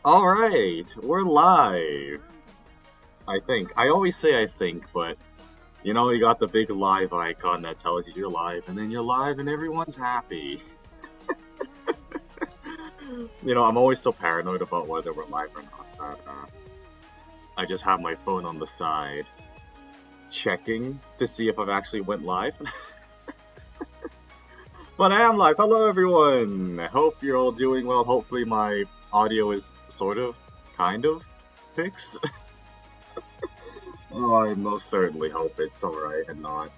Alright, we're live. I think. I always say I think, but you know, you got the big live icon that tells you you're live, and then you're live and everyone's happy. You know, I'm always so paranoid about whether we're live or not that I just have my phone on the side, checking to see if I've actually went live. But I am live. Hello, everyone. I hope you're all doing well. Hopefully, my audio is sort of, kind of, fixed. Oh, I most certainly hope it's alright and not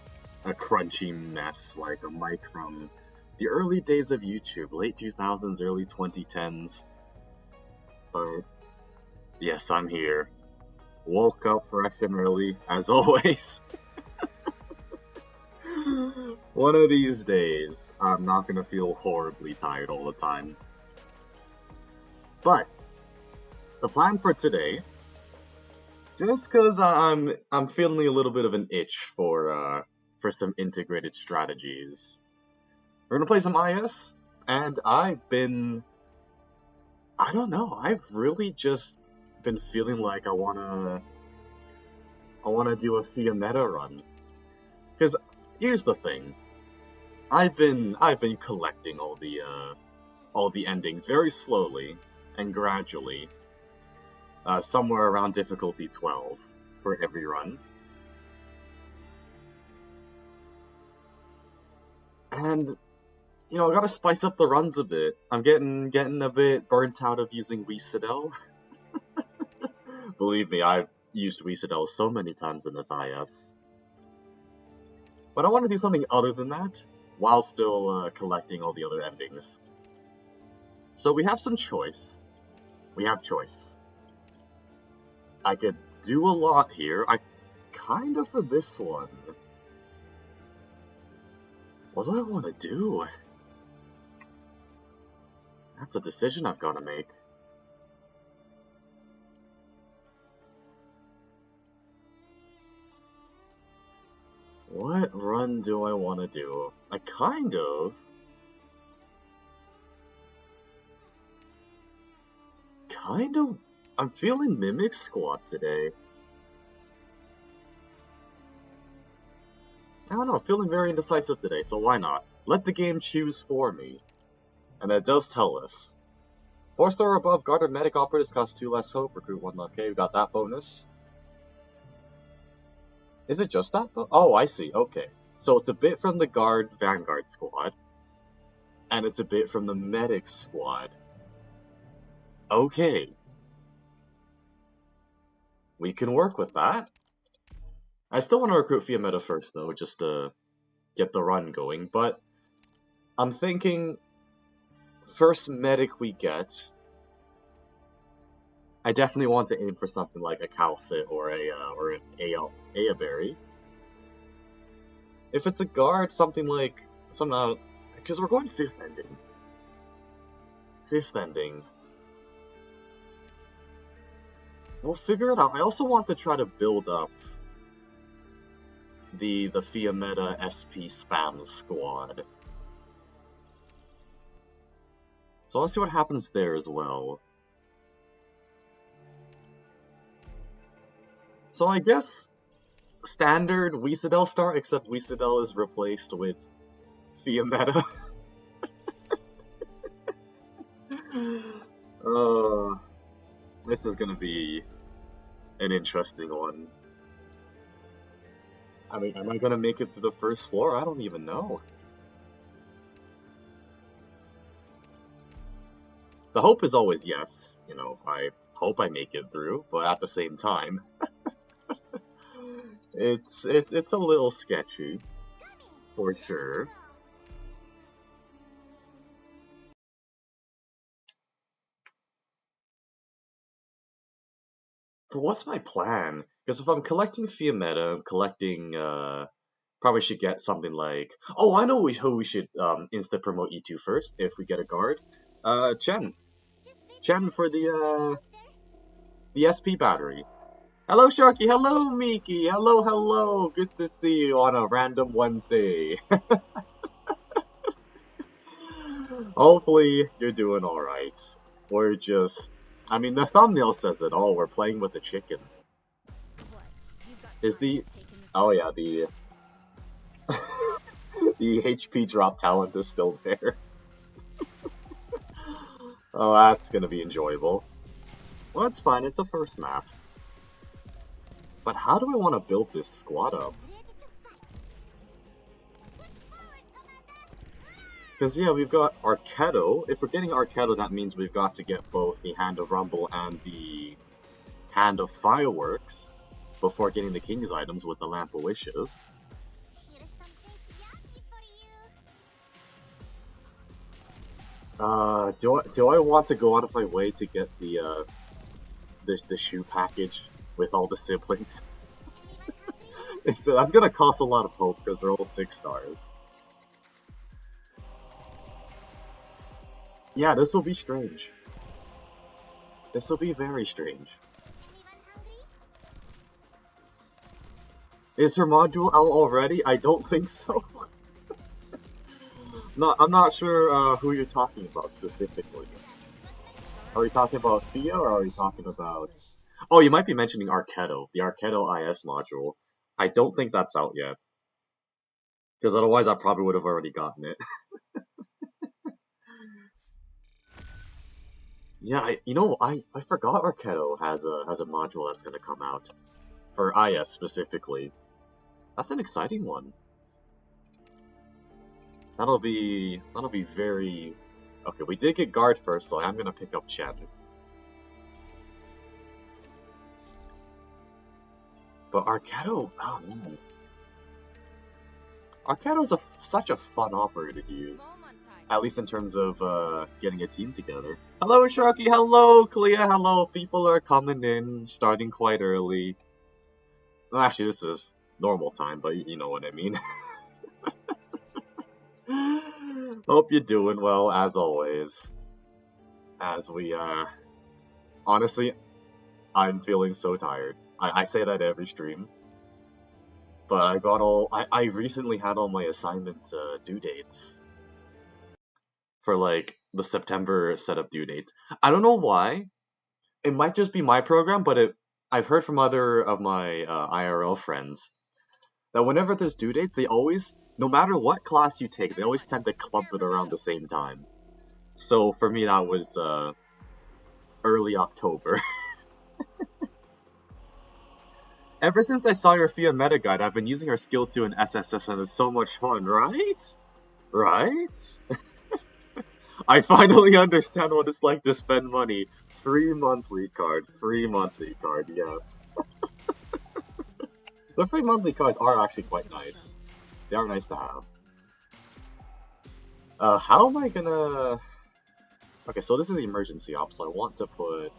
a crunchy mess like a mic from the early days of YouTube, late 2000s, early 2010s. But yes, I'm here. Woke up fresh and early, as always. One of these days, I'm not gonna feel horribly tired all the time. But the plan for today, just because I'm feeling a little bit of an itch for some integrated strategies, we're gonna play some IS, and I don't know, I've really just been feeling like I wanna do a Fiammetta run. Because here's the thing, I've been collecting all the endings very slowly and gradually, somewhere around difficulty 12 for every run. And you know, I gotta spice up the runs a bit. I'm getting a bit burnt out of using Weasidel. Believe me, I've used Weasidel so many times in this IS. But I want to do something other than that, while still collecting all the other endings. So we have some choice. We have choice. I could do a lot here. Kinda for this one. What do I want to do? That's a decision I've got to make. What run do I want to do? I'm feeling Mimic Squad today. I don't know, I'm feeling very indecisive today, so why not? Let the game choose for me. And that does tell us. 4-star or above, guard medic operators cost 2 less hope, recruit 1 luck. Okay, we got that bonus. Is it just that? Oh, I see, okay. So it's a bit from the guard Vanguard squad, and it's a bit from the medic squad. Okay. We can work with that. I still want to recruit Fiammetta first, though, just to get the run going, but I'm thinking first medic we get, I definitely want to aim for something like a Calcit or an Ayaberry. If it's a guard, something like because we're going 5th ending. 5th ending. We'll figure it out. I also want to try to build up the Fiammetta SP spam squad. So let's see what happens there as well. So I guess standard Weasidel start, except Weasidel is replaced with Fiammetta. This is gonna be an interesting one. I mean, am I gonna make it to the first floor? I don't even know. The hope is always yes, you know, I hope I make it through, but at the same time, it's a little sketchy, for sure. But what's my plan? Because if I'm collecting Fiammetta, I'm collecting, probably should get something like... Oh, I know who we should insta-promote E2 first, if we get a guard. Chen. Chen for the SP battery. Hello, Sharky. Hello, Miki. Hello, hello. Good to see you on a random Wednesday. Hopefully, you're doing alright. We're just I mean, the thumbnail says it all. We're playing with the chicken. Is the... Oh yeah, the... the HP drop talent is still there. Oh, that's gonna be enjoyable. Well, that's fine. It's a first map. But how do I want to build this squad up? Because, yeah, we've got Arketto. If we're getting Arketto, that means we've got to get both the Hand of Rumble and the Hand of Fireworks before getting the King's items with the Lamp of Wishes. Do I want to go out of my way to get the shoe package with all the siblings? So that's gonna cost a lot of hope because they're all 6 stars. Yeah, this will be strange. This will be very strange. Is her module out already? I don't think so. No, I'm not sure who you're talking about specifically. Are we talking about Thea or are we talking about... Oh, you might be mentioning Arketto, the Arketto IS module. I don't think that's out yet. Because otherwise I probably would have already gotten it. Yeah, I forgot Arketto has a module that's gonna come out. For IS specifically. That's an exciting one. That'll be very... Okay, we did get guard first, so I'm gonna pick up Chen. But Arketto, oh man. Arketto's such a fun operator to use. At least in terms of getting a team together. Hello Sharky, hello Clea, hello. People are coming in, starting quite early. Well, actually, this is normal time, but you know what I mean. Hope you're doing well, as always. As we, honestly, I'm feeling so tired. I say that every stream. But I recently had all my assignment due dates. For, like, the September setup due dates. I don't know why. It might just be my program, but I've heard from other of my IRL friends that whenever there's due dates, they always, no matter what class you take, they always tend to clump it around the same time. So for me, that was early October. Ever since I saw your Fiammetta guide, I've been using her skill 2 in SSS and it's so much fun, right? Right? I finally understand what it's like to spend money. Free monthly card, yes. The free monthly cards are actually quite nice. They are nice to have. How am I gonna... Okay, so this is the emergency op, so I want to put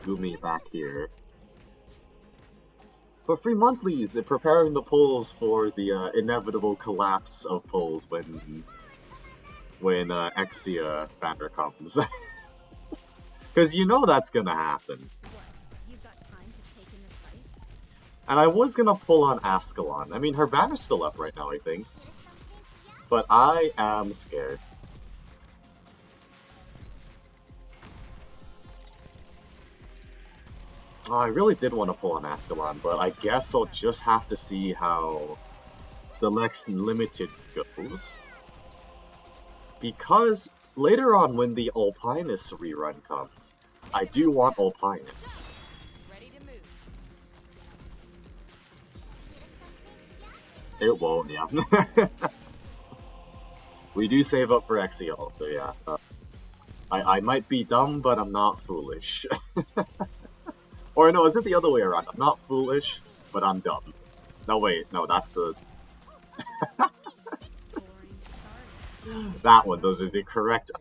Gumi back here. For free monthlies, preparing the polls for the inevitable collapse of polls when Exia banner comes. Because you know that's gonna happen. And I was gonna pull on Ascalon. I mean, her banner's still up right now, I think. But I am scared. Oh, I really did want to pull on Ascalon, but I guess I'll just have to see how the next limited goes. Because later on when the Alpinus rerun comes, I do want Alpinus. It won't, yeah. We do save up for Exial, so yeah. I might be dumb, but I'm not foolish. Or no, is it the other way around? I'm not foolish, but I'm dumb. No, wait, no, that's the... That one, those are the correct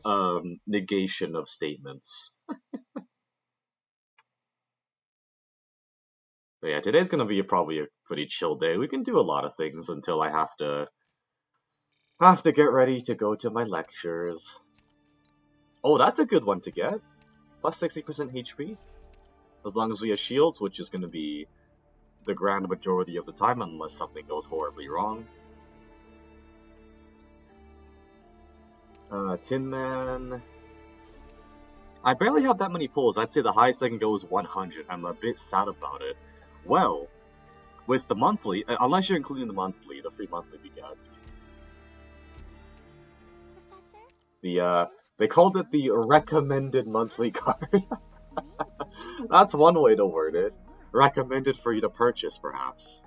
negation of statements. But yeah, today's gonna be probably a pretty chill day. We can do a lot of things until I have to get ready to go to my lectures. Oh, that's a good one to get. Plus 60% HP. As long as we have shields, which is gonna be the grand majority of the time, unless something goes horribly wrong. Tin Man. I barely have that many pulls. I'd say the highest I can go is 100. I'm a bit sad about it. Well, with the monthly, unless you're including the free monthly we get. They called it the recommended monthly card. That's one way to word it. Recommended for you to purchase, perhaps.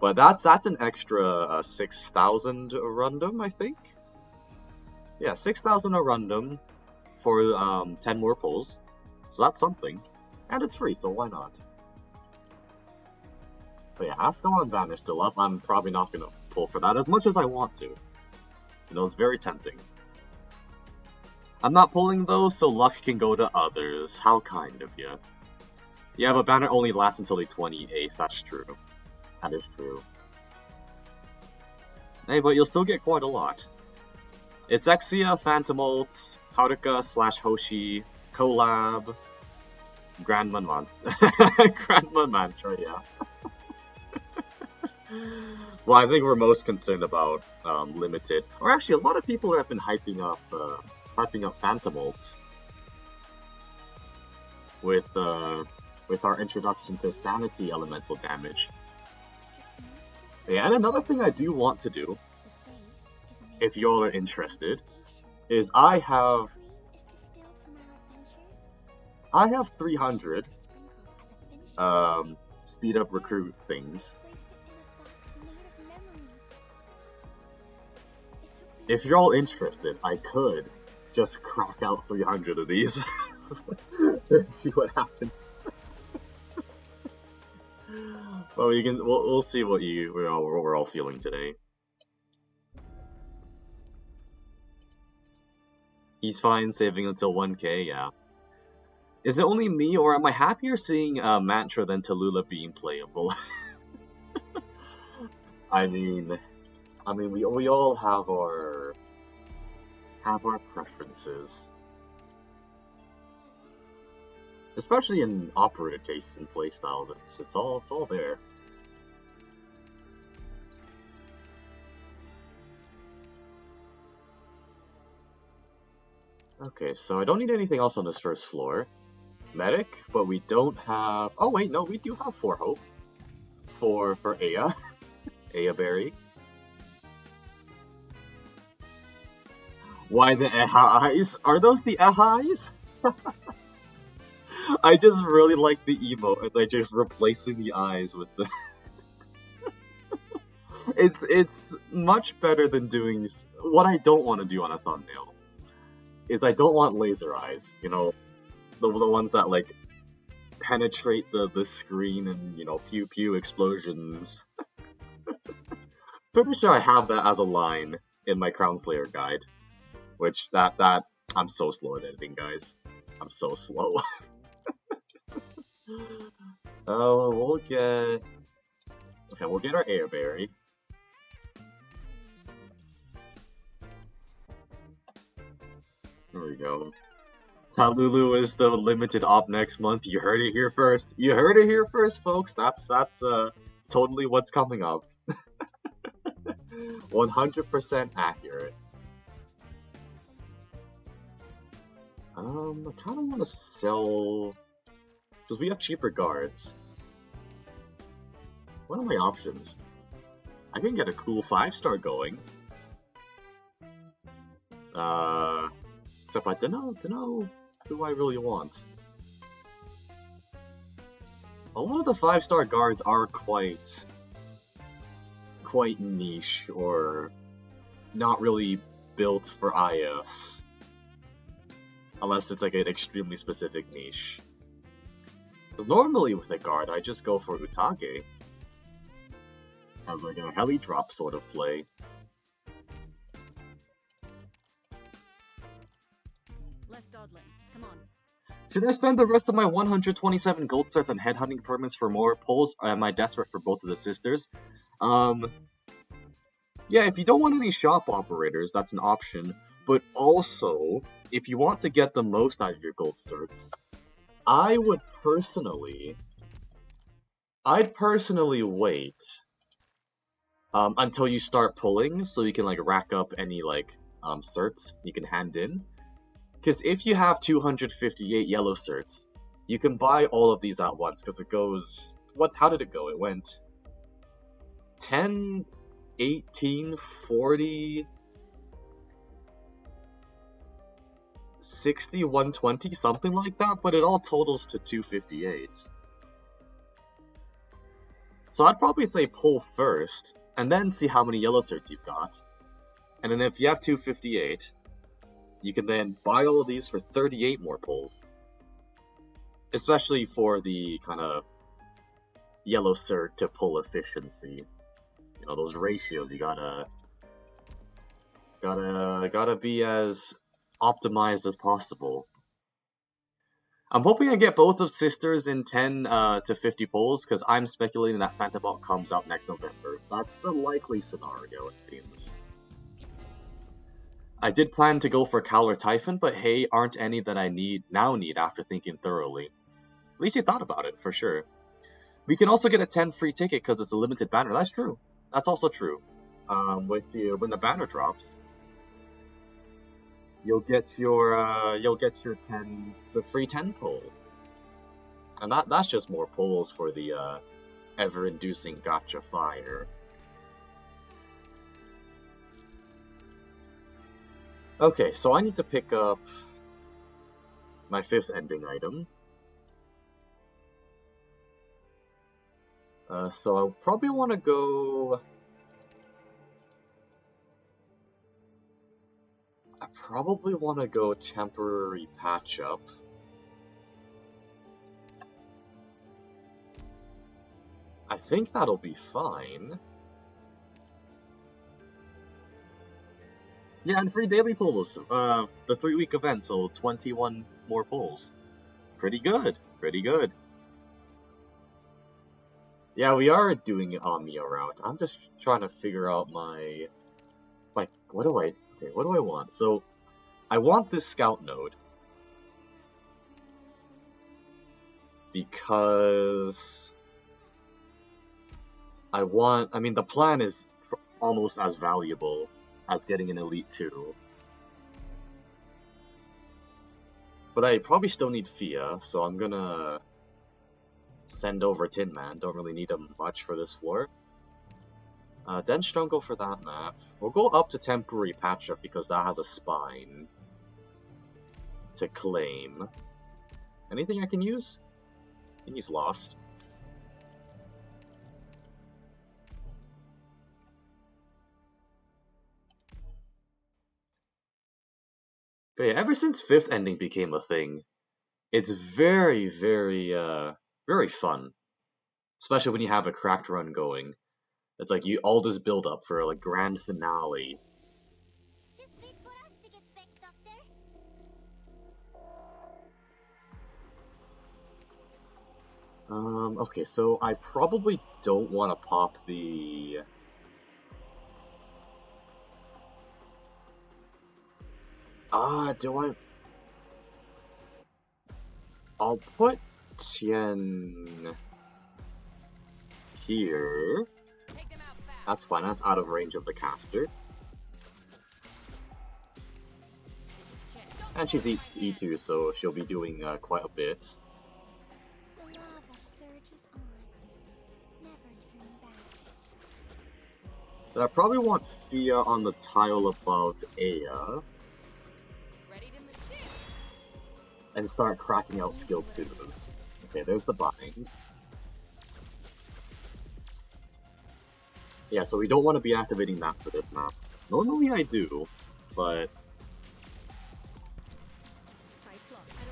But that's an extra 6,000 Rundum, I think. Yeah, 6,000 a Rundum for 10 more pulls. So that's something. And it's free, so why not? But yeah, Ascalon Vanish still up. I'm probably not going to pull for that as much as I want to. You know, it's very tempting. I'm not pulling though, so luck can go to others. How kind of you. Yeah, but banner only lasts until the 28th. That's true. That is true. Hey, but you'll still get quite a lot. It's Exia, Phantomolts, Haruka / Hoshi, Collab, Grandma Mantra, yeah. Well, I think we're most concerned about limited. Or actually, a lot of people have been hyping up Phantomolts with our introduction to Sanity Elemental damage. Yeah, and another thing I do want to do, if y'all are interested, is I have 300 speed up recruit things. If you're all interested, I could just crack out 300 of these and see what happens. Well, we'll see what we're all feeling today. He's fine, saving until 1k, yeah. Is it only me, or am I happier seeing Mantra than Tallulah being playable? I mean, we all have our preferences, especially in operator tastes and playstyles. It's all there. Okay, so I don't need anything else on this first floor. Medic, but we don't have. Oh wait, no, we do have 4 hope for Aya, Aya Berry. Why the ehais? Are those the ehais? I just really like the emote, like just replacing the eyes with the. It's much better than doing what I don't want to do on a thumbnail. Is I don't want laser eyes, you know, the ones that like penetrate the screen and, you know, pew pew explosions. Pretty sure I have that as a line in my Crown Slayer guide. Which, that, I'm so slow at editing, guys. I'm so slow. Oh, we'll get our Airberry. There we go. Tallulah is the limited op next month. You heard it here first. You heard it here first, folks. That's totally what's coming up. 100% accurate. I kind of want to sell, because we have cheaper guards. What are my options? I can get a cool 5-star going. Except I don't know who I really want. A lot of the 5-star guards are quite niche, or not really built for IS. Unless it's like an extremely specific niche. Because normally with a guard, I just go for Utage. As like a heli drop sort of play. Less dawdling. Come on. Should I spend the rest of my 127 gold certs on headhunting permits for more pulls? Am I desperate for both of the sisters? Yeah, if you don't want any shop operators, that's an option. But also, if you want to get the most out of your gold certs, I'd personally wait until you start pulling, so you can like rack up any like certs you can hand in. Because if you have 258 yellow certs, you can buy all of these at once, because it goes... How did it go? It went 10, 18, 40, 60, 120, something like that, but it all totals to 258. So I'd probably say pull first, and then see how many yellow certs you've got. And then if you have 258, you can then buy all of these for 38 more pulls. Especially for the kind of yellow cert to pull efficiency. You know, those ratios, you gotta be as optimized as possible. I'm hoping I get both of Sisters in 10 to 50 pulls, because I'm speculating that Phantom comes out next November. That's the likely scenario, it seems. I did plan to go for Cal or Typhon, but hey, aren't any that I now need after thinking thoroughly. At least you thought about it, for sure. We can also get a 10 free ticket because it's a limited banner. That's true. That's also true. When the banner drops, you'll get your 10, the free 10 pull, and that's just more pulls for the ever-inducing gacha fire. Okay, so I need to pick up my 5th ending item. So I'll probably want to go... I probably want to go temporary patch-up. I think that'll be fine. Yeah, and free daily pulls. The 3-week event, so 21 more pulls. Pretty good. Pretty good. Yeah, we are doing it on Mia route. I'm just trying to figure out my... Like, what do I want? So, I want this scout node. Because... I mean, the plan is almost as valuable as getting an Elite 2. But I probably still need Fia, so I'm gonna send over Tin Man. Don't really need him much for this floor. Dench, don't go for that map. We'll go up to temporary patch-up because that has a spine to claim. Anything I can use? I can use Lost. But yeah, ever since 5th ending became a thing, it's very, very, very fun. Especially when you have a cracked run going. It's like all this build up for a grand finale. Just wait for us to get back, Doctor. Okay, so I probably don't want to pop the... do I... I'll put Tien here. That's fine, that's out of range of the caster. And she's E2, so she'll be doing quite a bit. The lava surge is on. Never turn back. But I probably want Fia on the tile above Aya. And start cracking out skill 2s. Okay, there's the bind. Yeah, so we don't want to be activating that for this map. Normally I do, but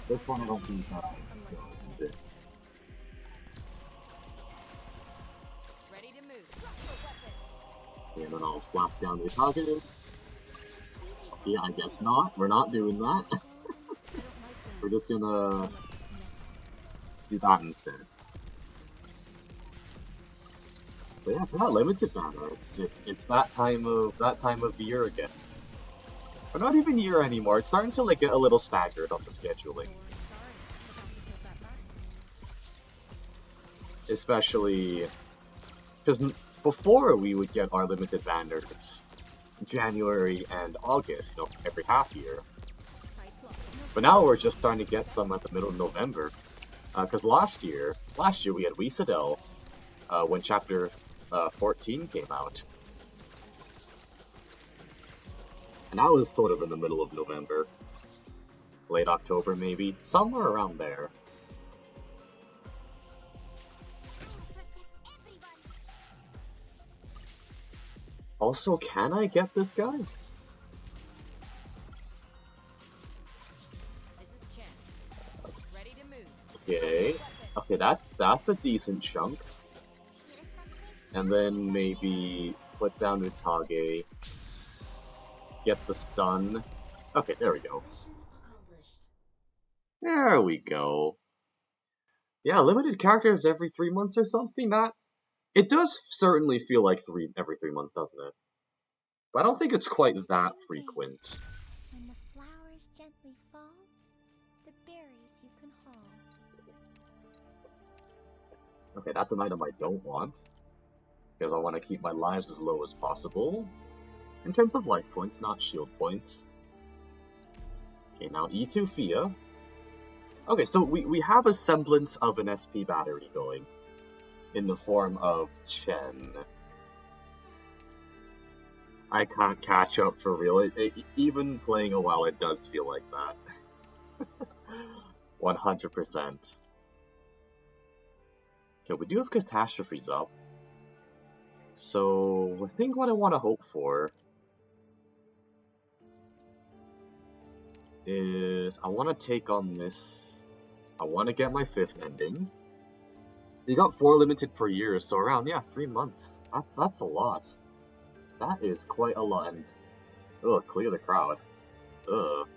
this one I don't think I use it. Okay, and then I'll slap down the target. Yeah, I guess not. We're not doing that. We're just gonna do that instead. But yeah, for that limited banner, it's that time of year again. Or not even year anymore. It's starting to get a little staggered on the scheduling. Especially because before we would get our limited banners January and August, every half year. But now we're just starting to get some at the middle of November. Because last year we had Weesadel when Chapter 14 came out. And that was sort of in the middle of November. Late October, maybe. Somewhere around there. Also, can I get this guy? This is Chen. Ready to move. Okay. Okay, that's a decent chunk. And then maybe put down Utage. Get the stun. Okay, there we go. There we go. Yeah, limited characters every 3 months or something. That it does certainly feel like every 3 months, doesn't it? But I don't think it's quite that frequent. When the flowers gently fall, the berries you can haul. Okay, that's an item I don't want. Because I want to keep my lives as low as possible. In terms of life points, not shield points. Okay, now E2 Fia. Okay, so we have a semblance of an SP battery going. In the form of Chen. I can't catch up for real. Even playing a while, it does feel like that. 100%. Okay, we do have catastrophes up. So, I think what I want to hope for is I want to take on this. I want to get my 5th ending. You got 4 limited per year, so around, yeah, 3 months. That's a lot. That is quite a lot. And, ugh, clear the crowd. Ugh.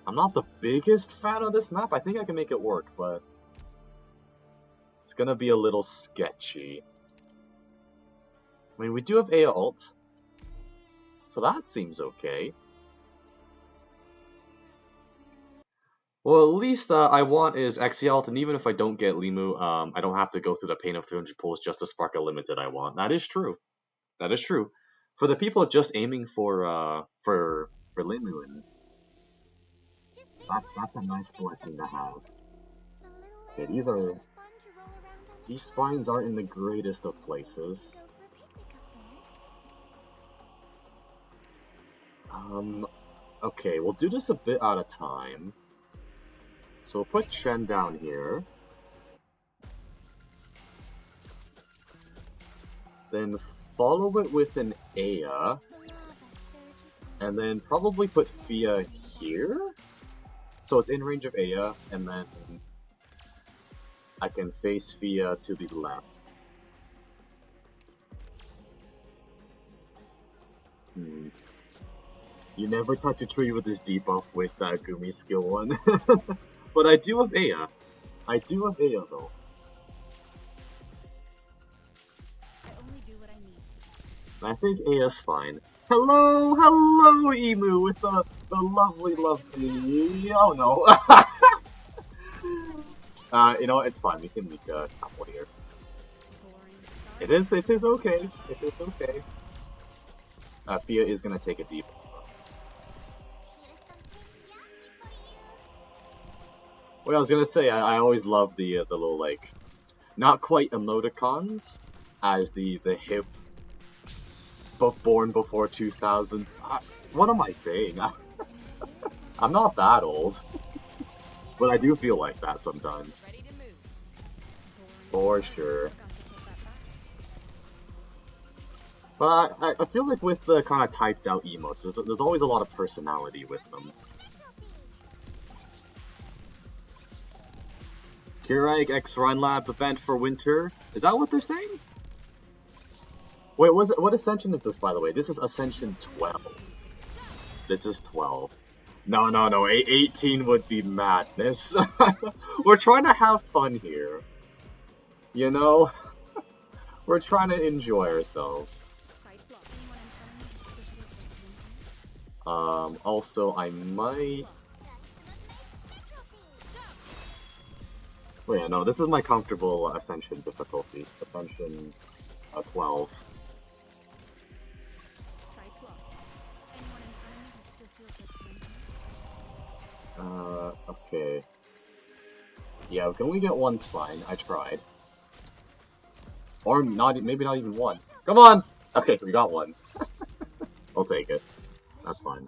I'm not the biggest fan of this map. I think I can make it work, but it's gonna be a little sketchy. I mean, we do have Aya ult, so that seems okay. Well, at least I want is Exialt, and even if I don't get Limu, I don't have to go through the pain of 300 pulls just to spark a limited I want. That is true. That is true. For the people just aiming for Limu, and that's a nice blessing to have. Okay, these spines aren't in the greatest of places. Okay, we'll do this a bit at a time. So we'll put Chen down here. Then follow it with an Aya. And then probably put Fia here? So it's in range of Aya, and then I can face Fia to the left. You never touch a tree with this debuff with that Gumi skill 1. But I do have Aya. I do have Aya though. I only do what I need to. I think Aya's fine. Hello, Emu with the lovely. Oh no. You know what, it's fine. We can make a couple here. It is okay. It is okay. Fia is gonna take a debuff. Well, I was gonna say, I always love the little, like, not quite emoticons, as the hip, but born before 2000. What am I saying? I'm not that old, but I do feel like that sometimes. For sure. But I feel like with the kind of typed out emotes, there's always a lot of personality with them. Keurig X Run Lab event for winter. Is that what they're saying? Wait, what Ascension is this, by the way? This is Ascension 12. This is 12. No, 18 would be madness. We're trying to have fun here. You know? We're trying to enjoy ourselves. Also, I might... Wait, no, this is my comfortable Ascension difficulty. Ascension 12. Yeah, can we get one spine? I tried. Or not, maybe not even one. Come on! Okay, we got one. I'll take it. That's fine.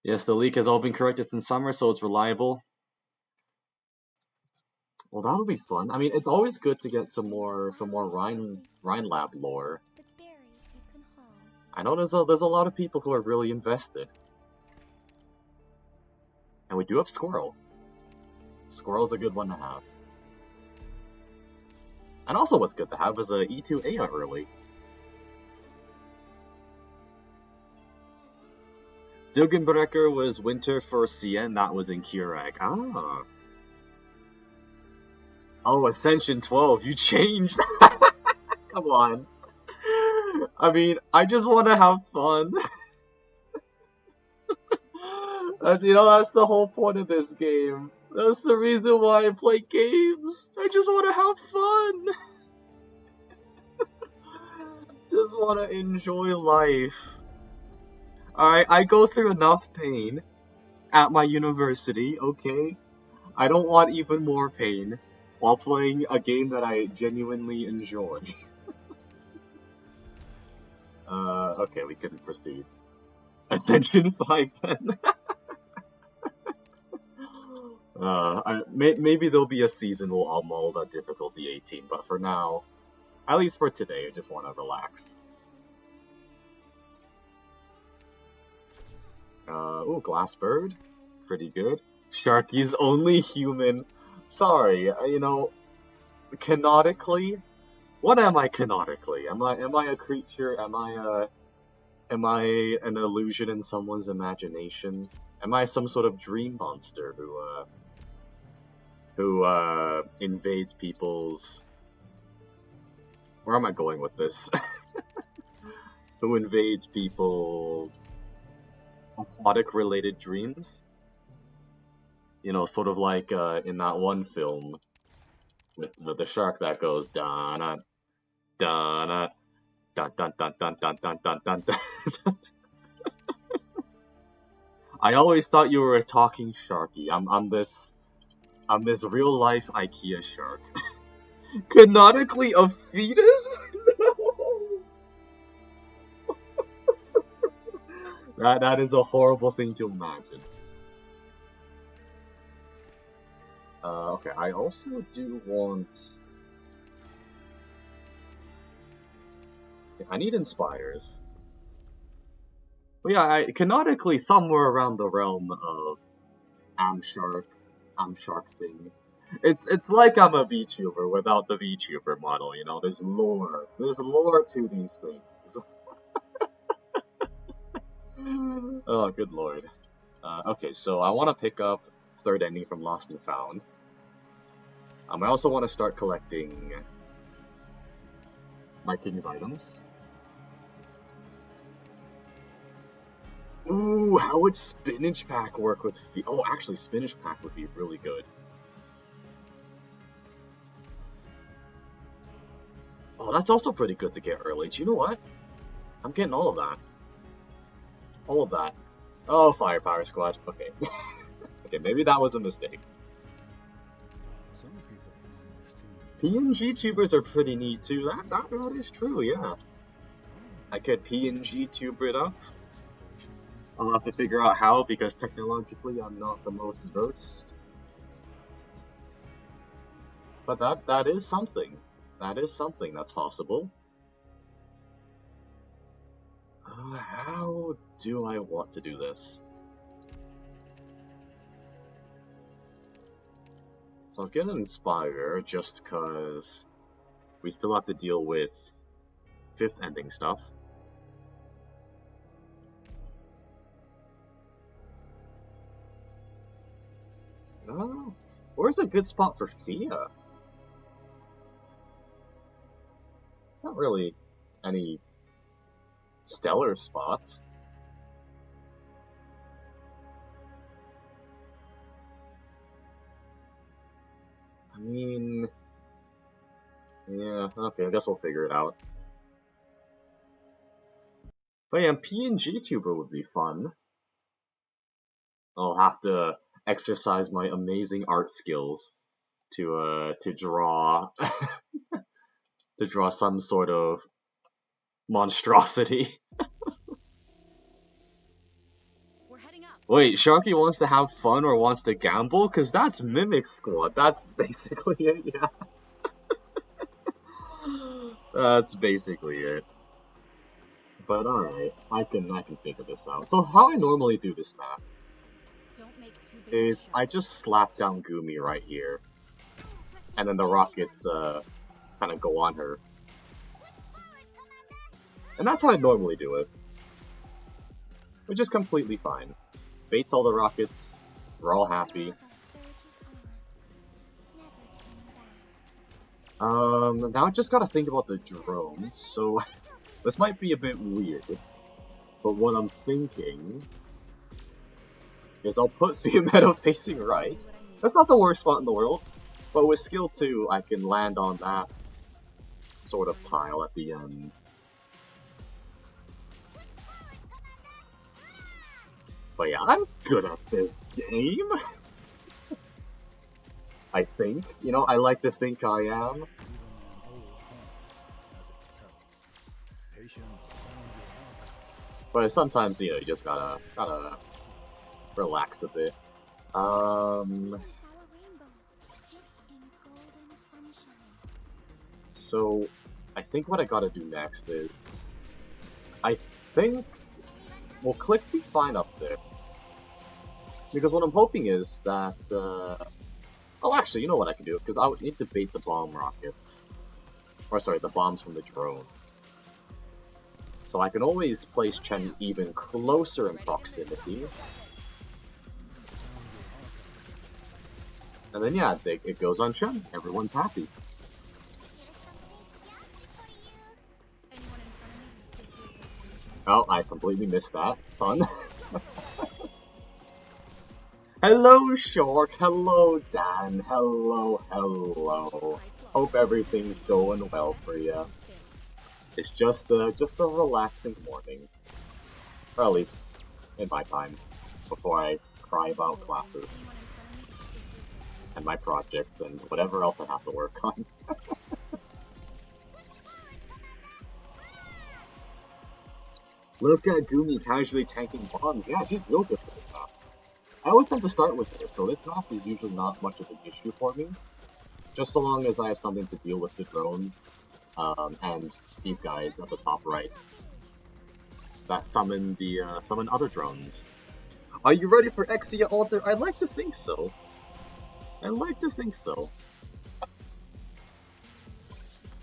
Yes, the leak has all been corrected in summer, so it's reliable. Well, that'll be fun. I mean, it's always good to get some more Rhine Lab lore. The berries you can haul. I know there's a lot of people who are really invested. And we do have Squirrel. Squirrel's a good one to have. And also what's good to have is a E2 Aya early. Dugenbrecher was winter for Cien, that was in Keurig. Ah. Oh, Ascension 12, you changed! Come on. I mean, I just want to have fun. That's the whole point of this game. That's the reason why I play games. I just want to have fun. Just want to enjoy life. Alright, I go through enough pain at my university, okay? I don't want even more pain while playing a game that I genuinely enjoy. Okay, we couldn't proceed. Ascension 5 then. Maybe there'll be a season where I'll mold at difficulty 18, but for now, at least for today, I just want to relax. Ooh, Glassbird. Pretty good. Sharky's only human. Sorry, canonically? What am I canonically? Am I a creature? Am I an illusion in someone's imaginations? Am I some sort of dream monster who invades people's... Where am I going with this? Who invades people's aquatic-related dreams? Sort of like in that one film with the shark that goes da-na, da-na, dun dun dun dun dun dun dun dun dun. I always thought you were a talking sharky. I'm this real life IKEA shark. Canonically a fetus? No. That is a horrible thing to imagine. Okay, I also do want... I need Inspires. But yeah, canonically somewhere around the realm of I'm Shark thing. It's like I'm a VTuber without the VTuber model, there's lore. There's lore to these things. Oh, good lord. Okay, so I want to pick up third ending from Lost and Found. I also want to start collecting my King's items. Ooh, how would Spinach Pack work with... Oh, actually, Spinach Pack would be really good. Oh, that's also pretty good to get early. Do you know what? I'm getting all of that. All of that. Oh, Firepower Squad. Okay. Okay, maybe that was a mistake. Some people on this team. PNG tubers are pretty neat too. That is true, yeah. I could PNG tuber it up. I'll have to figure out how, because technologically I'm not the most versed. But that is something. That is something that's possible. How do I want to do this? So I'll get an Inspire just because we still have to deal with 5th ending stuff. Oh, where's a good spot for Fia? Not really any stellar spots. I mean, yeah, okay, I guess we'll figure it out. But yeah, PNG tuber would be fun. I'll have to exercise my amazing art skills to draw to draw some sort of monstrosity. We're heading up. Wait, Sharky wants to have fun or wants to gamble? Cause that's Mimic Squad. That's basically it, yeah. That's basically it. But alright, I can figure this out. So how I normally do this map Don't make too big is of a show. I just slap down Gumi right here, and then the rockets kind of go on her. And that's how I normally do it. Which is completely fine. Baits all the rockets, we're all happy. Now I just gotta think about the drones, so this might be a bit weird. But what I'm thinking is I'll put Fiammetta facing right. That's not the worst spot in the world, but with skill 2, I can land on that sort of tile at the end. But yeah, I'm good at this game. I think. You know, I like to think I am. Even an old home has its perils. Patience found your heart. But sometimes, you know, you just gotta relax a bit. So I think what I gotta do next is I think we'll click be fine up there. Because what I'm hoping is that oh actually, you know what I can do? Because I would need to bait the bomb rockets. Or sorry, the bombs from the drones. So I can always place Chen even closer in proximity. And then yeah, it goes on Chen. Everyone's happy. Anyone in front of me who still feels like Oh, I completely missed that. Fun. Hello, Shark. Hello, Dan. Hello, hello. Hope everything's going well for you. It's just a relaxing morning, or at least in my time, before I cry about classes and my projects and whatever else I have to work on. Look at Gumi casually tanking bombs. Yeah, she's real good for this map. I always tend to start with her, so this map is usually not much of an issue for me. Just so long as I have something to deal with the drones, and these guys at the top right that summon other drones. Are you ready for Exia Alter? I'd like to think so. I like to think so.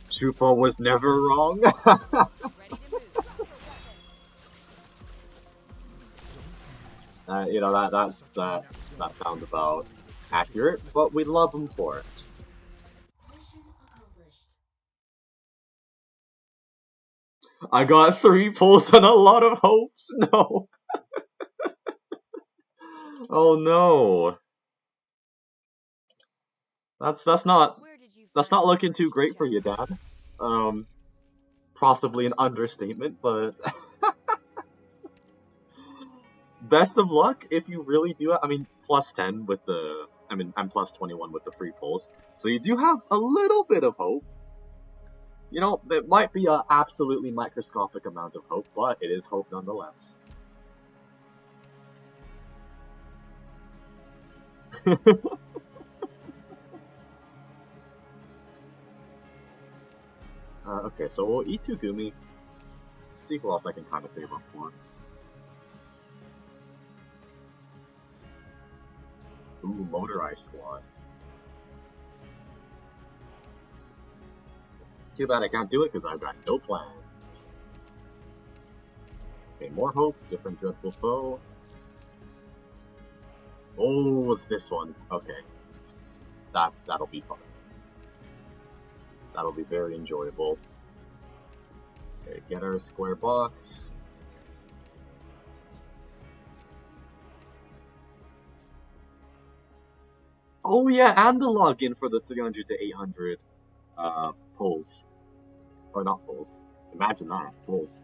Chupa was never wrong. ready to move. You know that sounds about accurate, but we love him for it. I got 3 pulls and a lot of hopes. No. Oh no. That's not Where did you That's find not looking the too courage great to for you, shout? Dad. Possibly an understatement, but best of luck if you really do. I mean, plus 10 with the. I mean, I'm plus 21 with the free pulls, so you do have a little bit of hope. You know, it might be an absolutely microscopic amount of hope, but it is hope nonetheless. Okay, so we'll E2 Gumi. See who else I can kind of save up for. Ooh, Motorized Squad. Too bad I can't do it because I've got no plans. Okay, more hope, different dreadful foe. Oh, it's this one. Okay. That'll be fun. That'll be very enjoyable. Okay, get our square box. Oh yeah, and the login for the 300 to 800 pulls. Or not pulls. Imagine that, pulls.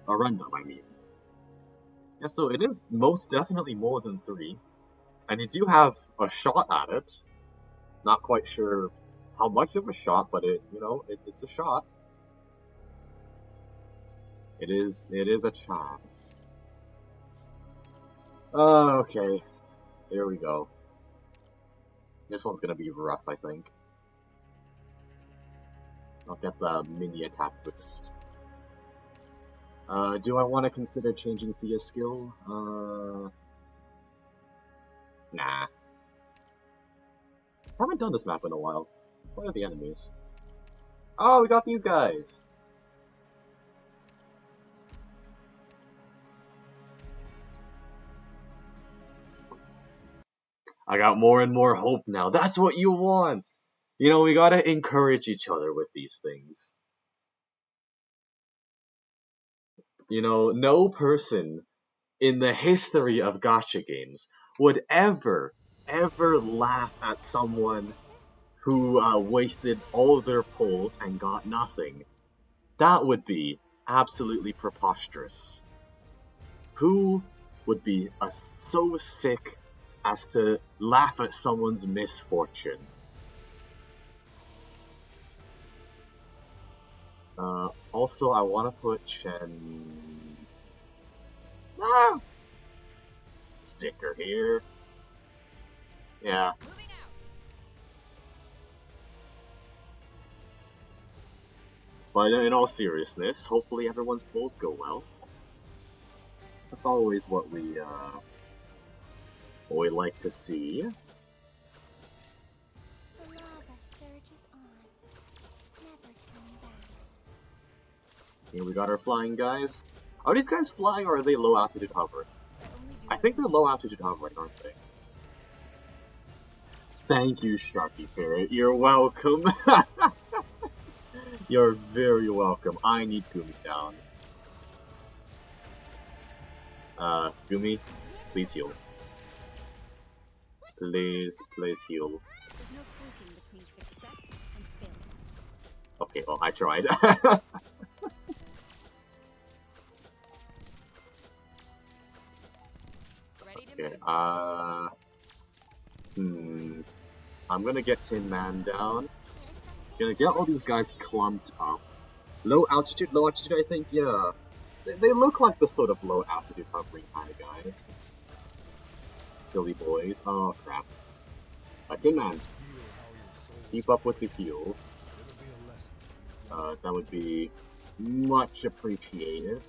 A random, I mean. Yeah, so it is most definitely more than 3. And you do have a shot at it. Not quite sure how much of a shot, but it's a shot. It is a chance. Okay, here we go. This one's gonna be rough, I think. I'll get the mini attack boost. Do I want to consider changing Thea's skill? Nah. I haven't done this map in a while. What are the enemies? Oh, we got these guys! I got more and more hope now. That's what you want! You know, we gotta encourage each other with these things. You know, no person in the history of gacha games would ever laugh at someone who wasted all their pulls and got nothing. That would be absolutely preposterous. Who would be so sick as to laugh at someone's misfortune? Also, I want to put Chen... Ah! Sticker here. Yeah. But in all seriousness, hopefully everyone's pulls go well. That's always what we like to see. The lava surges on, never turning back. Here we got our flying guys. Are these guys flying or are they low altitude hovering? I think they're low altitude hovering, aren't they? Thank you, Sharky Ferret. You're welcome. You're very welcome. I need Gumi down. Gumi, please heal. Please heal. There's no fluking between success and failure. Okay, well, I tried. Ready to Okay, move. I'm gonna get Tin Man down. Gonna get all these guys clumped up. Low altitude, I think, yeah. They look like the sort of low altitude hovering kind of guys. Silly boys. Oh, crap. Tin Man, keep up with the heals. That would be much appreciated.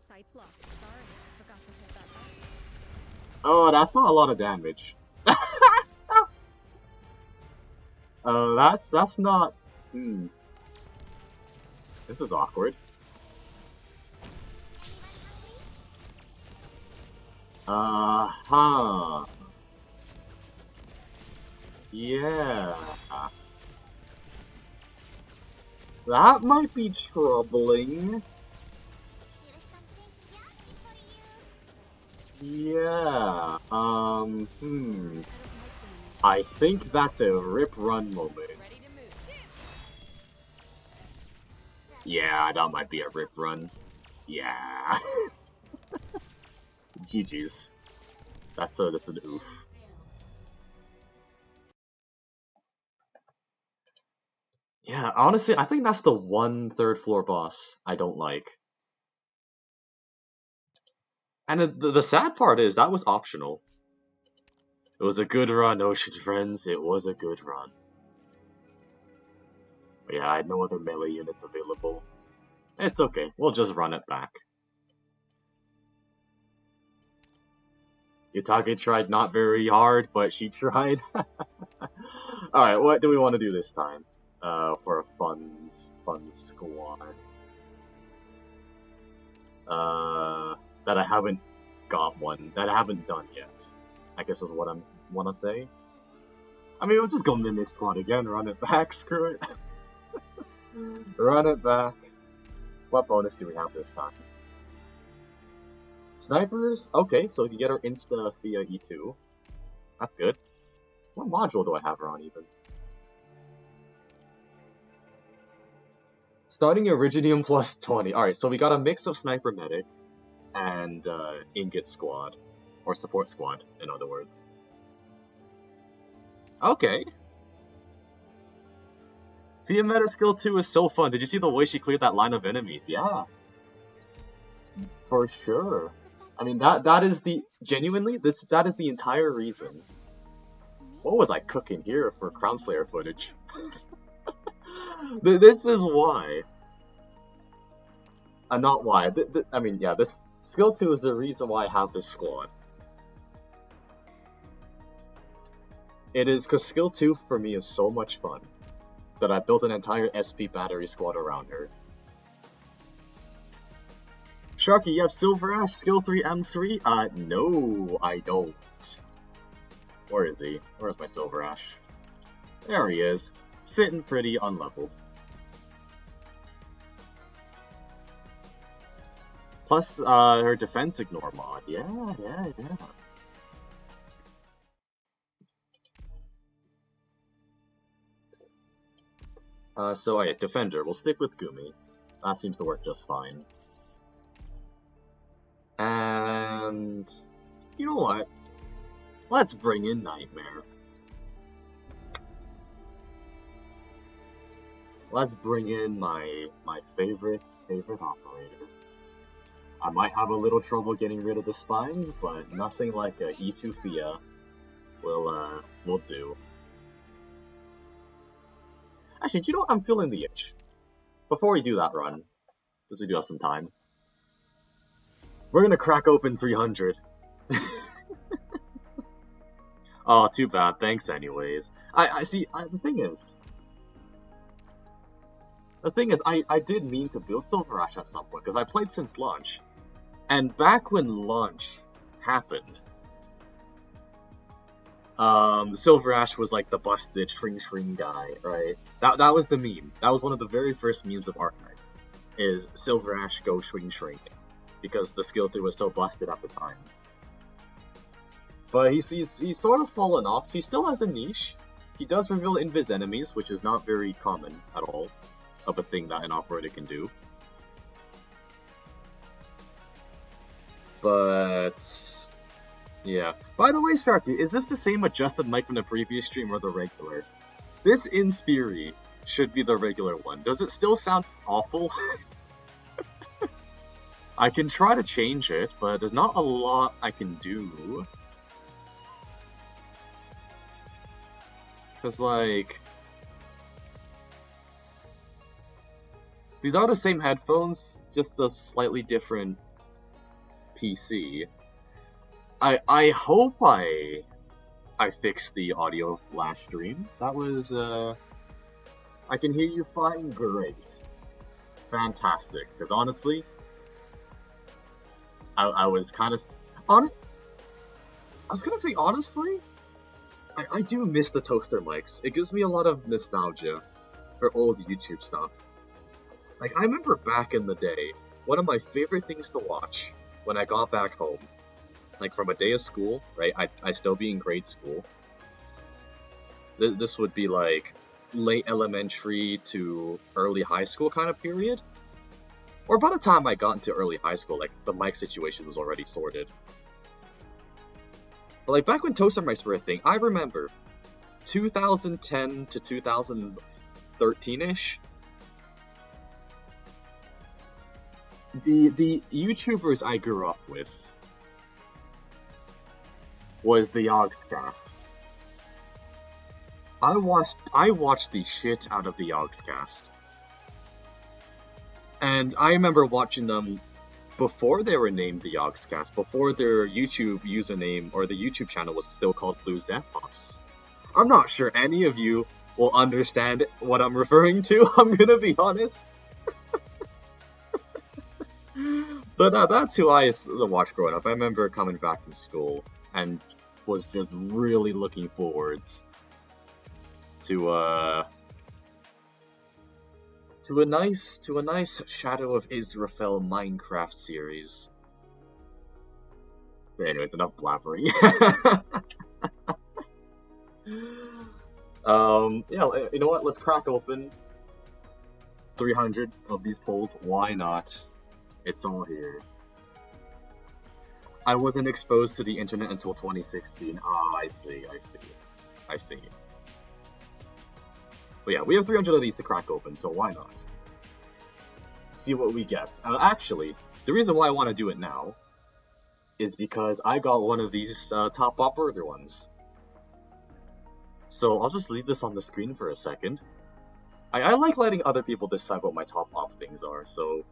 Sight's locked. Sorry, forgot to hold that button. Oh, that's not a lot of damage. That's not... This is awkward. Uh-huh. Yeah. That might be troubling. Here's something yummy for you. Yeah. I think that's a rip run moment. Ready to move. Yeah, that might be a rip run. Yeah. GG's. That's an oof. Yeah, honestly, I think that's the one third floor boss I don't like. And the sad part is that was optional. It was a good run, Ocean friends. It was a good run. But yeah, I had no other melee units available. It's okay. We'll just run it back. Yutage tried not very hard, but she tried. Alright, what do we want to do this time? For a fun squad. That I haven't got one. That I haven't done yet. I guess is what I want to say. I mean, we'll just go Mimic Squad again, run it back, screw it. Run it back. What bonus do we have this time? Snipers? Okay, so we can get her Insta Thea E2. That's good. What module do I have her on, even? Starting Originium plus 20. Alright, so we got a mix of Sniper Medic. and Ingot Squad. Or Support Squad, in other words. Okay. Fiammetta skill 2 is so fun. Did you see the way she cleared that line of enemies? Yeah. For sure. I mean, that is the... Genuinely, that is the entire reason. What was I cooking here for Crown Slayer footage? This is why. Not why. I mean, yeah, this skill 2 is the reason why I have this squad. It is because skill 2 for me is so much fun that I built an entire SP battery squad around her. Sharky, you have Silver Ash, skill 3 M3? No, I don't. Where is he? Where's my Silver Ash? There he is. Sitting pretty unleveled. Plus, her defense ignore mod. Yeah. So yeah, Defender. We'll stick with Gumi. That seems to work just fine. And... you know what? Let's bring in Nightmare. Let's bring in my favorite operator. I might have a little trouble getting rid of the spines, but nothing like a E2 Fia will do. Actually, do you know what? I'm feeling the itch. Before we do that run, because we do have some time, we're gonna crack open 300. Oh, too bad. Thanks anyways. I see, the thing is, I did mean to build Silver Ash at some point, because I played since launch. And back when launch happened, Silver Ash was like the busted shring guy, right? That was the meme. That was one of the very first memes of Arknights, is Silver Ash go shring, because the skill 3 was so busted at the time. But he's sort of fallen off. He still has a niche. He does reveal invis enemies, which is not very common at all, of a thing that an operator can do. But... yeah. By the way, Sharky, is this the same adjusted mic from the previous stream or the regular? This, in theory, should be the regular one. Does it still sound awful? I can try to change it, but there's not a lot I can do. Because, like... these are the same headphones, just a slightly different PC. I hope I fixed the audio last stream. That was, I can hear you fine, great. Fantastic, because honestly, I was kind of... I was gonna say, honestly, I do miss the toaster mics. It gives me a lot of nostalgia for old YouTube stuff. Like, I remember back in the day, one of my favorite things to watch when I got back home, like from a day of school, right? I still be in grade school. This would be like late elementary to early high school kind of period. Or by the time I got into early high school, like the mic situation was already sorted. But like back when toaster mics were a thing, I remember 2010 to 2013-ish. The YouTubers I grew up with was the Yogscast. I watched the shit out of the Yogscast. And I remember watching them before they were named the Yogscast, before their YouTube username or the YouTube channel was still called Blue Zephos. I'm not sure any of you will understand what I'm referring to, I'm gonna be honest. But that's who I used to watch growing up. I remember coming back from school and was just really looking forwards to a nice Shadow of Israfel Minecraft series. But anyways, enough blabbering. Yeah, you know what? Let's crack open 300 of these polls. Why not? It's all here. I wasn't exposed to the internet until 2016. Ah, I see. But yeah, we have 300 of these to crack open, so why not? See what we get. Actually, the reason why I want to do it now is because I got one of these top operator ones. So I'll just leave this on the screen for a second. I like letting other people decide what my top op things are, so...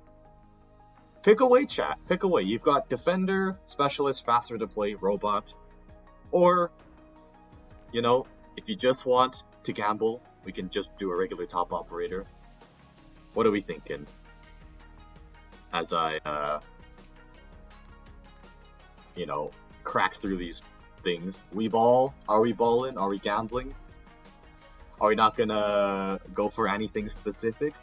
Pick away, chat. Pick away. You've got Defender, Specialist, Faster to Play, Robot. Or, you know, if you just want to gamble, we can just do a regular top operator. What are we thinking? As I, you know, crack through these things. We ball? Are we balling? Are we gambling? Are we not gonna go for anything specific?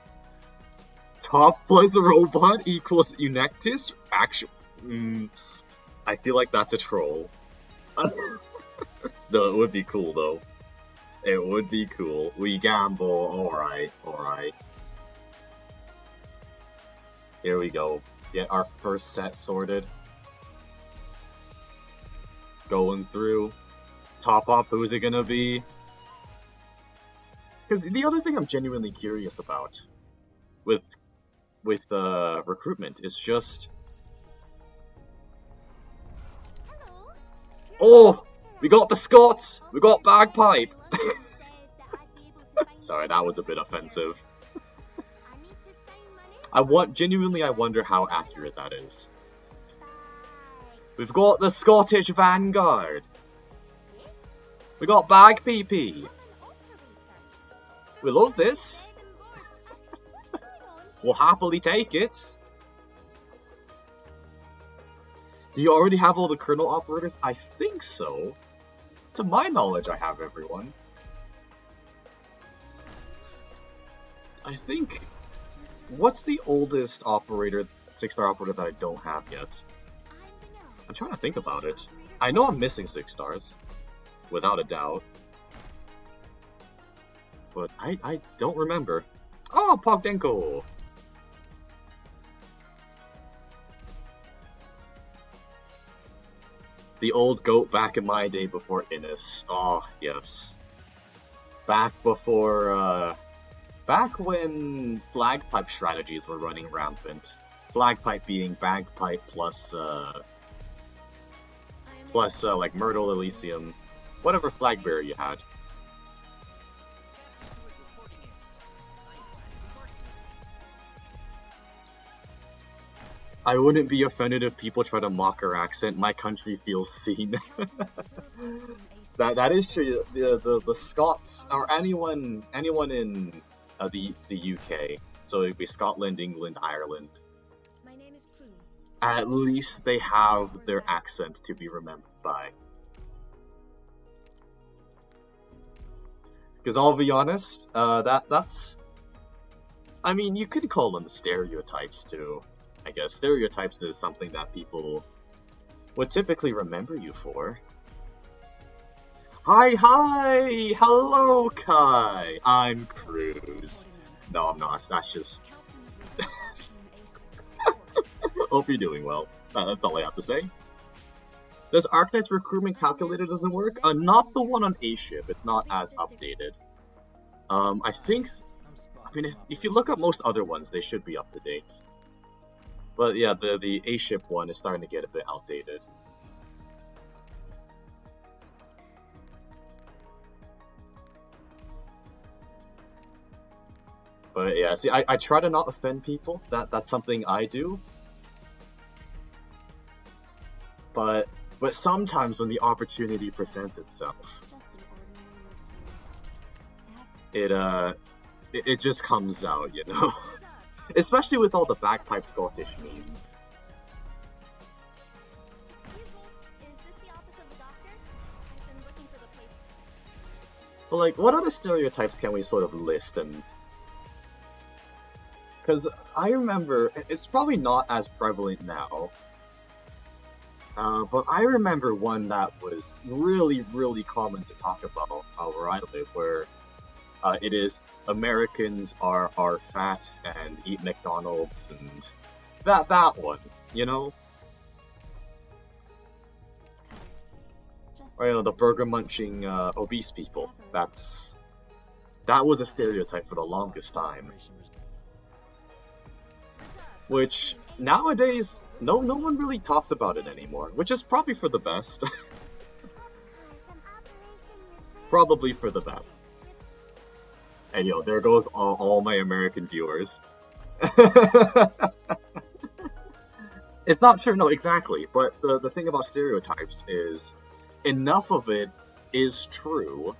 Top plus a robot equals Unectis? Actually, I feel like that's a troll. No, it would be cool though. It would be cool. We gamble. Alright, alright. Here we go. Get our first set sorted. Going through. Top up, who's it gonna be? Because the other thing I'm genuinely curious about with recruitment is just... Hello. Oh! We got the Scots! We got Bagpipe! Sorry, that was a bit offensive. Genuinely, I wonder how accurate that is. We've got the Scottish Vanguard. We got Bag PP. We love this. We'll happily take it. Do you already have all the kernel operators? I think so. To my knowledge, I have everyone. I think... What's the oldest operator, 6-star operator that I don't have yet? I'm trying to think about it. I know I'm missing 6 stars. Without a doubt. But I don't remember. Oh, Pogdenko! The old goat back in my day before Innis. Oh, yes. Back before, back when flagpipe strategies were running rampant. Flagpipe being bagpipe plus, like, Myrtle Elysium. Whatever flag bearer you had. I wouldn't be offended if people try to mock our accent. My country feels seen. that is true. The Scots or anyone in the UK. So it'd be Scotland, England, Ireland. My name is Plume. At least they have their accent to be remembered by. Because I'll be honest, that's. I mean, you could call them stereotypes too. I guess stereotypes is something that people would typically remember you for. Hi, hello, Kai. I'm Cruz. No, I'm not. That's just. Hope you're doing well. That's all I have to say. Does Arknights recruitment calculator doesn't work? Not the one on A-ship. It's not as updated. I think. I mean, if you look up most other ones, they should be up to date. But yeah, the A-ship one is starting to get a bit outdated. But yeah, see, I try to not offend people. That's something I do. But sometimes when the opportunity presents itself, it just comes out, you know. Especially with all the bagpipe Scottish memes. But like, what other stereotypes can we sort of list and... Because I remember, it's probably not as prevalent now, but I remember one that was really, really common to talk about where I live, where it is Americans are fat and eat McDonald's and that one, you know? Or, you know, the burger-munching, obese people. That was a stereotype for the longest time. Which, nowadays, no one really talks about it anymore. Which is probably for the best. Probably for the best. And yo, there goes all my American viewers. It's not true, no, exactly. But the thing about stereotypes is, enough of it is true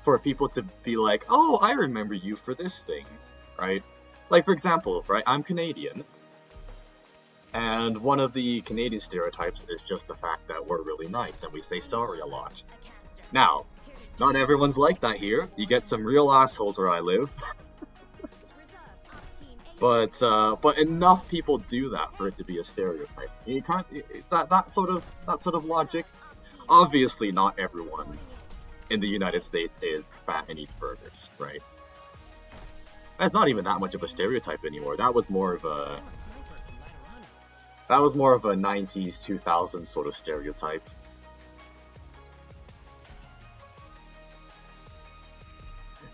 for people to be like, oh, I remember you for this thing, right? Like, for example, right, I'm Canadian, and one of the Canadian stereotypes is just the fact that we're really nice and we say sorry a lot. Now, not everyone's like that here. You get some real assholes where I live. But enough people do that for it to be a stereotype. You can't that sort of logic. Obviously, not everyone in the United States is fat and eats burgers, right? That's not even that much of a stereotype anymore. That was more of a 90s, 2000s sort of stereotype.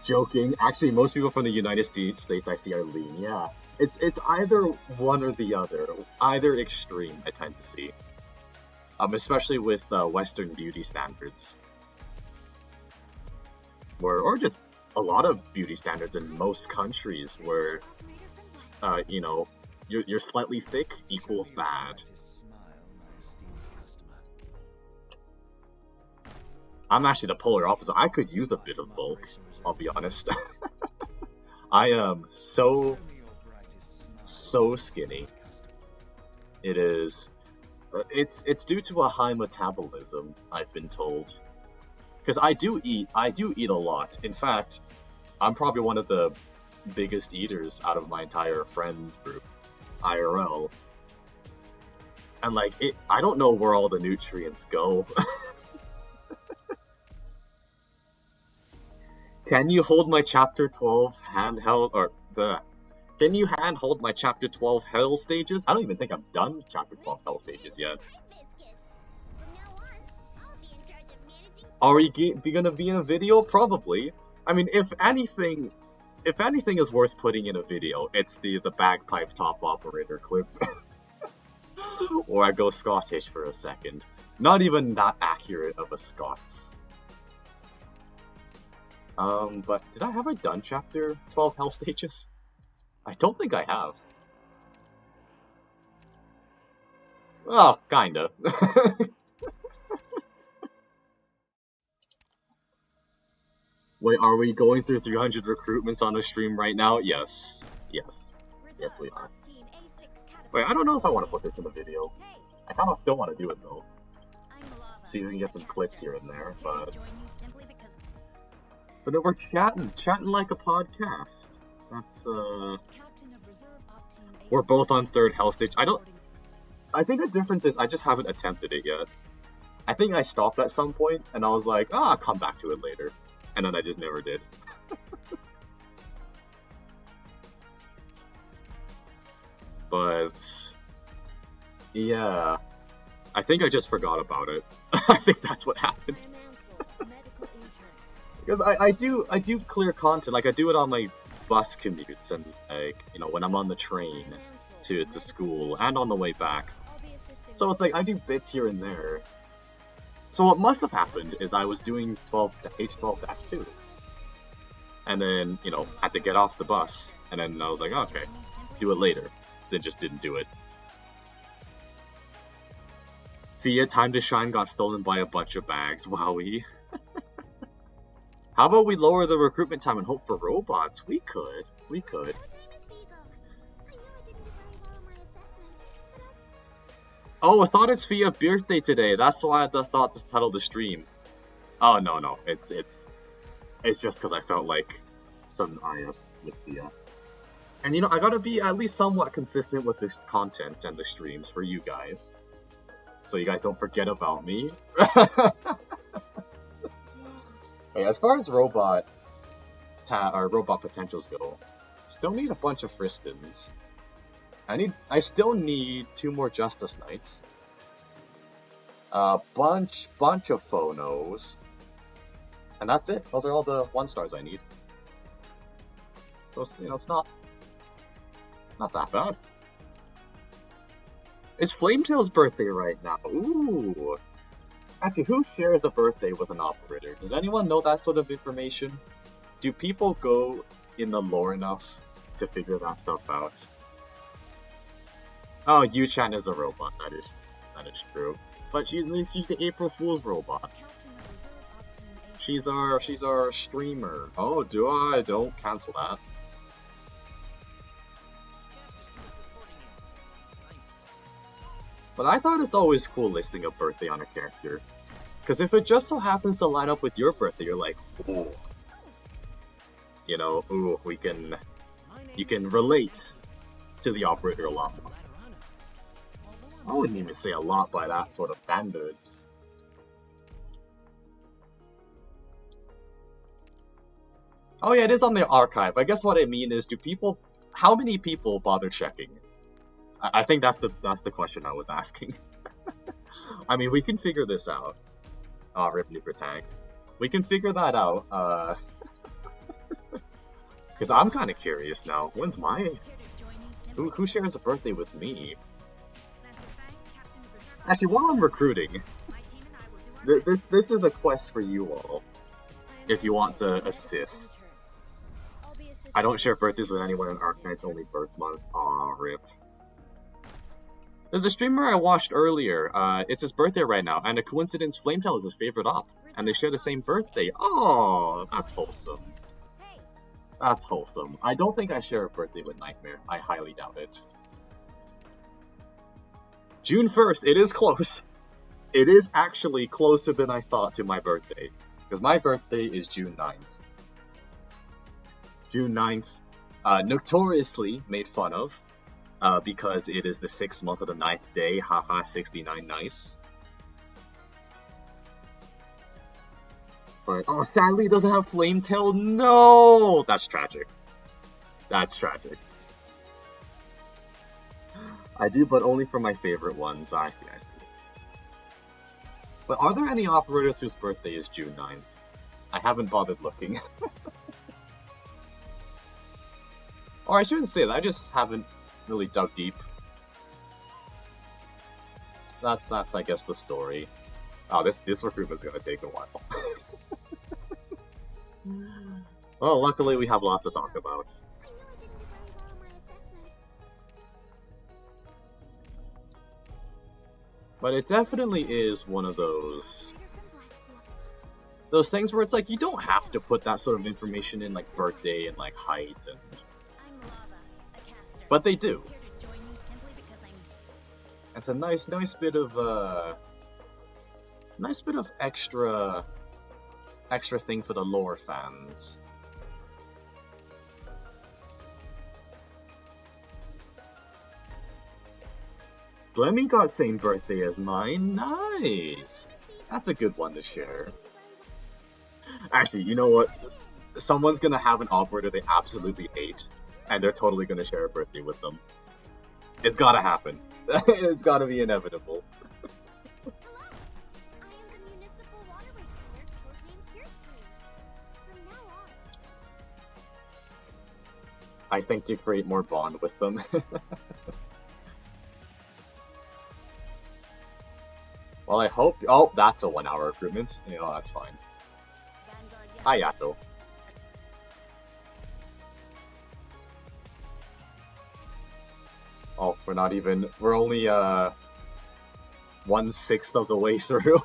Joking. Actually, most people from the United States I see are lean. Yeah, it's either one or the other, either extreme. I tend to see, especially with Western beauty standards, or just a lot of beauty standards in most countries, where you know, you're slightly thick equals bad. I'm actually the polar opposite. I could use a bit of bulk, I'll be honest. I am so skinny. It is. It's due to a high metabolism, I've been told. Because I do eat a lot. In fact, I'm probably one of the biggest eaters out of my entire friend group, IRL. And like, I don't know where all the nutrients go. Can you hold my chapter 12 handheld, or can you handhold my chapter 12 hell stages? I don't even think I've done chapter 12 hell stages yet. Are we gonna be in a video? Probably. I mean, if anything is worth putting in a video, it's the bagpipe top operator clip. Or I go Scottish for a second. Not even that accurate of a Scots. But have I done chapter 12 hell stages? I don't think I have. Oh, kinda. Wait, are we going through 300 recruitments on the stream right now? Yes. Yes. Yes, we are. Wait, I don't know if I want to put this in the video. I kind of still want to do it, though. See if we can get some clips here and there, but then we're chatting like a podcast. That's, we're both on third hell stage. I think the difference is I just haven't attempted it yet. I think I stopped at some point, and I was like, oh, I'll come back to it later. And then I just never did. But yeah, I think I just forgot about it. I think that's what happened. Because I do clear content, like I do it on my bus commutes and like, you know, when I'm on the train to school and on the way back. So it's like I do bits here and there. So what must have happened is I was doing H12-2. And then, you know, had to get off the bus. And then I was like, okay, do it later. Then just didn't do it. Fia, Time to Shine got stolen by a bunch of bags. Wowie. How about we lower the recruitment time and hope for robots? We could. We could. Oh, I thought it's Fia's birthday today. That's why I thought to title the stream. Oh, no. It's just because I felt like some IS with Fia. And you know, I gotta be at least somewhat consistent with this content and the streams for you guys. So you guys don't forget about me. Hey, as far as robot potentials go, still need a bunch of Fristons. I still need 2 more Justice Knights. A bunch of phonos. And that's it. Those are all the 1-stars I need. So, you know, it's not that bad. It's Flametail's birthday right now. Ooh. Actually, who shares a birthday with an operator? Does anyone know that sort of information? Do people go in the lore enough to figure that stuff out? Oh, Yu-chan is a robot. That is true. But she's the April Fool's robot. She's our streamer. Oh, do I? Don't cancel that. But I thought it's always cool listing a birthday on a character. Because if it just so happens to line up with your birthday, you're like, ooh. You know, ooh, you can relate to the operator a lot more. I wouldn't even say a lot by that sort of standards. Oh yeah, it is on the archive. I guess what I mean is, how many people bother checking? I think that's the question I was asking. I mean, we can figure this out. Rip Nuper Tank. We can figure that out, because I'm kind of curious now. When's my... Who shares a birthday with me? Actually, while I'm recruiting, this is a quest for you all, if you want to assist. I don't share birthdays with anyone in Arknights, only birth month. Aw, rip. There's a streamer I watched earlier, it's his birthday right now, and a coincidence, Flametail is his favorite op, and they share the same birthday. Oh, that's wholesome. That's wholesome. I don't think I share a birthday with Nightmare. I highly doubt it. June 1st, it is close. It is actually closer than I thought to my birthday, because my birthday is June 9th. June 9th, notoriously made fun of, because it is the 6th month of the 9th day, haha 69 nice. But, oh, sadly it doesn't have Flametail, no! That's tragic. That's tragic. I do, but only for my favorite ones. I see. But are there any operators whose birthday is June 9th? I haven't bothered looking. Or I shouldn't say that, I just haven't really dug deep. That's I guess the story. Oh, this recruitment's gonna take a while. Well, luckily we have lots to talk about. I knew I didn't do very well on my assessment. But it definitely is one of those things where it's like, you don't have to put that sort of information in, like birthday and like height and... But they do. It's a nice bit of extra thing for the lore fans. Blemmy got same birthday as mine. Nice. That's a good one to share. Actually, you know what? Someone's gonna have an operator they absolutely hate, and they're totally gonna share a birthday with them. It's gotta happen. It's gotta be inevitable. Hello! I am the municipal waterway cleaner, codenamed Pierce. From now on, I think to create more bond with them. Well, I hope... Oh, that's a 1-hour recruitment. You know, that's fine. Hi, Yato. Oh, we're not even... We're only, 1/6 of the way through.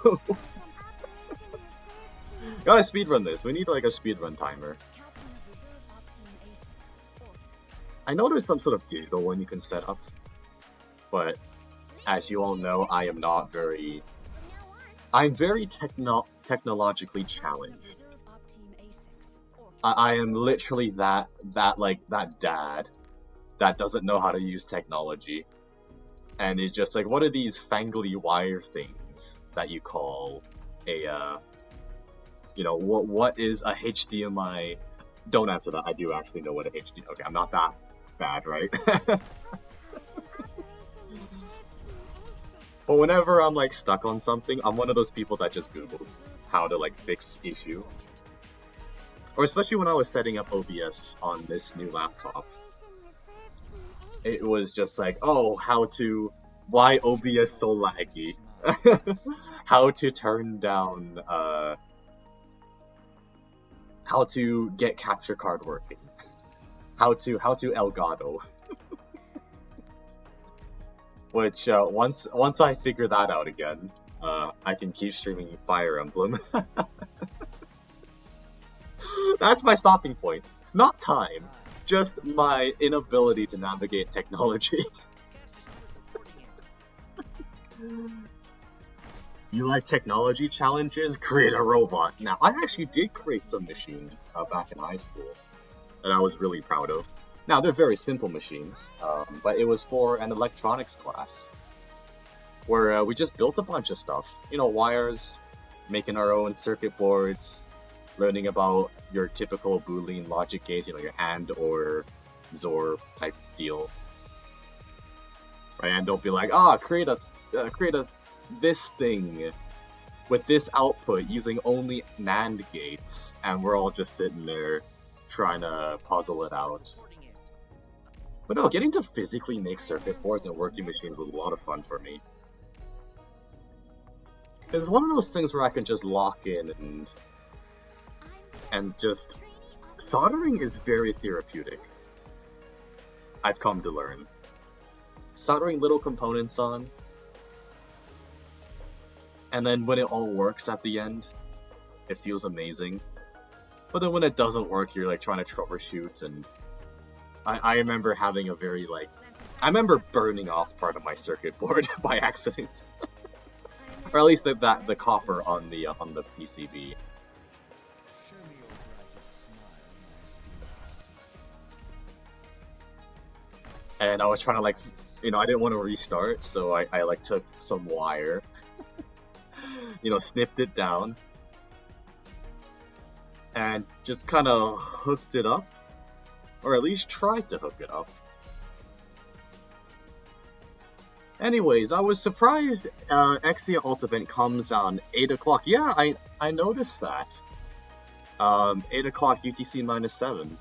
Gotta speedrun this. We need, like, a speedrun timer. I know there's some sort of digital one you can set up, but as you all know, I am not very... I'm very technologically challenged. I am literally that dad that doesn't know how to use technology. And it's just like, what are these fangly wire things that you call a, you know, what is a HDMI? Don't answer that, I do actually know what a HDMI... Okay, I'm not that bad, right? But whenever I'm like stuck on something, I'm one of those people that just Googles how to like fix issue. Or especially when I was setting up OBS on this new laptop. It was just like, oh, why OBS so laggy? How to turn down, how to get capture card working. How to Elgato. Which, once I figure that out again, I can keep streaming Fire Emblem. That's my stopping point. Not time, just my inability to navigate technology. You like technology challenges? Create a robot. Now, I actually did create some machines back in high school that I was really proud of. Now, they're very simple machines, but it was for an electronics class where we just built a bunch of stuff. You know, wires, making our own circuit boards, learning about your typical Boolean logic gates, you know, your AND or XOR type deal. Right, and don't be like, create a this thing with this output using only NAND gates, and we're all just sitting there trying to puzzle it out. But no, getting to physically make circuit boards and working machines was a lot of fun for me. It's one of those things where I can just lock in and just... Soldering is very therapeutic, I've come to learn. Soldering little components on, and then when it all works at the end, it feels amazing. But then when it doesn't work, you're like trying to troubleshoot, and I remember having a very like... I remember burning off part of my circuit board by accident. Or at least the copper on the PCB. And I was trying to like, you know, I didn't want to restart, so I like took some wire, you know, snipped it down, and just kind of hooked it up, or at least tried to hook it up. Anyways, I was surprised Exia Alt Event comes on 8 o'clock. Yeah, I noticed that. 8 o'clock UTC -7.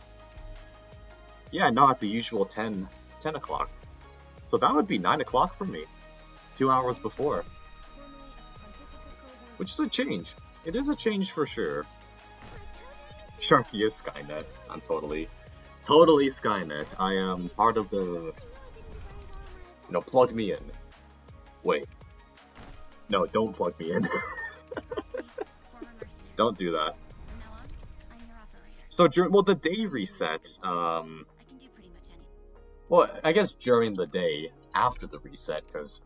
Yeah, not the usual 10 o'clock. So that would be 9 o'clock for me. 2 hours before. Which is a change. It is a change for sure. Sharky is Skynet. I'm totally Skynet. I am part of the... You know, plug me in. Wait. No, don't plug me in. Don't do that. So, well, the day reset, well, I guess during the day, after the reset, because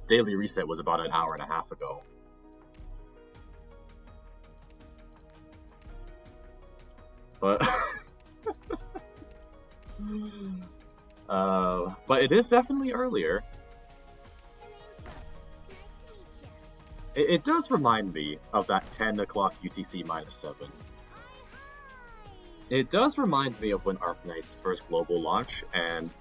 daily reset was about an hour and a half ago. But... but it is definitely earlier. It does remind me of that 10 o'clock UTC -7. It does remind me of when Arknights first global launch, and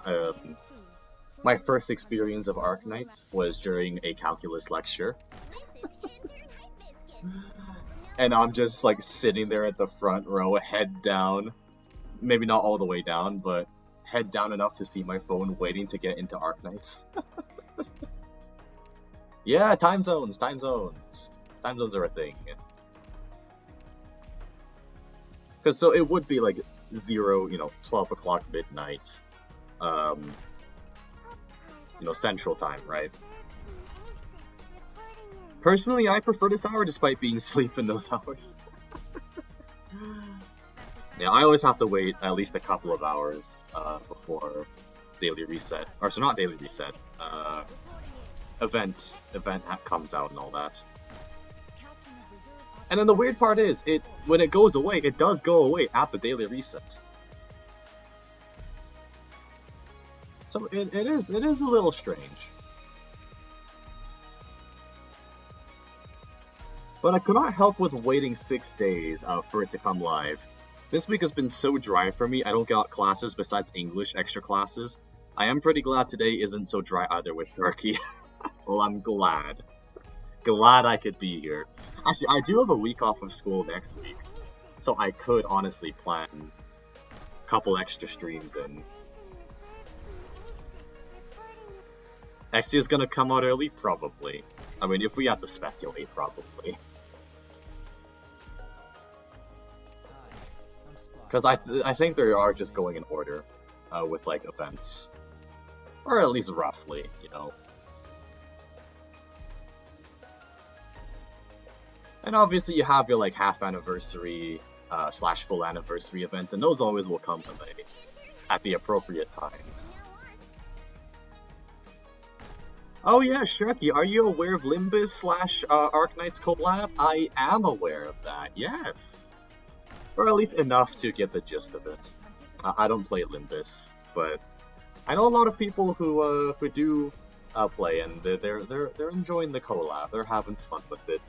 my first experience of Arknights was during a calculus lecture. And I'm just like sitting there at the front row, head down. Maybe not all the way down, but head down enough to see my phone waiting to get into Arknights. Yeah, time zones. Time zones are a thing. Because so it would be like 12 o'clock midnight, Central Time, right? Personally, I prefer this hour despite being asleep in those hours. Yeah, I always have to wait at least a couple of hours before daily reset. Or so not daily reset. Event comes out and all that. And then the weird part is, when it goes away, it does go away at the daily reset. So it is a little strange. But I could not help with waiting 6 days for it to come live. This week has been so dry for me, I don't got classes besides English extra classes. I am pretty glad today isn't so dry either with Turkey. Well, I'm glad. Glad I could be here. Actually, I do have a week off of school next week, so I could honestly plan a couple extra streams in. XC is gonna come out early? Probably. I mean, if we have to speculate, probably. Because I think they are just going in order, with like events. Or at least roughly, you know. And obviously you have your like half anniversary, / full anniversary events, and those always will come at the appropriate times. Oh yeah, Shreki, are you aware of Limbus / Arknights collab? I am aware of that, yes. Or at least enough to get the gist of it. I don't play Limbus, but I know a lot of people who do play, and they're enjoying the collab. They're having fun with it.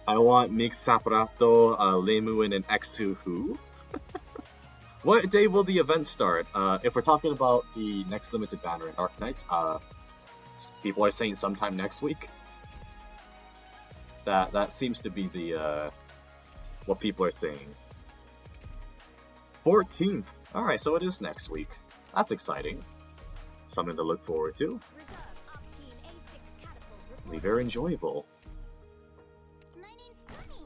I want Mix Saprato, Lemuin, and Exu who? What day will the event start? If we're talking about the next limited banner in Arknights, people are saying sometime next week. That seems to be the what people are saying. 14th. All right, so it is next week. That's exciting. Something to look forward to. It'll be very enjoyable. My name's Sunny.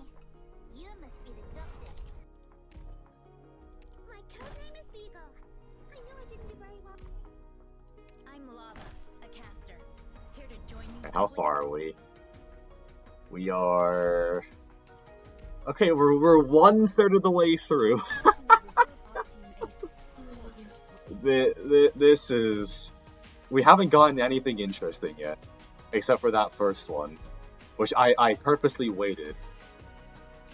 You must be the doctor. My codename is Beagle. I know I didn't do very well. I'm Lava, a caster. Here to join you. How far are we? We are... Okay, we're 1/3 of the way through. This is... We haven't gotten anything interesting yet. Except for that first one. Which I purposely waited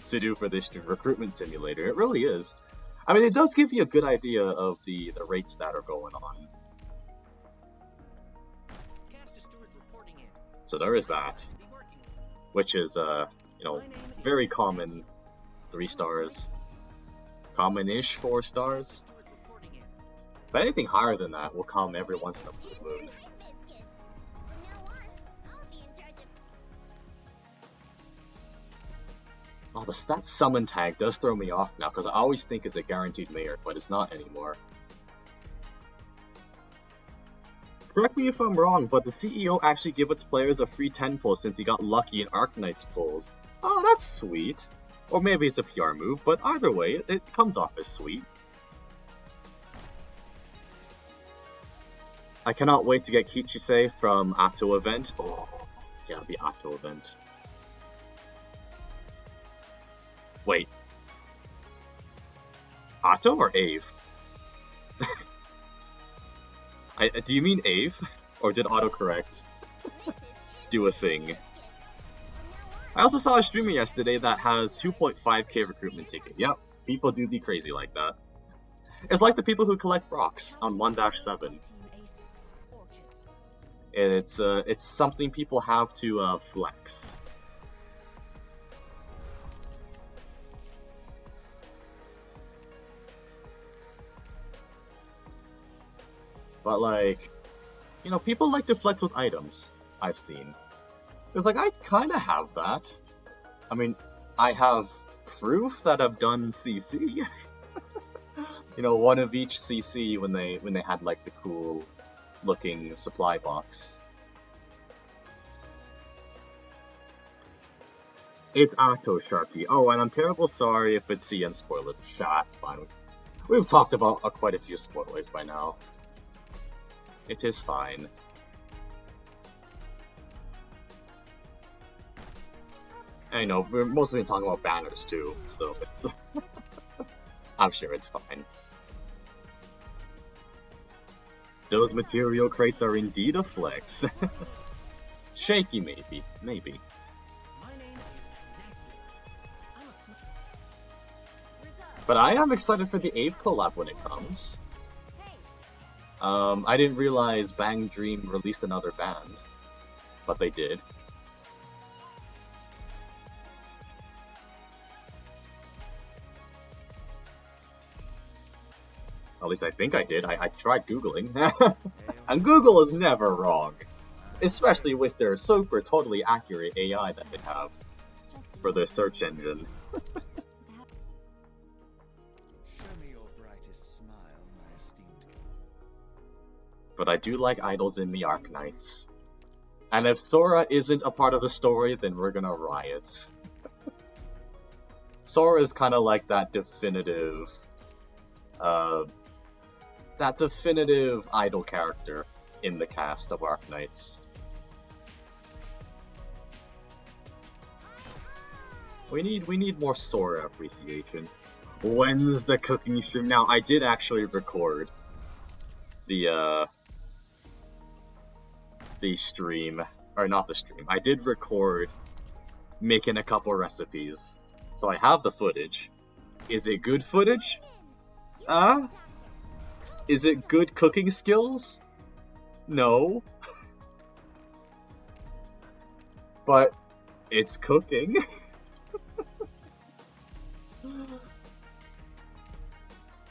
to do for this recruitment simulator. It really is. I mean, it does give you a good idea of the rates that are going on. So there is that. Which is, you know, very common 3 stars. Common-ish 4 stars. But anything higher than that will come every once in a blue moon. Oh, that summon tag does throw me off now, because I always think it's a guaranteed mayor, but it's not anymore. Correct me if I'm wrong, but the CEO actually gave its players a free 10 pull since he got lucky in Arknights pulls. Oh, that's sweet. Or maybe it's a PR move, but either way, it comes off as sweet. I cannot wait to get Kichise from Atto event. Oh, yeah, the Atto event. Wait. Atto or Ave? Do you mean Ave? Or did autocorrect do a thing? I also saw a streamer yesterday that has 2.5k recruitment ticket. Yep, people do be crazy like that. It's like the people who collect rocks on 1-7. It's something people have to flex. But like, you know, people like to flex with items, I've seen. It's like, I kinda have that. I mean, I have proof that I've done CC. You know, one of each CC when they had like the cool looking supply box. It's Atto Sharky. Oh, and I'm terrible sorry if it's CN spoiler. That's fine. We've talked about quite a few spoilers by now. It is fine. I know, we're mostly talking about banners too, so it's... I'm sure it's fine. Those material crates are indeed a flex. Shaky, maybe. Maybe. But I am excited for the Ave collab when it comes. I didn't realize Bang Dream released another band, but they did. At least I think I did. I tried Googling. And Google is never wrong. Especially with their super totally accurate AI that they have for their search engine. Show me your brightest smile, my esteemed king. But I do like idols in the Arknights. And if Sora isn't a part of the story, then we're gonna riot. Sora is kind of like that definitive idol character in the cast of Arknights. We need more Sora appreciation. When's the cooking stream? Now, I did actually record the stream, or not the stream. I did record making a couple recipes, so I have the footage. Is it good footage? Is it good cooking skills? No. But it's cooking.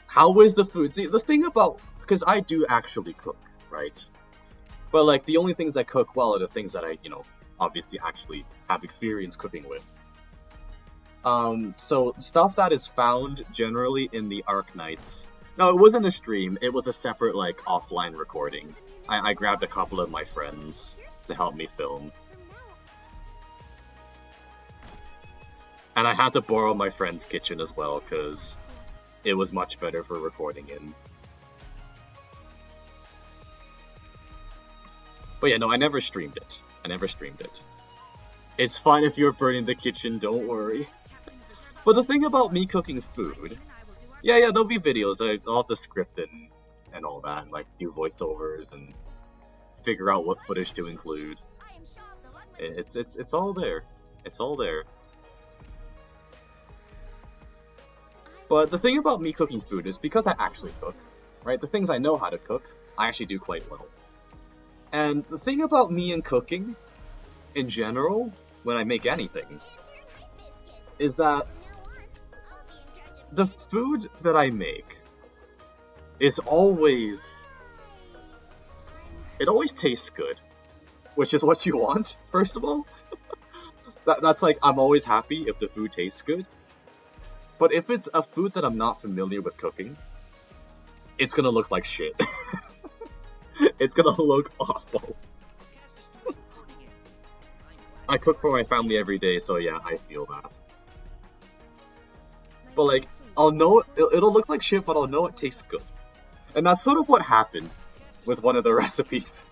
How is the food? See, the thing about, because I do actually cook, right? But like the only things I cook well are the things that I, obviously actually have experience cooking with. So stuff that is found generally in the Arknights. No, it wasn't a stream. It was a separate like offline recording. I grabbed a couple of my friends to help me film. And I had to borrow my friend's kitchen as well, because it was much better for recording in. But yeah, no, I never streamed it. It's fine if you're burning the kitchen, don't worry. But the thing about me cooking food... Yeah, there'll be videos. I'll have to script it and all that, like do voiceovers and figure out what footage to include. It's all there. It's all there. But the thing about me cooking food is because I actually cook, right? The things I know how to cook, I actually do quite well. And the thing about me and cooking, in general, when I make anything, is that the food that I make is always... It always tastes good, which is what you want, first of all. That's like, I'm always happy if the food tastes good. But if it's a food that I'm not familiar with cooking, it's gonna look like shit. It's gonna look awful. I cook for my family every day, so yeah, I feel that. But like, I'll know it'll look like shit, but I'll know it tastes good. And that's sort of what happened with one of the recipes.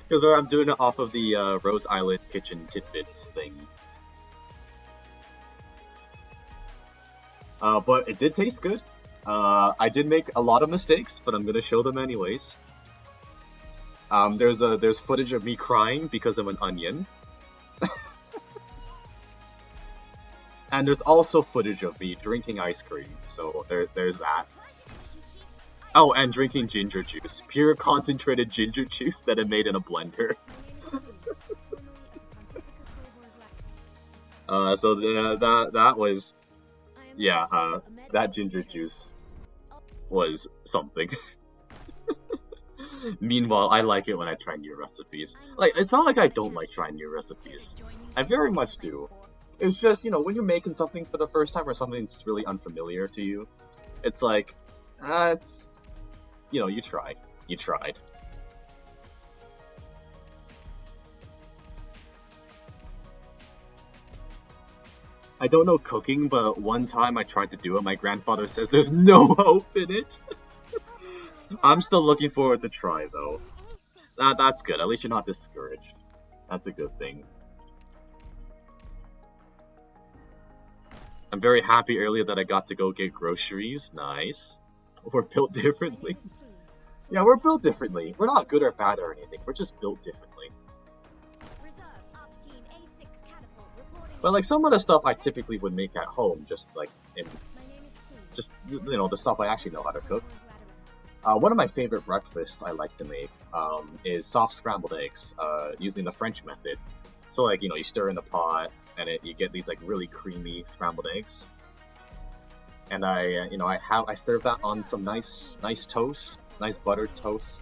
Because I'm doing it off of the Rose Island Kitchen Tidbits thing. But it did taste good. I did make a lot of mistakes, but I'm gonna show them anyways. There's footage of me crying because of an onion. And there's also footage of me drinking ice cream, so there's that. Oh, and drinking ginger juice. Pure concentrated ginger juice that I made in a blender. So that was... Yeah, that ginger juice was something. Meanwhile, I like it when I try new recipes. Like, it's not like I don't like trying new recipes. I very much do. It's just, when you're making something for the first time or something that's really unfamiliar to you, it's like, it's... you tried. You tried. I don't know cooking, but one time I tried to do it, my grandfather says there's no hope in it. I'm still looking forward to try, though. That's good. At least you're not discouraged. That's a good thing. I'm very happy earlier that I got to go get groceries. Nice. We're built differently. Yeah, we're built differently. We're not good or bad or anything. We're just built differently. But like some of the stuff I typically would make at home, just like the stuff I actually know how to cook. One of my favorite breakfasts I like to make is soft scrambled eggs using the French method. So like you stir in the pot and you get these like really creamy scrambled eggs. and I serve that on some nice toast, nice buttered toast.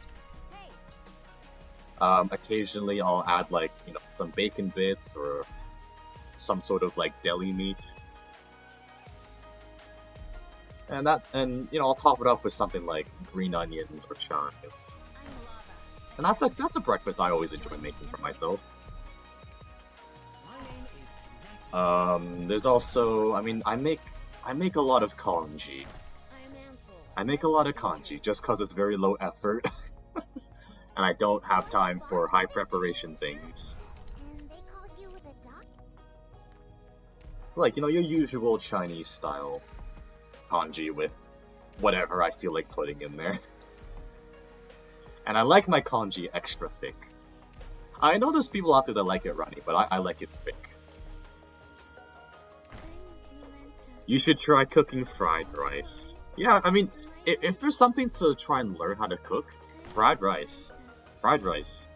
Occasionally I'll add like some bacon bits or some sort of like deli meat, and I'll top it off with something like green onions or chives. And that's a breakfast I always enjoy making for myself. There's also, I mean, I make a lot of kanji. I make a lot of kanji just because it's very low effort, and I don't have time for high preparation things. And they call you with a duck? Like, your usual Chinese style kanji with whatever I feel like putting in there. And I like my kanji extra thick. I know there's people out there that like it runny, but I like it thick. You should try cooking fried rice. Yeah, I mean, if there's something to try and learn how to cook, fried rice. Fried rice.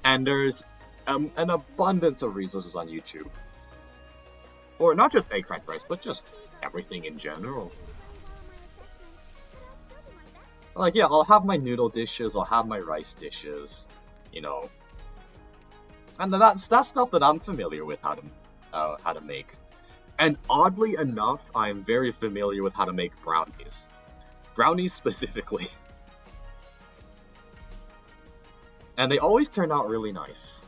And there's an abundance of resources on YouTube. Or not just egg fried rice, but just everything in general. Like, yeah, I'll have my noodle dishes, I'll have my rice dishes, and that's stuff that I'm familiar with how to make. And oddly enough, I'm very familiar with how to make brownies. Brownies specifically. And they always turn out really nice.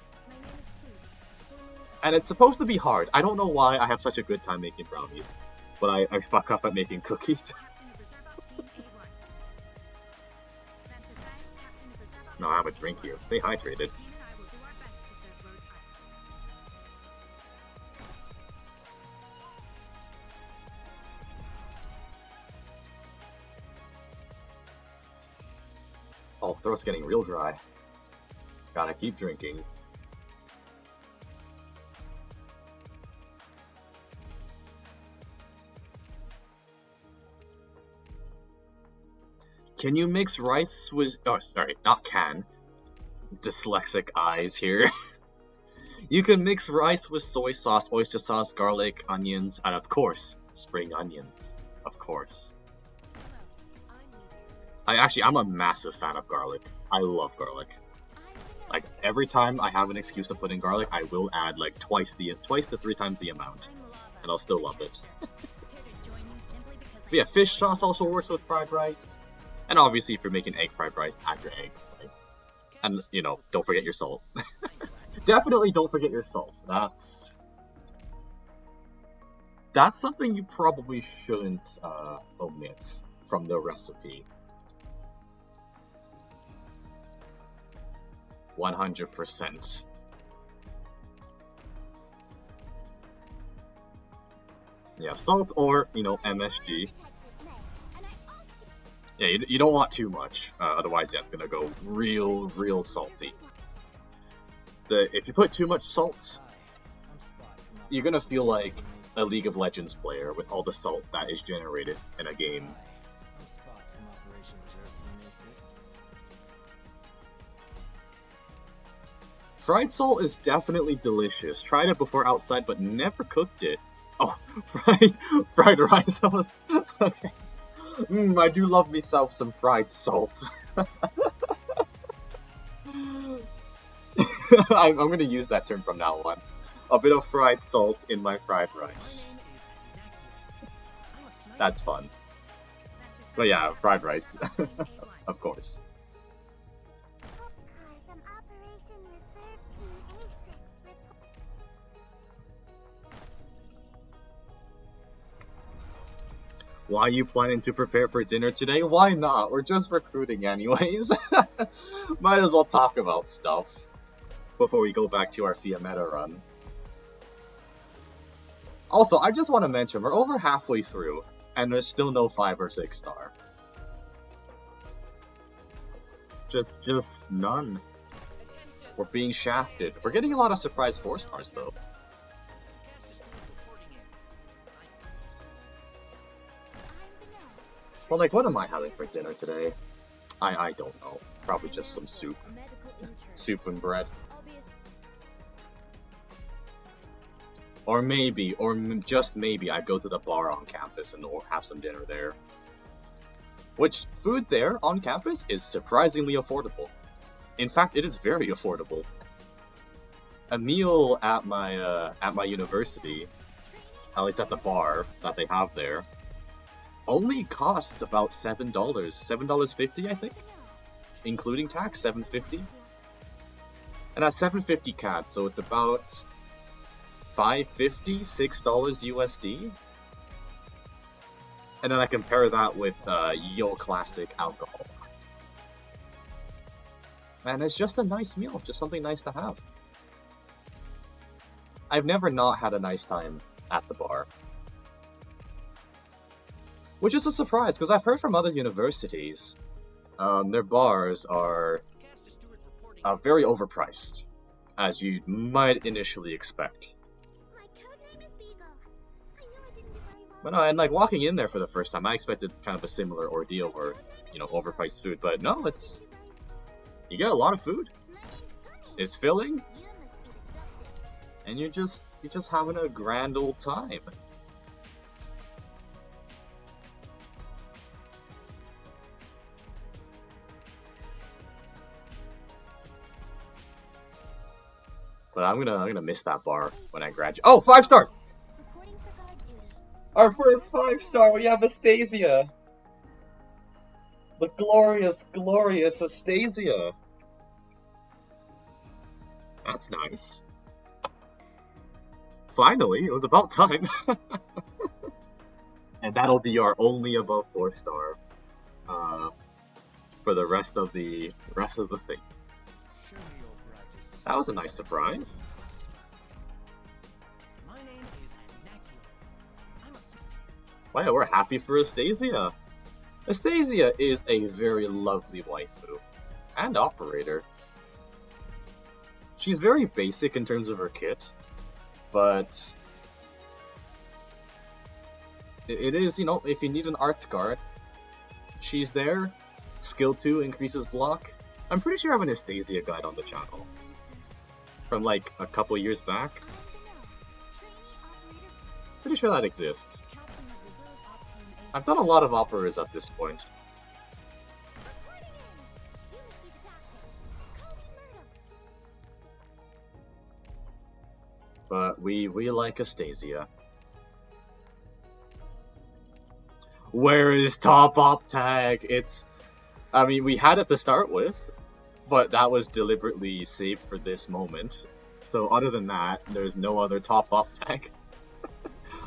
And it's supposed to be hard. I don't know why I have such a good time making brownies, but I fuck up at making cookies. No, I have a drink here. Stay hydrated. Oh, throat's getting real dry. Gotta keep drinking. Can you mix rice with... Oh, sorry, not can. Dyslexic eyes here. You can mix rice with soy sauce, oyster sauce, garlic, onions, and of course, spring onions. Of course. I'm a massive fan of garlic. I love garlic. Like, every time I have an excuse to put in garlic, I will add like twice to 3 times the amount. And I'll still love it. But yeah, fish sauce also works with fried rice. And obviously, if you're making egg fried rice, add your egg. Right? And, don't forget your salt. Definitely don't forget your salt. That's something you probably shouldn't omit from the recipe. 100%. Yeah, salt or, MSG. Yeah, you don't want too much, otherwise that's gonna go real salty. If you put too much salt, you're gonna feel like a League of Legends player with all the salt that is generated in a game. Fried salt is definitely delicious. Tried it before outside, but never cooked it. Oh, fried rice. Okay. I do love myself some fried salt. I'm gonna use that term from now on. A bit of fried salt in my fried rice. That's fun. But yeah, fried rice. Of course. Why are you planning to prepare for dinner today? Why not? We're just recruiting anyways. Might as well talk about stuff before we go back to our Fiammetta run. Also, I just want to mention, we're over halfway through, and there's still no 5 or 6 star. Just none. We're being shafted. We're getting a lot of surprise 4 stars though. Well, like, what am I having for dinner today? I don't know. Probably just some soup. Soup and bread. Or maybe, just maybe, I go to the bar on campus and have some dinner there. Which, food there on campus is surprisingly affordable. In fact, it is very affordable. A meal at my university, at least at the bar that they have there, only costs about $7, $7.50 I think, including tax, $7.50. And that's 750 CAD, so it's about $5.50, $6 USD. And then I compare that with Yo Classic alcohol. Man, it's just a nice meal, just something nice to have. I've never not had a nice time at the bar. Which is a surprise, because I've heard from other universities, their bars are very overpriced, as you might initially expect. My codename is Beagle. I know I didn't do very well. But no, and like walking in there for the first time, I expected kind of a similar ordeal where, you know, overpriced food, but no, it's... You get a lot of food. My name's Sunny. It's filling, You must be the doctor. and you're just having a grand old time. But I'm gonna miss that bar when I graduate. Oh, 5-star! Reporting for guard duty. Our first 5-star, we have Astasia! The glorious, glorious Astasia! That's nice. Finally, it was about time. And that'll be our only above 4-star for the rest of the thing. Show me your brightest. That was a nice surprise. My name is Arknights. I'm a Wow, we're happy for Astasia. Astasia is a very lovely waifu and operator. She's very basic in terms of her kit, but it is, you know, if you need an arts guard, she's there. Skill 2 increases block. I'm pretty sure I have an Astasia guide on the channel from like a couple years back. I'm the know. Trainee operator. Pretty sure that exists. Captain of Reserve Op Team Ace. I've done a lot of operas at this point. Reporting in. You must be the doctor. Call me Myrtle. But we like Astasia. Where is top op tag? I mean, we had it to start with, but that was deliberately saved for this moment. So other than that, there's no other top op tag.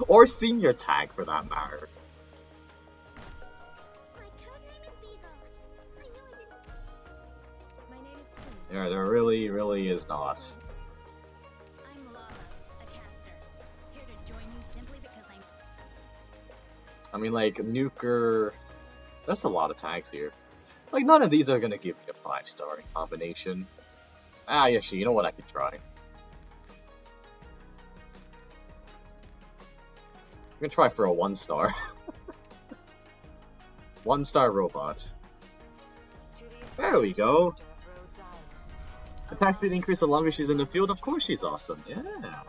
Or senior tag for that matter. My codename is Beagle. I know I didn't. My name is Quinn. There really is not. I'm Lava, a caster. Here to join you simply because I'm... I mean, like, Nuker... That's a lot of tags here. Like, none of these are gonna give me a 5-star combination. Ah, yeah, you know what, I could try. I'm gonna try for a 1-star. 1-star robot. There we go! Attack speed increase the longer she's in the field, of course she's awesome, yeah!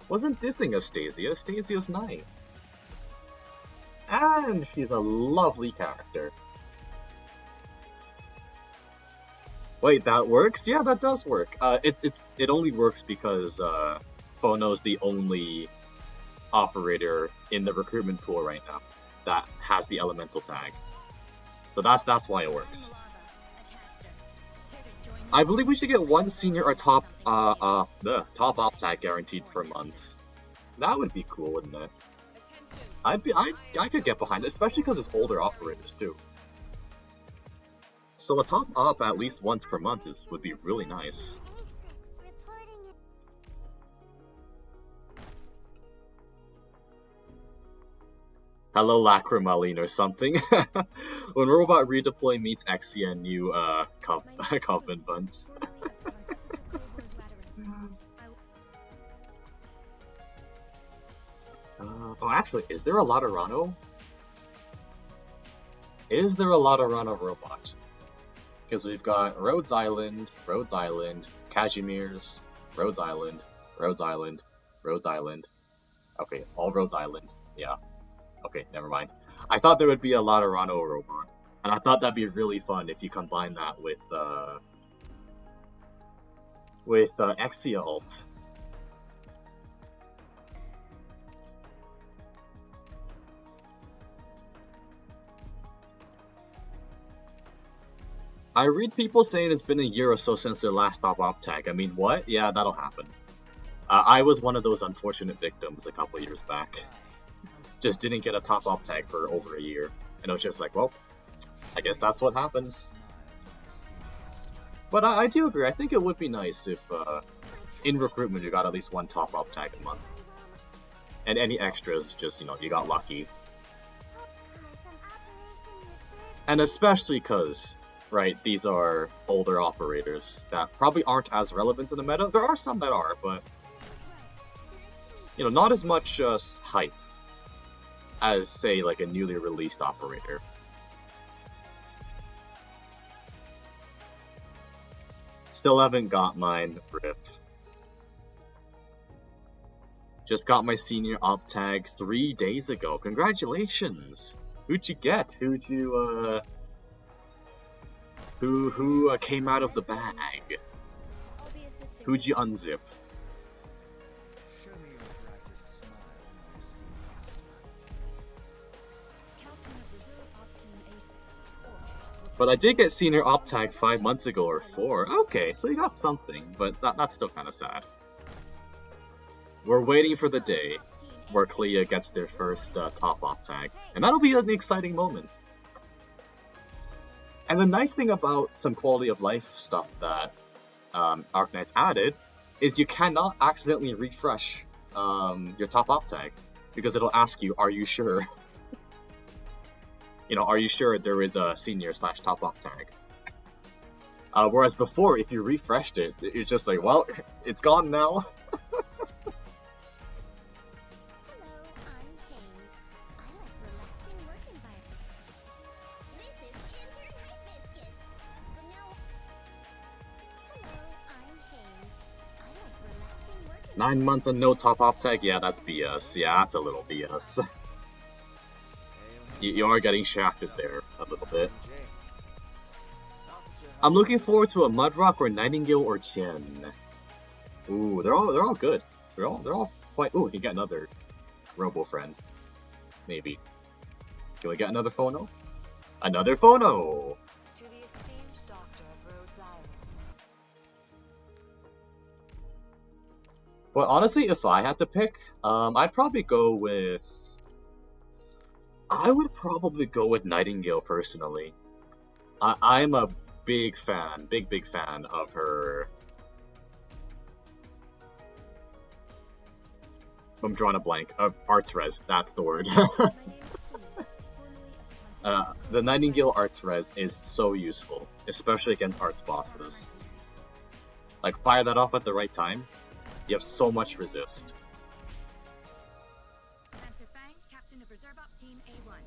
Wasn't dissing Astasia, Astasia's nice. And she's a lovely character. Wait, that works? Yeah, that does work. It only works because Phono's the only operator in the recruitment pool right now that has the elemental tag. So that's why it works. Lava, a caster. Here to join you... I believe we should get one senior or top op tag guaranteed per month. That would be cool, wouldn't it? I could get behind it, especially because it's older operators too. So a top op at least once per month would be really nice. Reporting in. Hello Lacrimaline or something. When Robot Redeploy meets Exia, new Coven Bunt. Oh, actually, is there a Laterano? Is there a Laterano robot? Because we've got Rhodes Island, Cashmere's, Rhodes Island, Rhodes Island. Okay, all Rhodes Island. Yeah. Okay, never mind. I thought there would be a Laterano robot, and I thought that'd be really fun if you combine that with Exia ult. I read people saying it's been a year or so since their last top op tag. I mean, what? Yeah, that'll happen. I was one of those unfortunate victims a couple years back. Just didn't get a top op tag for over a year. And it was just like, well, I guess that's what happens. But I do agree, I think it would be nice if, in recruitment you got at least one top op tag a month. And any extras, just, you know, you got lucky. And especially because, right, these are older operators that probably aren't as relevant to the meta. There are some that are, but, you know, not as much hype as, say, like a newly released operator. Still haven't got mine, rip. Just got my senior op tag 3 days ago. Congratulations! Who'd you get? Who'd you, Who came out of the bag? Who'd you unzip? Show me your brightest smile, my esteemed customer. Captain of Reserve Op Team A6. But I did get senior op tag 5 months ago or 4. Okay, so you got something, but that's still kind of sad. We're waiting for the day where Clea gets their first top op tag, and that'll be an exciting moment. And the nice thing about some quality of life stuff that Arknights added is you cannot accidentally refresh your top op tag, because it'll ask you, are you sure? You know, are you sure there is a senior / top op tag? Whereas before, if you refreshed it, it's just like, well, it's gone now. Hello, I'm Haynes. I like relaxing work environments. 9 months and no top op tag? Yeah, that's BS. Yeah, that's a little BS. You are getting shafted there a little bit. I'm looking forward to a Mudrock or Nightingale or Chen. Ooh, they're all good. They're all quite. Ooh, we can get another Robo friend. Maybe. Can we get another Phono? Another Phono! To the esteemed doctor of Rhodes Island. Well, honestly, if I had to pick, I'd probably go with. I would probably go with Nightingale personally. I'm a big fan, big fan of her. I'm drawing a blank. Arts res, that's the word. The Nightingale arts res is so useful, especially against arts bosses. Like, fire that off at the right time, you have so much resist. Captain of Reserve Op Team A1.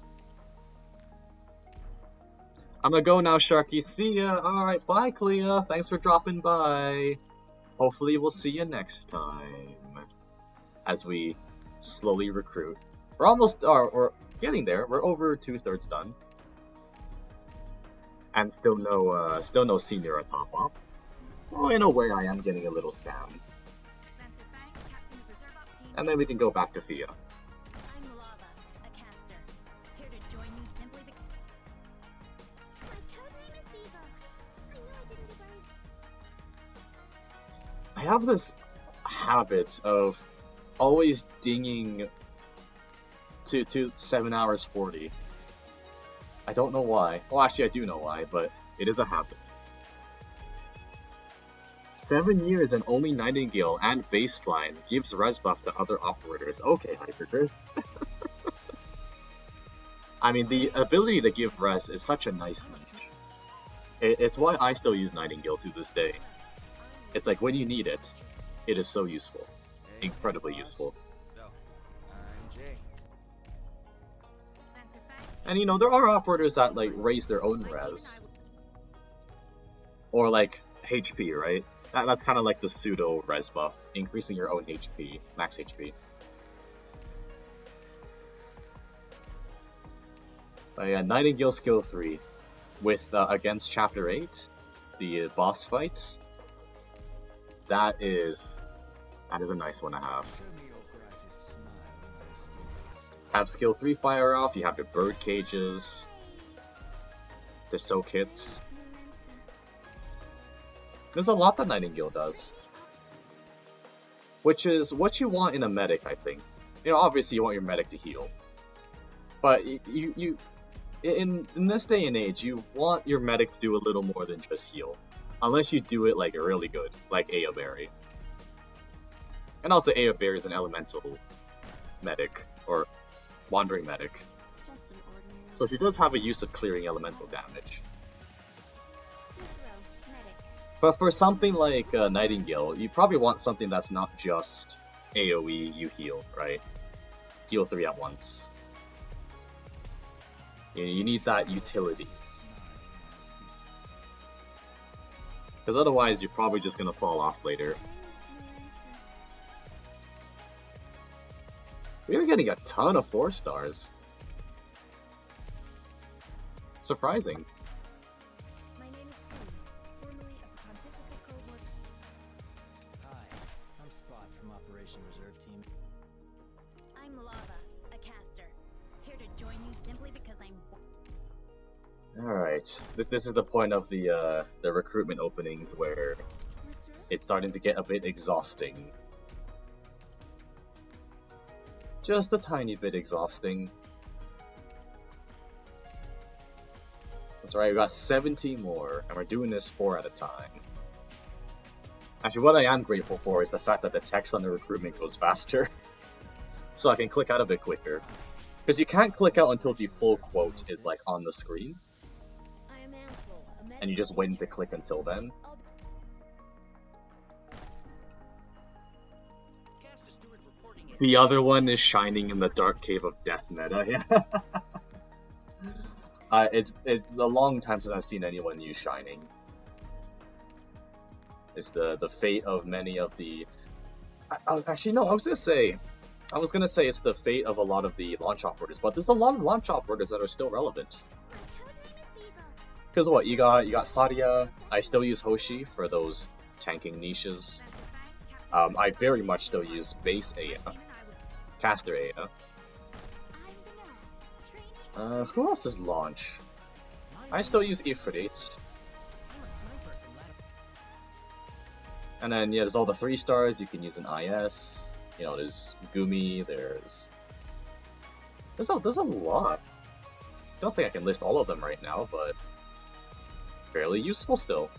I'm gonna go now, Sharky. See ya! Alright, bye, Clea. Thanks for dropping by. Hopefully we'll see you next time. As we slowly recruit. We're almost, we're getting there. We're over 2/3 done. And still no senior or top op. So in a way I am getting a little scammed. And then we can go back to Fia. I'm Lava, a caster. Here to join you simply because My codename is Viva. I know I didn't give I have this habit of always dinging to 7 hours 40. I don't know why. Well, actually I do know why, but it is a habit. 7 years and only Nightingale and Baseline gives res buff to other operators. Okay, Hypergrid. I mean, the ability to give res is such a nice thing. It's why I still use Nightingale to this day. It's like, when you need it, it is so useful. Incredibly useful. I'm Jay. And you know, there are operators that, like, raise their own res. Or, like, HP, right? That's kind of like the pseudo res buff, increasing your own HP, max HP. But yeah, Nightingale skill 3 with against Chapter 8, the boss fights. That is a nice one to have. Have skill 3 fire off. You have your bird cages, the soak hits. There's a lot that Nightingale does, which is what you want in a medic, I think. You know, obviously you want your medic to heal, but you in this day and age, you want your medic to do a little more than just heal, unless you do it like really good, like Aoberry. And also Aoberry is an elemental medic, or wandering medic, so she does have a use of clearing elemental damage. But for something like Nightingale, you probably want something that's not just AoE, you heal, right? Heal 3 at once. You need that utility. Because otherwise you're probably just going to fall off later. We are getting a ton of 4 stars. Surprising. My name is Queen, formerly of the Pontifical Cohort. Hi, I'm Spot from Operation Reserve Team. I'm Lava, a caster. Here to join you simply because I'm... Alright, this is the point of the recruitment openings where What's wrong? it's starting to get a bit exhausting. Just a tiny bit exhausting. That's right, we got 70 more, and we're doing this 4 at a time. Actually, what I am grateful for is the fact that the text on the recruitment goes faster, so I can click out a bit quicker. Because you can't click out until the full quote is like on the screen, I am Ansel, a medic. and you just wait to click until then. The other one is Shining in the Dark Cave of Death meta, yeah. It's a long time since I've seen anyone use Shining. It's the fate of many of the... actually, no, I was gonna say it's the fate of a lot of the launch operators, but there's a lot of launch operators that are still relevant. Because what, you got Sadia, I still use Hoshi for those tanking niches. I very much still use base Aya, caster Aya. Who else is launch? I still use Ifrit. And then, yeah, there's all the 3 stars, you can use an IS. You know, there's Gumi, there's a lot. I don't think I can list all of them right now, but fairly useful still.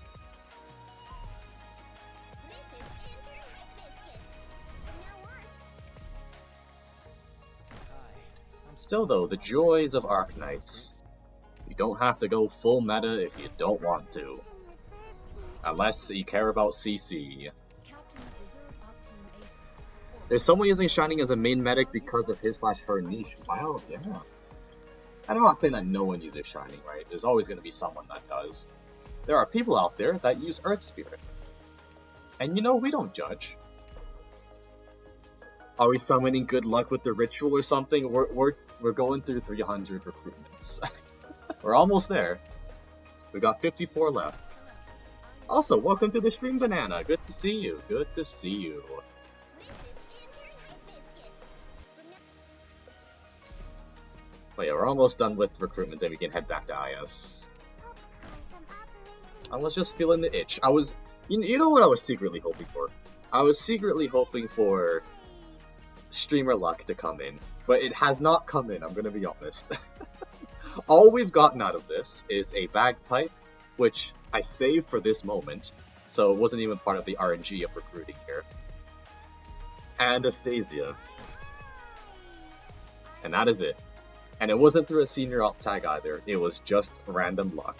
Still though, the joys of Arknights. You don't have to go full meta if you don't want to. Unless you care about CC. There's someone using Shining as a main medic because of his/her niche. Wow, yeah. And I'm not saying that no one uses Shining, right? There's always going to be someone that does. There are people out there that use Earth Spirit. And you know, we don't judge. Are we summoning good luck with the ritual or something? We're going through 300 recruitments. We're almost there. We got 54 left. Also, welcome to the stream, Banana. Good to see you. Good to see you. But yeah, we're almost done with recruitment, then we can head back to IS. I was just feeling the itch. You know what I was secretly hoping for? I was secretly hoping for streamer luck to come in, but it has not come in, I'm gonna be honest. All we've gotten out of this is a bagpipe, which I saved for this moment, so it wasn't even part of the RNG of recruiting here. And Astasia. And that is it. And it wasn't through a senior op tag either, it was just random luck.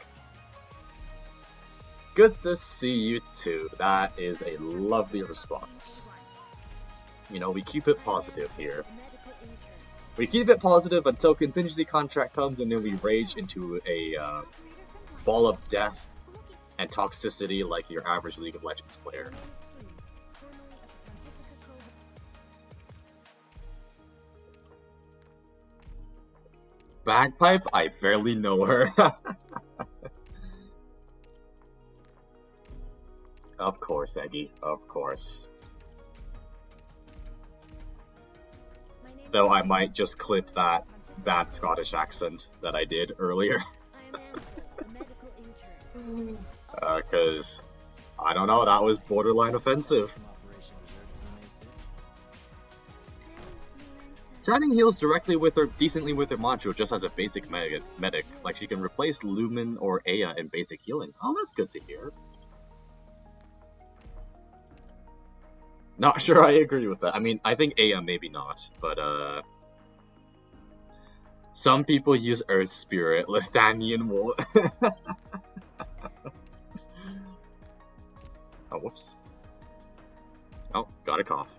Good to see you too, that is a lovely response. You know, we keep it positive here. We keep it positive until contingency contract comes, and then we rage into a ball of death and toxicity like your average League of Legends player. Bagpipe? I barely know her. Of course, Eggy. Of course. Though I might just clip that bad Scottish accent that I did earlier. Cause, I don't know, that was borderline offensive. From Operation Reserve Team AC. Shining heals directly with her, decently with her module just as a basic medic. Like she can replace Lumen or Aya in basic healing. Oh, that's good to hear. Not sure I agree with that. I mean, I think Aya maybe not, but some people use Earth Spirit, Lithanian Wool. Oh, whoops. Oh, got a cough.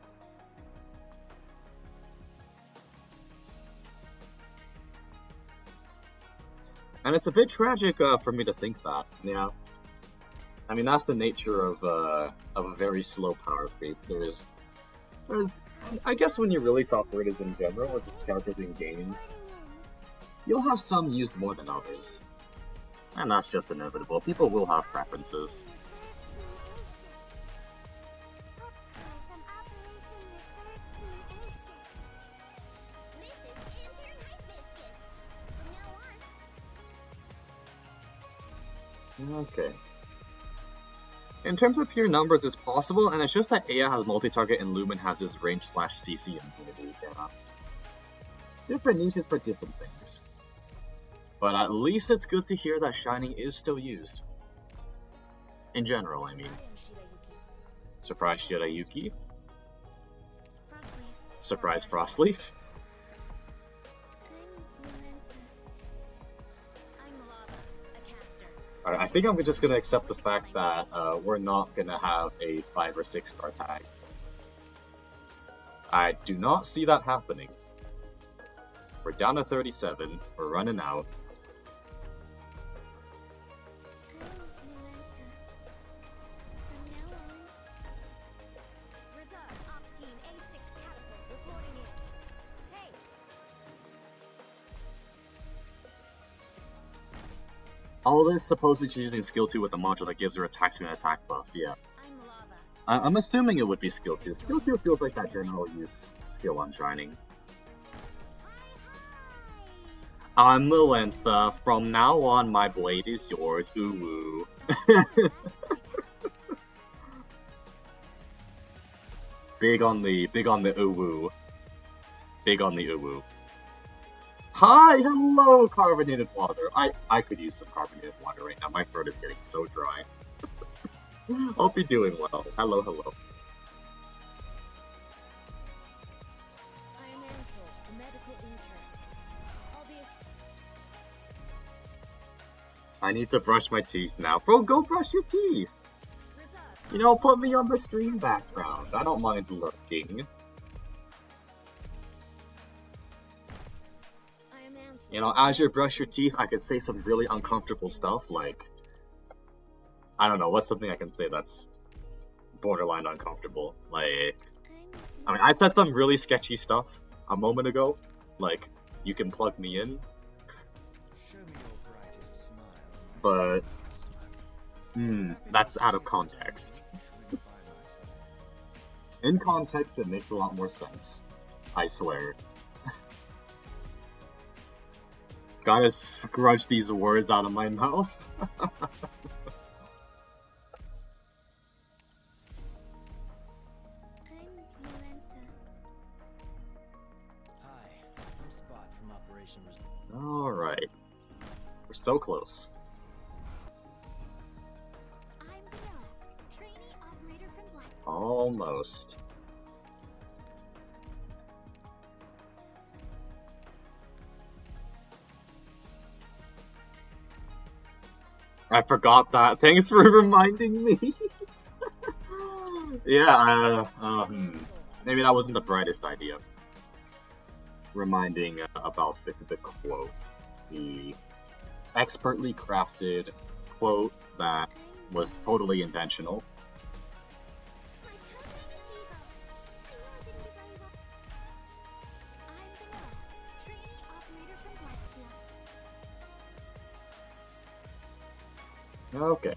And it's a bit tragic for me to think that, yeah. I mean, that's the nature of a very slow power creep. There's, I guess when you really talk about it in general, with just characters in games, you'll have some used more than others. And that's just inevitable. People will have preferences. Okay. In terms of pure numbers, it's possible, and it's just that Aya has multi-target and Lumen has his range/CC immunity. Yeah. Different niches for different things. But at least it's good to hear that Shining is still used. In general, I mean. Surprise Shirayuki. Surprise Frostleaf. Alright, I think I'm just gonna accept the fact that we're not gonna have a 5 or 6 star tag. I do not see that happening. We're down to 37, we're running out. All this supposedly she's using skill 2 with the module that gives her attack speed and attack buff, yeah. I'm assuming it would be skill 2. Skill 2 feels like that general use skill on Shining. I'm Melantha. From now on, my blade is yours. Ooh woo. Big on the ooh woo. Big on the ooh woo. Hi, hello, carbonated water. I could use some carbonated water right now. My throat is getting so dry. Hope you're doing well. Hello, hello. I am Ansel, a medical intern. I need to brush my teeth now. Bro, go brush your teeth! You know, put me on the stream background. I don't mind lurking. You know, as you brush your teeth, I could say some really uncomfortable stuff, like... I don't know, what's something I can say that's borderline uncomfortable? Like... I mean, I said some really sketchy stuff a moment ago. Like, you can plug me in. But... that's out of context. In context, it makes a lot more sense. I swear. Gotta scrunch these words out of my mouth. Hi, I'm Spot from Operation Reserve. Alright. We're so close. I'm Vanilla, trainee operator from Black. Almost. I forgot that. Thanks for reminding me. Yeah, maybe that wasn't the brightest idea. Reminding about the quote. The expertly crafted quote that was totally intentional. My code name is Vivo. I know I didn't do very well. I'm Vanilla, trainee operator from Blacksteel. Okay.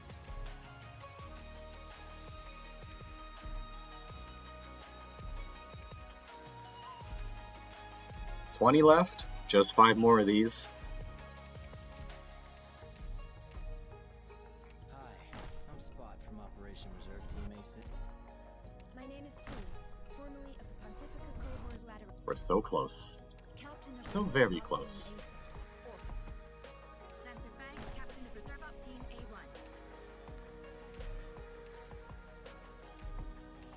$20 left. Just 5 more of these. Hi, I'm Spot from Operation Reserve Team A6. My name is Plume, formerly of the Pontifica Cohor's Lateral. We're so close. Captain of So Reserve very Op close. Team A6. Lancer Fang, Captain of Reserve Op Team A1.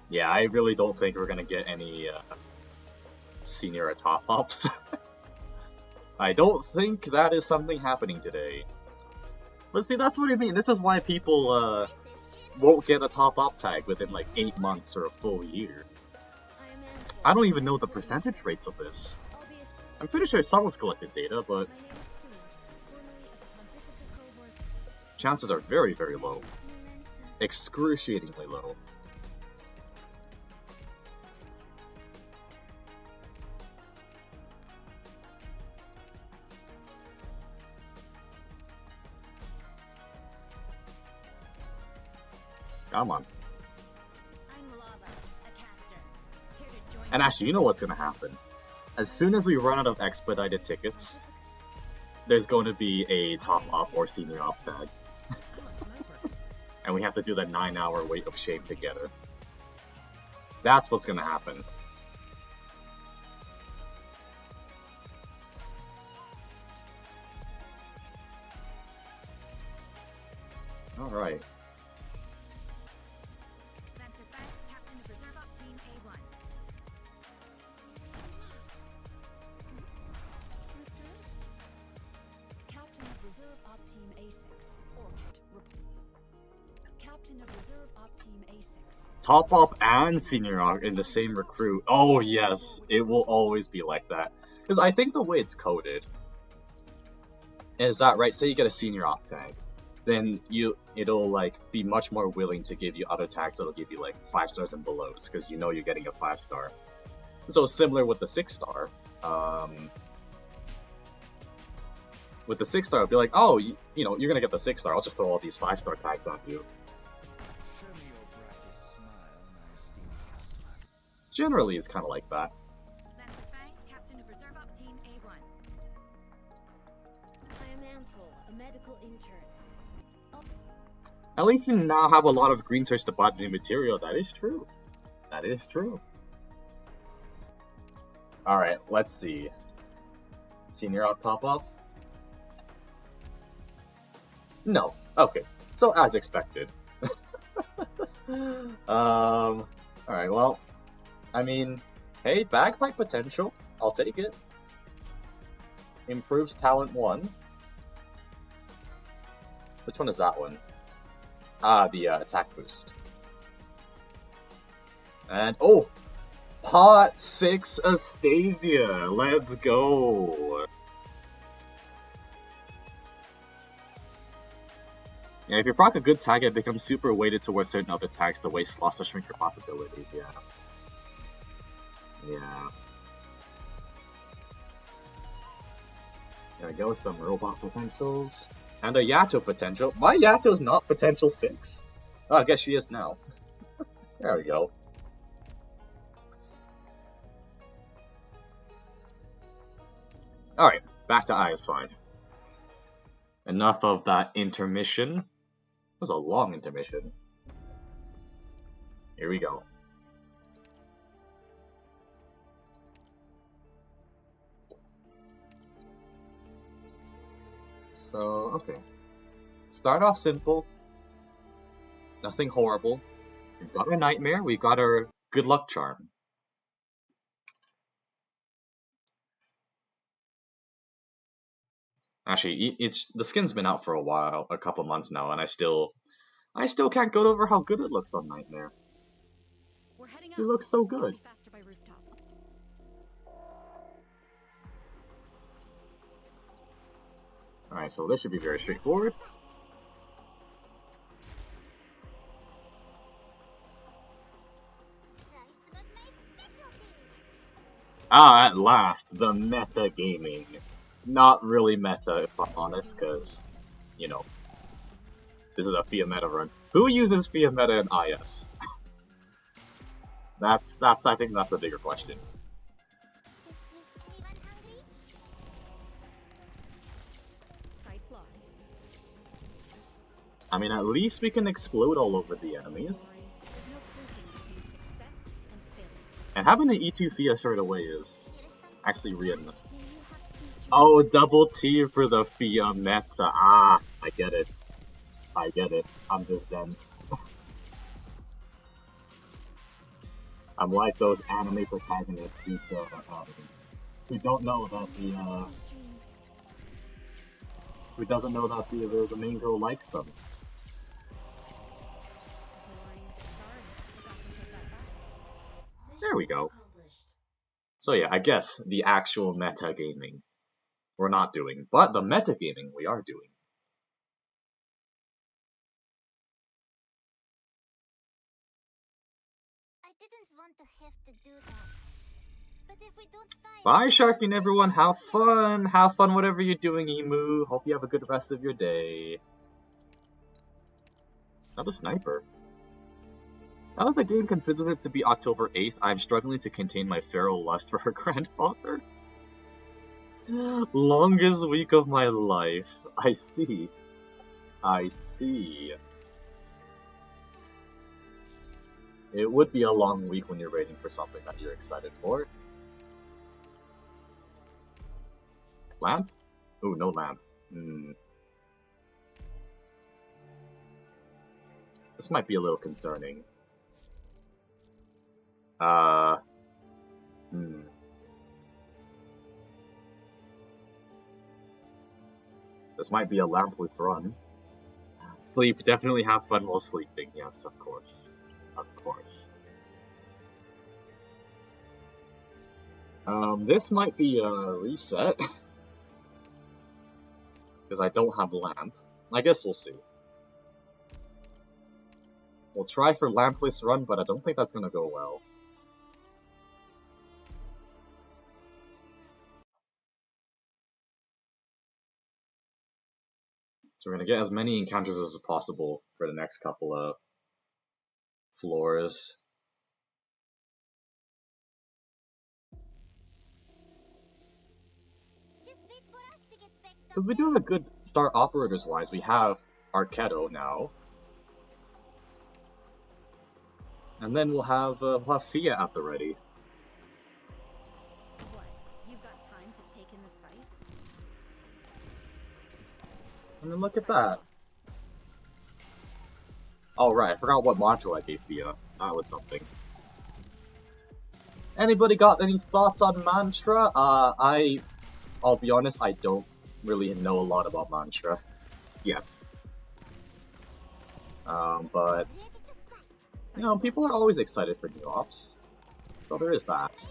Yeah, I really don't think we're gonna get any senior top ups. I don't think that is something happening today. But see, that's what I mean. This is why people won't get a top up tag within like 8 months or a full year. I am Ansel. I don't even know the percentage rates of this. Albeit, I'm pretty sure someone's collected data, but my name is Plume, formerly of the Pontifica Cohor's. chances are very, very low. Memento. Excruciatingly low. Come on. I'm Lava, a caster. Here to join And actually, you know what's gonna happen? As soon as we run out of expedited tickets, there's going to be a top up or senior op tag. I'm a sniper. And we have to do the 9-hour wait of shame together. That's what's gonna happen. Alright. Lancer Fang, Captain of Reserve Op Team A1. What's wrong? Captain of Reserve Op Team A6. Orchid. Captain of Reserve Op Team A6. Top up and senior op in the same recruit. Oh yes, it will always be like that. Because I think the way it's coded is that, right, say you get a senior op tag, then it'll like be much more willing to give you other tags that'll give you like 5 stars and belows, because you know you're getting a 5-star. So similar with the 6-star. With the 6-star, it'll be like, oh, you know, you're gonna get the 6-star, I'll just throw all these 5-star tags on you. Show me your brightest smile, my esteemed customer. Generally, it's kind of like that. Lancer Fang, Captain of Reserve Op Team A1. I am Ansel, a medical intern. At least you now have a lot of green search department material. That is true. That is true. Alright, let's see. Senior op top up? No. Okay. So as expected. Alright, well. I mean, hey, bagpipe potential. I'll take it. Improves talent 1. Which one is that one? Ah, the attack boost. And, oh! Pot 6 Astasia! Let's go! Yeah, if you proc a good tag, it becomes super weighted towards certain other tags to waste slots to shrink your possibilities, yeah. Yeah. There we go, some robot potentials. And a Yato potential. My Yato's not potential 6. Oh, I guess she is now. There we go. Alright, back to IS5. Enough of that intermission. It was a long intermission. Here we go. So, okay. Start off simple. Nothing horrible. We've got our nightmare, we've got our good luck charm. Actually, the skin's been out for a while, a couple months now, and I still can't get over how good it looks on Nightmare. We're heading It looks so good. Faster by rooftop. Alright, so this should be very straightforward. Ah, at last, the meta gaming. Not really meta, if I'm honest, because, you know, this is a Fiammetta run. Who uses Fiammetta in IS? I think that's the bigger question. Is anyone hungry? Sights locked. I mean, at least we can explode all over the enemies. There's no clinking between success and failure. And having an E2 Fia straight away is Here's some actually real. May you have sweet Oh, double T for the Fiammetta. Ah, I get it. I get it. I'm just dense. I'm like those anime protagonists who don't know that dreams. who doesn't know that the main girl likes them. Boring. Sorry, forgot to put that back. There we go. So yeah, I guess the actual metagaming we're not doing, but the metagaming we are doing. I didn't want to have to do that. But if we don't fight... Bye, Sharking everyone. Have fun. Have fun whatever you're doing, Emu. Hope you have a good rest of your day. Not a sniper. Now that the game considers it to be October 8th, I'm struggling to contain my feral lust for her grandfather. Longest week of my life. I see. I see. It would be a long week when you're waiting for something that you're excited for. Lamp? Ooh, no lamp. This might be a little concerning. This might be a lampless run. Sleep, definitely have fun while sleeping. Yes, of course. Of course. This might be a reset. Because I don't have lamp. I guess we'll see. We'll try for lampless run, but I don't think that's gonna go well. So we're gonna get as many encounters as possible for the next couple of floors. Just wait for us to get back, Because we do have a good start operators-wise. We have Arknights now. And then we'll have Fia at the ready. What? You've got time to take in the sights? And then look at that. Oh right, I forgot what module I gave Fia. That was something. Anybody got any thoughts on Mantra? I'll be honest, I don't really know a lot about Mantra yet. But you know, people are always excited for new ops, so there is that.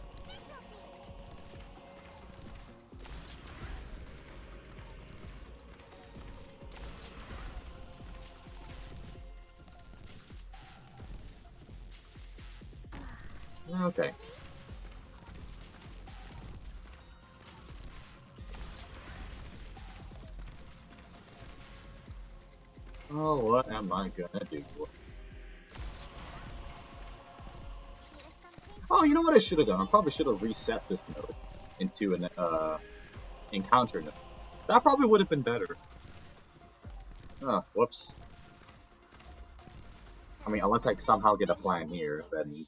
Okay. Oh, what am I gonna do? Here's something. Oh, you know what I should have done? I probably should have reset this node into an encounter node. That probably would have been better. Oh, whoops. I mean, unless I somehow get a plan here, then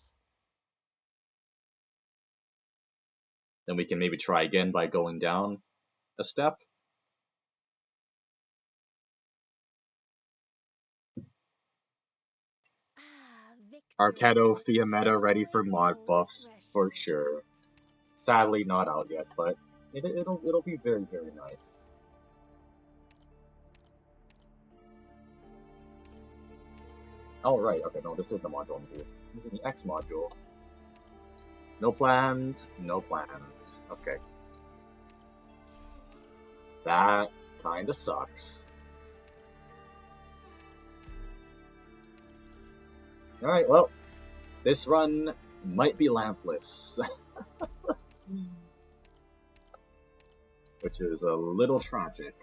we can maybe try again by going down a step. Arcado Fiammetta ready for mod buffs for sure. Sadly, not out yet, but it'll be very, very nice. Oh right, okay, no, this is the module I'm here. This is the X module. No plans, no plans. Okay. That kinda sucks. Alright, well, this run might be lampless. Which is a little tragic.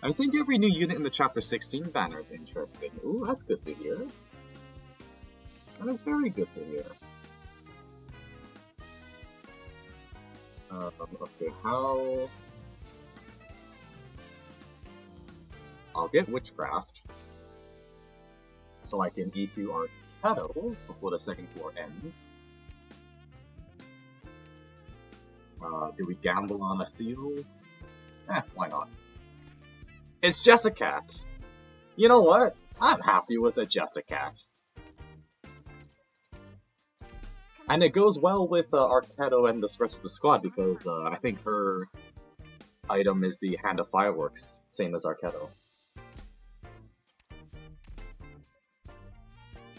I think every new unit in the Chapter 16 banner is interesting. Ooh, that's good to hear. That is very good to hear. Okay, how... I'll get Witchcraft, so I can E2 Arknights before the second floor ends. Do we gamble on a seal? Why not? It's Jessicat! You know what? I'm happy with a Jessicat. And it goes well with Arknights and the rest of the squad because I think her item is the Hand of Fireworks, same as Arknights.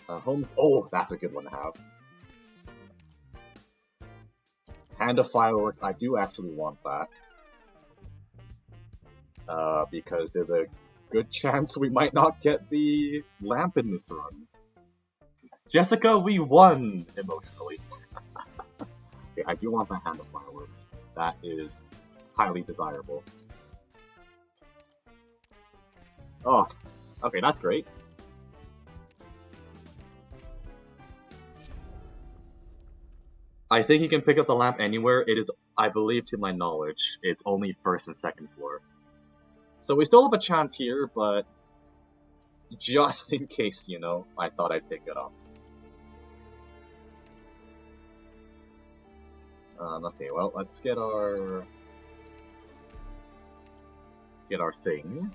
Holmes. Oh, that's a good one to have. Hand of Fireworks, I do actually want that. Because there's a good chance we might not get the lamp in this run. Jessica, we won! Emotionally. Okay, I do want that Hand of Fireworks. That is highly desirable. Oh, okay, that's great. I think you can pick up the lamp anywhere. It is, I believe to my knowledge, it's only first and second floor. So we still have a chance here, but just in case, you know, I thought I'd pick it up. Okay, well, let's get our thing.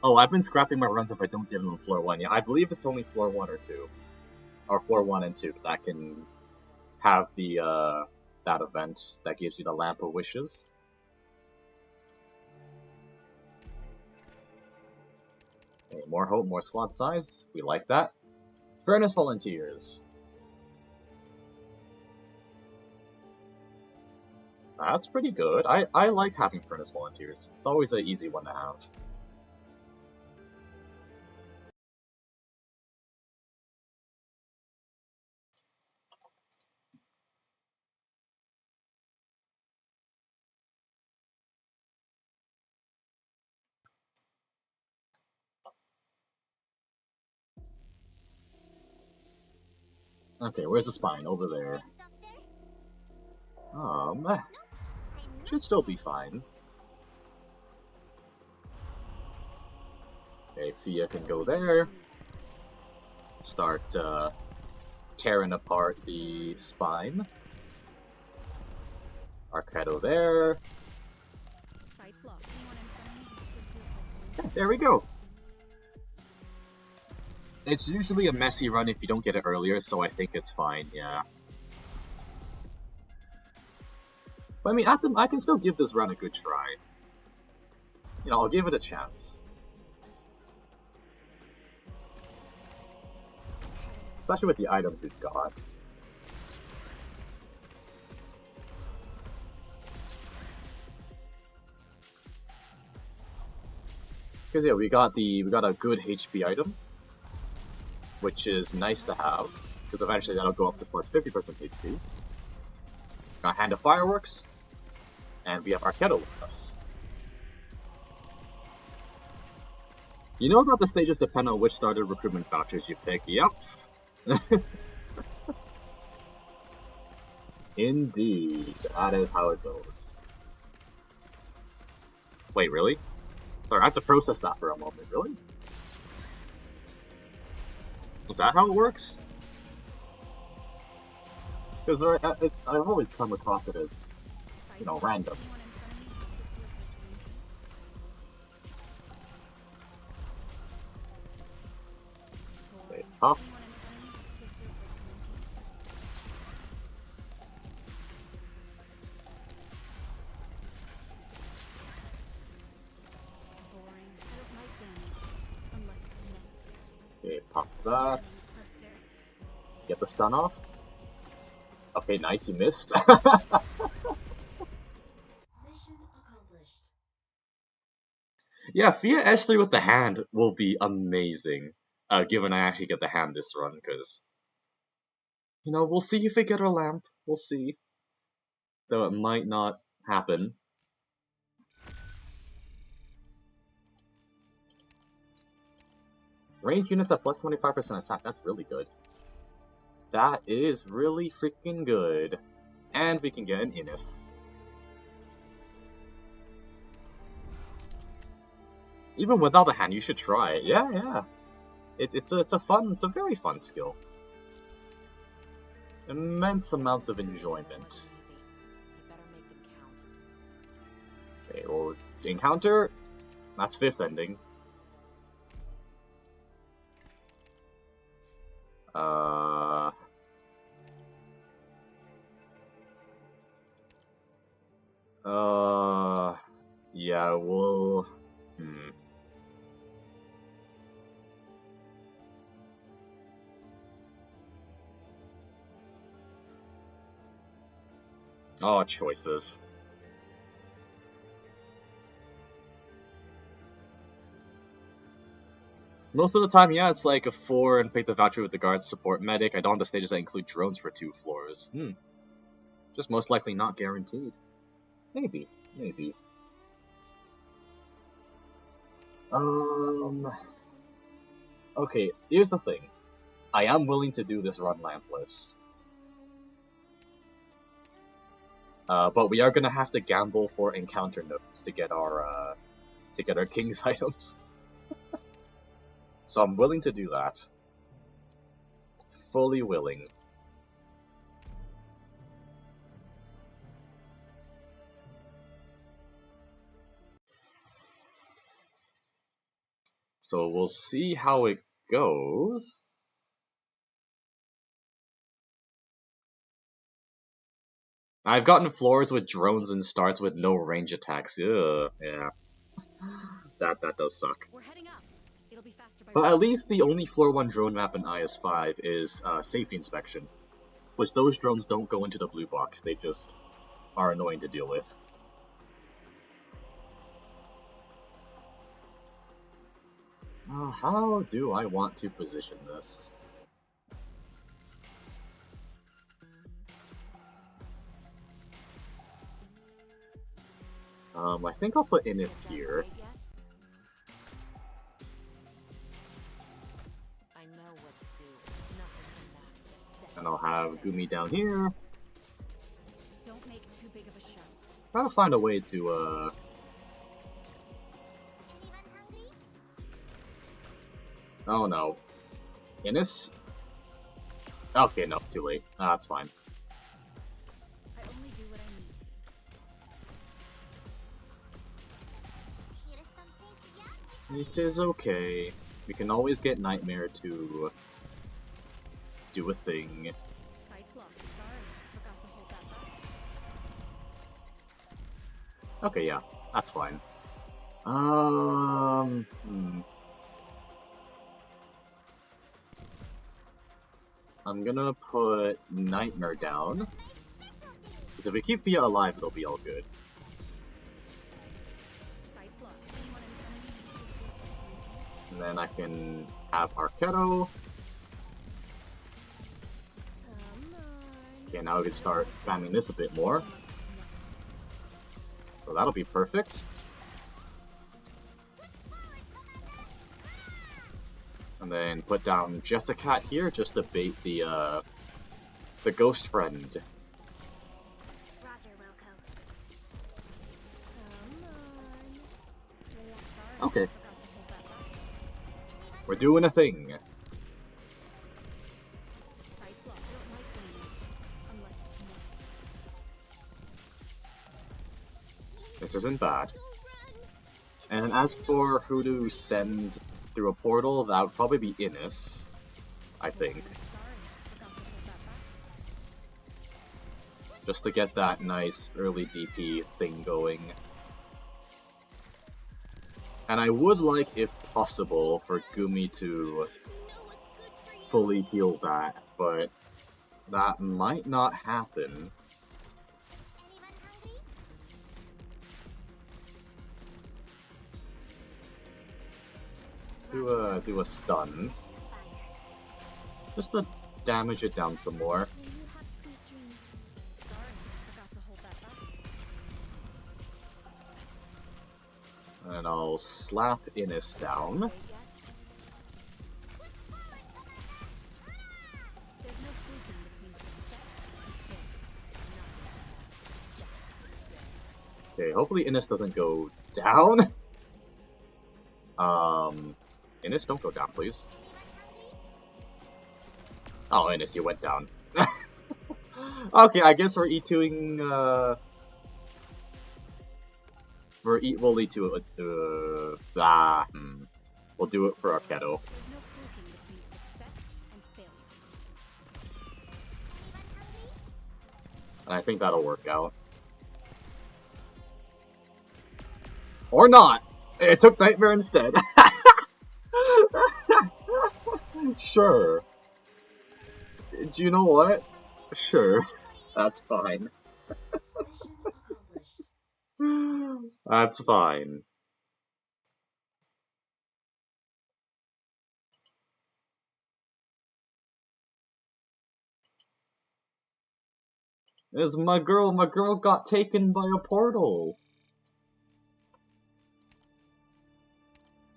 Oh, I've been scrapping my runs if I don't get them on floor 1. Yeah, I believe it's only floor 1 or 2. Or floor 1 and 2 that can have the, that event that gives you the Lamp of Wishes. Okay, more hope, more squad size. We like that. Furnace Volunteers. That's pretty good. I like having Furnace Volunteers. It's always an easy one to have. Okay, where's the spine? Over there. Should still be fine. Okay, Fia can go there. Start tearing apart the spine. Arknights there. Okay, there we go. It's usually a messy run if you don't get it earlier, so I think it's fine, yeah. But I mean, I can still give this run a good try. You know, I'll give it a chance. Especially with the items we've got. Because yeah, we got a good HP item, which is nice to have, because eventually that'll go up to plus 50% HP. Got Hand of Fireworks, and we have Arknights with us. You know that the stages depend on which starter recruitment vouchers you pick? Yep. Indeed, that is how it goes. Wait, really? Sorry, I have to process that for a moment, really? Is that how it works? Because I've always come across it as, you know, random. Wait, huh? Okay, pop that. Get the stun off. Okay, nice, you missed. Mission accomplished. Yeah, Fia S3 with the hand will be amazing. Given I actually get the hand this run, because you know, we'll see if we get our lamp. We'll see. Though it might not happen. Range units at plus 25% attack, that's really good. That is really freaking good. And we can get an Innis. Even without the hand, you should try it. Yeah, yeah. It's a very fun skill. Immense amounts of enjoyment. Okay, well, encounter, that's 5th ending. Yeah, well, Oh, choices. Most of the time, yeah, it's like a 4 and pick the voucher with the guards, support medic. I don't have the stages that include drones for 2 floors. Just most likely not guaranteed. Maybe. Maybe. Okay, here's the thing. I am willing to do this run lampless. But we are gonna have to gamble for encounter notes to get our king's items. So I'm willing to do that. Fully willing. So we'll see how it goes. I've gotten floors with drones and starts with no range attacks. Ugh, yeah. That does suck. We're heading up. It'll be faster by But at least the only floor 1 drone map in IS5 is safety inspection. Which those drones don't go into the blue box, they just are annoying to deal with. How do I want to position this? I think I'll put Innis here. I know what to do. Nothing can last a second. And I'll have Gumi down here. Don't make too big of a show. Try to find a way to, Anyone hungry? Oh no. Innis? Okay, no, too late. That's fine. I only do what I need to. Here's something. Yeah. It is okay. We can always get Nightmare to do a thing. Sight's locked. Sorry, forgot to hold that back. Okay, yeah, that's fine. I'm gonna put Nightmare down. Because if we keep Fia alive, it'll be all good. Sight's locked. Anyone And then I can have Arquetto. Come on. Okay, now we can start spamming this a bit more. So that'll be perfect. And then put down Jessica here just to bait the ghost friend. Roger, Wilco. Come on. Okay. We're doing a thing. Sight's locked. Don't like winning. Unless it's necessary. This isn't bad. And as for who to send through a portal, that would probably be Innis, I think. Sorry, forgot to hold that back. Just to get that nice early DP thing going. And I would like, if possible, for Gumi to fully heal that, but that might not happen. Anyone hungry? do a stun. Just to damage it down some more. May you have sweet dreams. Sorry, forgot to hold that back. And I'll slap Innis down. There's no freaking between success and failure. Okay, hopefully Innis doesn't go down. Innis, don't go down, please. Oh, Innis, you went down. Okay, I guess we're E2ing, we'll E2 it, we'll do it for our Keto. There's no freaking between success and failure. And I think that'll work out. Or not! It took Nightmare instead. Sure. Do you know what? Sure. That's fine. That's fine. It's my girl got taken by a portal.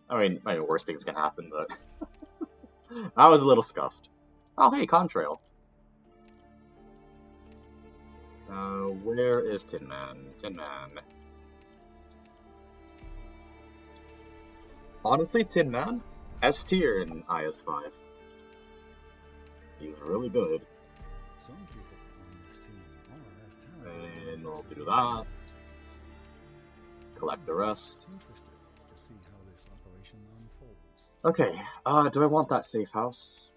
I mean, worst things can happen, but I was a little scuffed. Oh, hey, Contrail. Where is Tin Man? Tin Man. Honestly, Tin Man, S tier in IS5. He's really good. Some people on this team are as talented. And we'll do that. Collect the rest. Interested to see how this operation unfolds. Okay, do I want that safe house?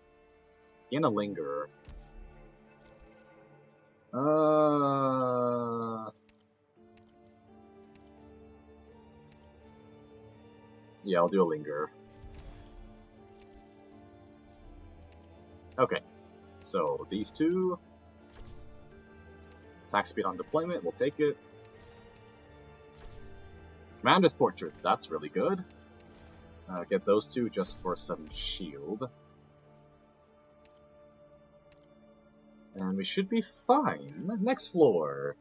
In a lingerer. Yeah, I'll do a lingerer. Okay, so these two. Attack speed on deployment, we'll take it. Commander's Portrait, that's really good. Get those two just for some shield. And we should be fine. Next floor.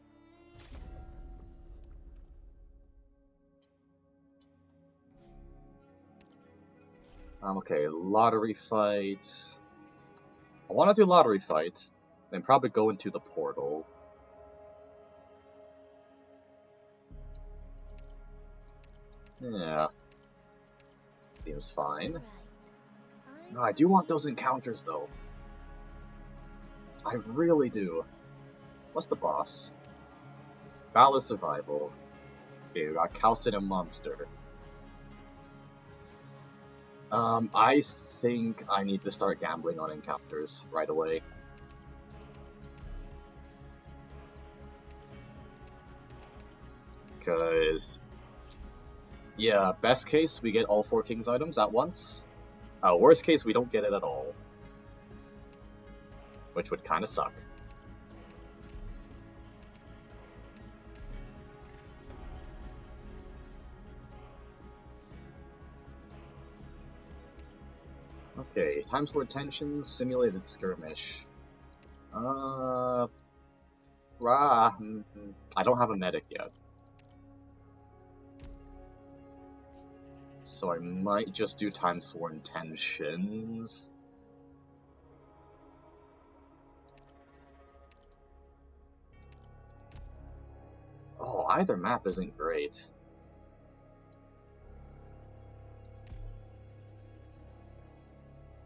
Okay, lottery fight. I want to do lottery fight, then probably go into the portal. Yeah. Seems fine. Right. No, I do want those encounters, though. I really do. What's the boss? Battle of Survival. Okay, we got Calcium Monster. I think I need to start gambling on encounters right away. Because, yeah, best case, we get all 4 King's items at once. Worst case, we don't get it at all. Which would kind of suck. Okay, times for tensions, simulated skirmish. I don't have a medic yet. So I might just do time sworn tensions. Oh, either map isn't great.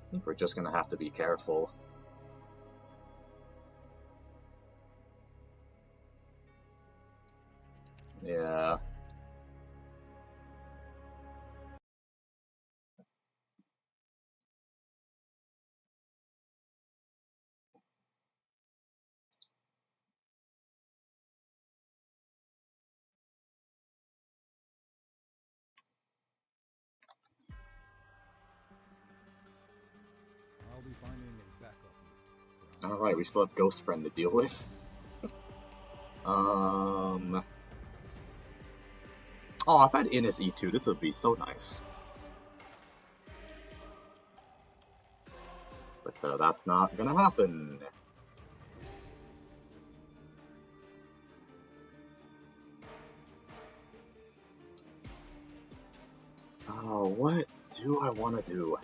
I think we're just gonna have to be careful. Yeah. I'll be finding a backup route for Alright, we still have Ghost Friend to deal with. Oh, if I had Innis E2, this would be so nice. that's not gonna happen. Oh, what do I want to do?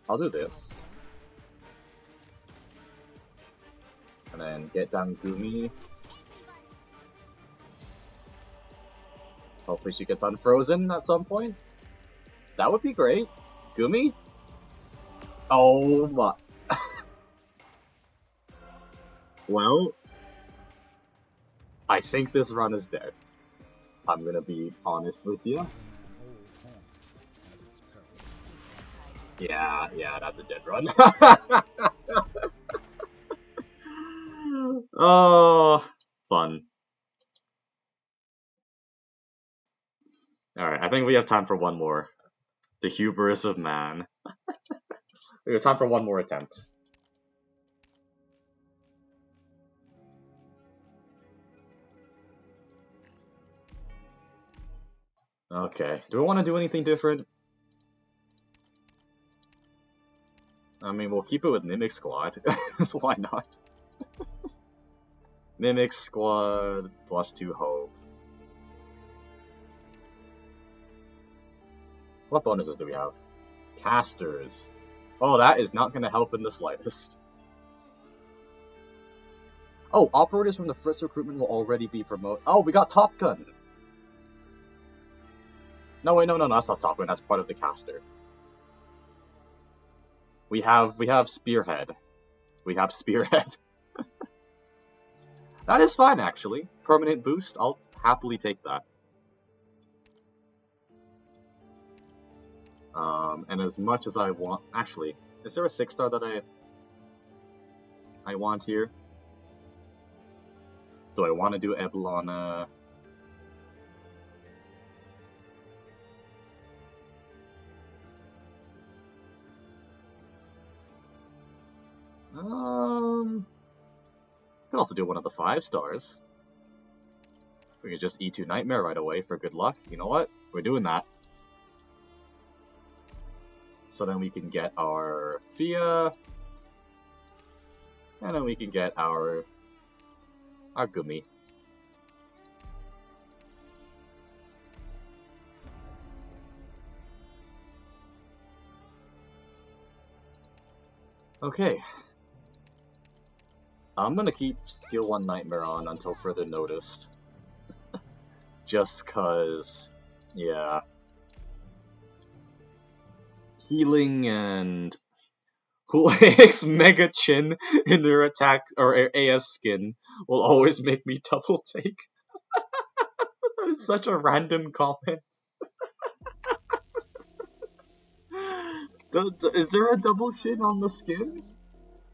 I'll do this. And then get down Gumi. Hopefully she gets unfrozen at some point. That would be great. Gumi? Oh my... Well... I think this run is dead. I'm gonna be honest with you. Yeah, that's a dead run. Oh, fun. Alright, I think we have time for one more. The hubris of man. We have time for one more attempt. Okay, do we want to do anything different? I mean, we'll keep it with Mimic Squad, so why not? Mimic Squad, +2 Hope. What bonuses do we have? Casters. Oh, that is not going to help in the slightest. Oh, operators from the first recruitment will already be promoted. Oh, we got Top Gun! No, wait, no, that's not Top Gun, that's part of the caster. We have Spearhead. We have Spearhead. That is fine, actually. Permanent boost, I'll happily take that. And as much as I want... Actually, is there a 6-star that I want here? Do I want to do Eblana? Could also do one of the 5-stars. We could just E2 Nightmare right away for good luck. You know what? We're doing that. So then we can get our Fia, and then we can get our Gumi. Okay. I'm gonna keep Skill 1 Nightmare on until further notice. Just cause, yeah. Healing and Hulaix Mega Chin in their attack or AS skin will always make me double take. That is such a random comment. Is there a double chin on the skin?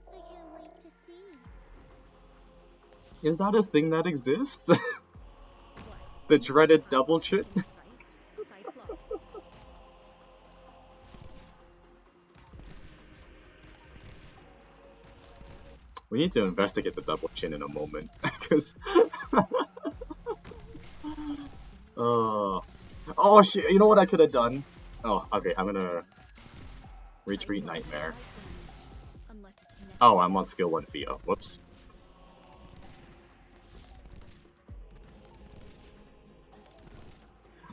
I can't wait to see. Is that a thing that exists? The dreaded double chin? We need to investigate the double chin in a moment, because... oh shit, you know what I could have done? Oh, okay, I'm gonna... Retreat Nightmare. Oh, I'm on skill 1 Fia. Whoops.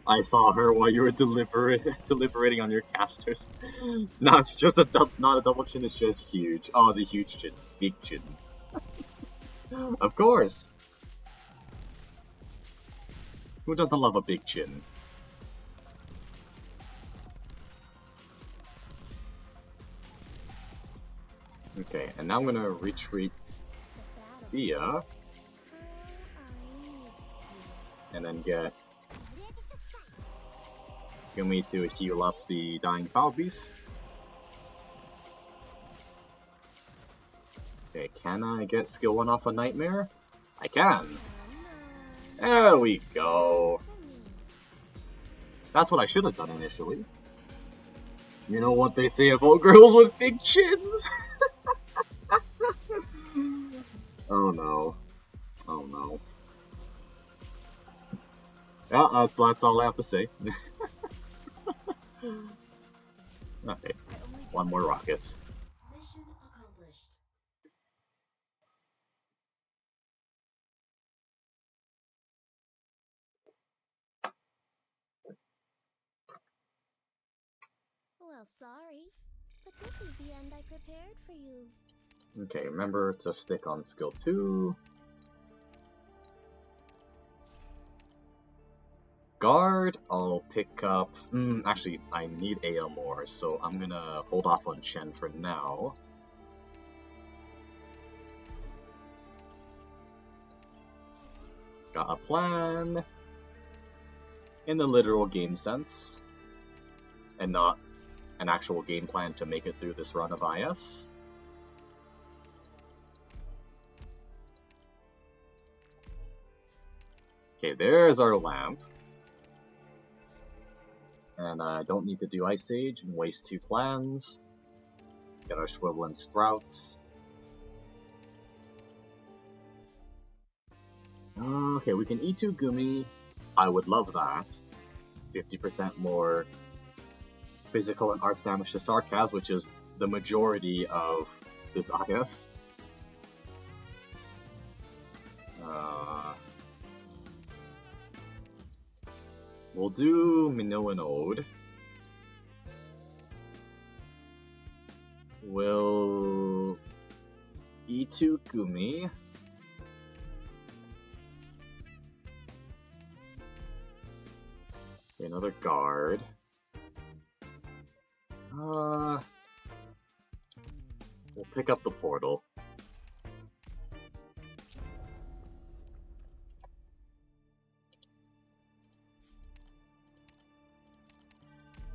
I saw her while you were deliberating on your casters. No, it's just not a double chin, it's just huge. Oh, the huge chin. Big chin. Of course! Who doesn't love a big chin? Okay, and now I'm gonna retreat Fia. And then get Gumi to heal up the Dying Foul Beast. Okay, can I get skill 1 off a Nightmare? I can! There we go! That's what I should have done initially. You know what they say about girls with big chins? Oh no. Oh no. Yeah, that's all I have to say. Okay, one more rocket. Mission accomplished. Well, sorry, but this is the end I prepared for you. Okay, remember to stick on skill 2. Guard, I'll pick up... actually, I need AL more, so I'm gonna hold off on Chen for now. Got a plan, in the literal game sense, and not an actual game plan to make it through this run of IS. Okay, there's our lamp. And I don't need to do Ice Age and waste 2 plans. Get our Swiveling Sprouts. Okay, we can E2 Gumi. I would love that. 50% more physical and arts damage to Sarkaz, which is the majority of this IS. We'll do Minoan Ode. We'll E2 Gumi. Another guard. We'll pick up the portal.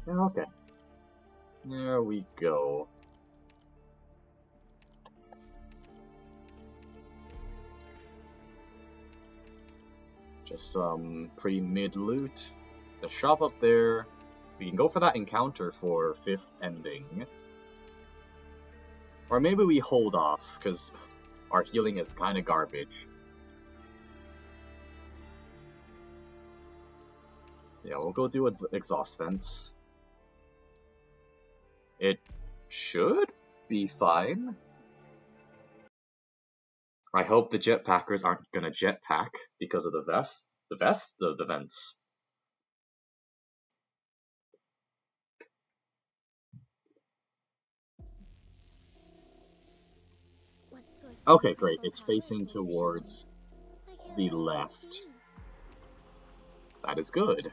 Okay. There we go. Just some pretty mid loot. The shop up there. We can go for that encounter for 5th ending. Or maybe we hold off, because our healing is kind of garbage. Yeah, we'll go do exhaust vents. It should be fine. I hope the jetpackers aren't gonna jetpack because of the vents. What sorts of Okay, great. incredible It's powers facing will you show towards me? I can't the wait to left. see. That is good.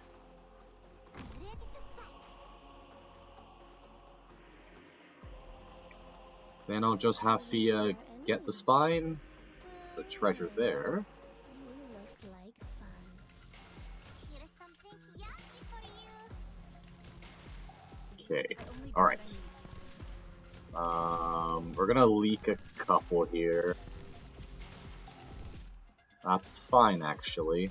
Ready to fight. Then I'll just have Fia get the spine, the treasure there. You look like fun. Here's something yummy for you. Okay, alright. We're gonna leak a couple here. That's fine, actually.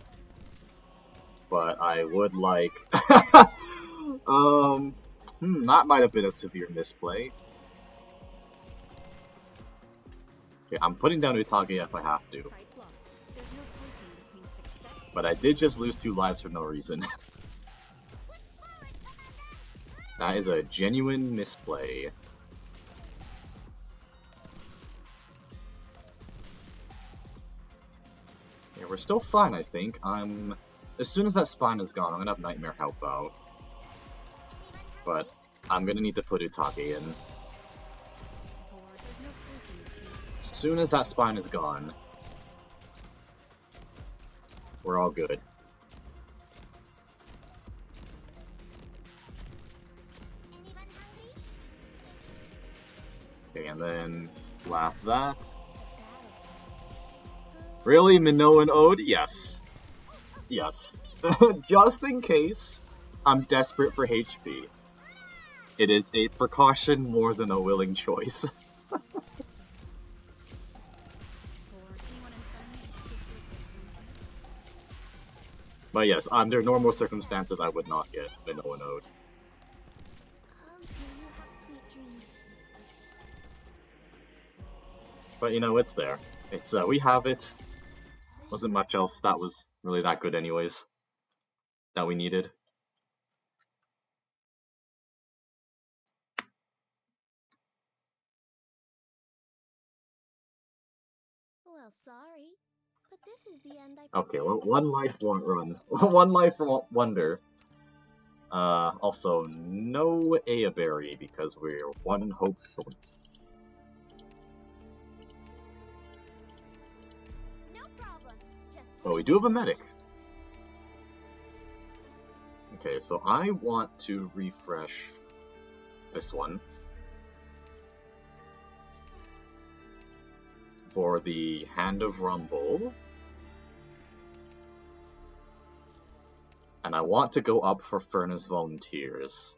But I would like... that might have been a severe misplay. Okay, I'm putting down Utage if I have to. But I did just lose 2 lives for no reason. That is a genuine misplay. Yeah, we're still fine, I think. As soon as that spine is gone, I'm gonna have Nightmare help out. But I'm gonna need to put Utage in. As soon as that spine is gone, we're all good. Okay, and then slap that. Really? Minoan Ode? Yes. Yes. Just in case I'm desperate for HP. It is a precaution more than a willing choice. But yes, under normal circumstances I would not get Minoan Ode. May you have sweet dreams. But you know, it's there. It's we have it. Wasn't much else that was really that good anyways. that we needed. Well, sorry, but this is the end I Okay, well, prepared. one life won't run. One life won't wonder. Also, no Ayaberry because we're one hope short. No problem. Just Oh, we do have a medic. Okay, so I want to refresh this one for the Hand of Rumble. And I want to go up for Furnace Volunteers.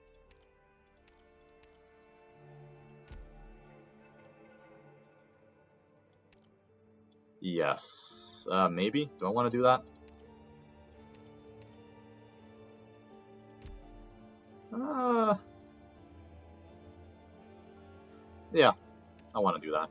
Yes. Maybe? Do I want to do that? Yeah, I want to do that.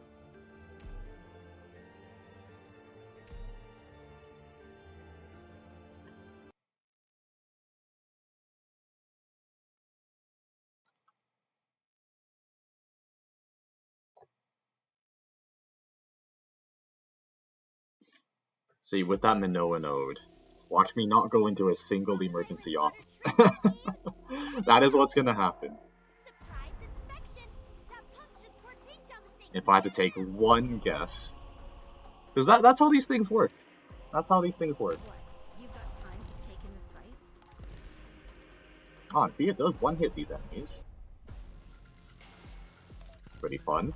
See, with that Minoa node, watch me not go into a single emergency op. That is what's gonna happen. surprise inspection. That pump just poured paint down the sink. If I had to take one guess. Because that's how these things work. That's how these things work. What? You've got time to take in the sights? Oh, see, it does one-hit these enemies. It's pretty fun.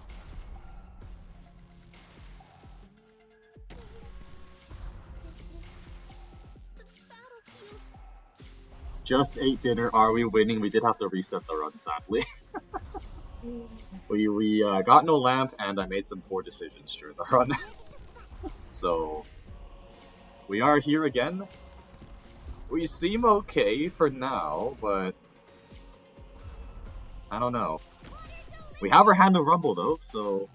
The battlefield. Just ate dinner. Are we winning? We did have to reset the run, sadly. we got no lamp, and I made some poor decisions during the run. So, we are here again. We seem okay for now, but I don't know. We have our Hand of Rumble though, so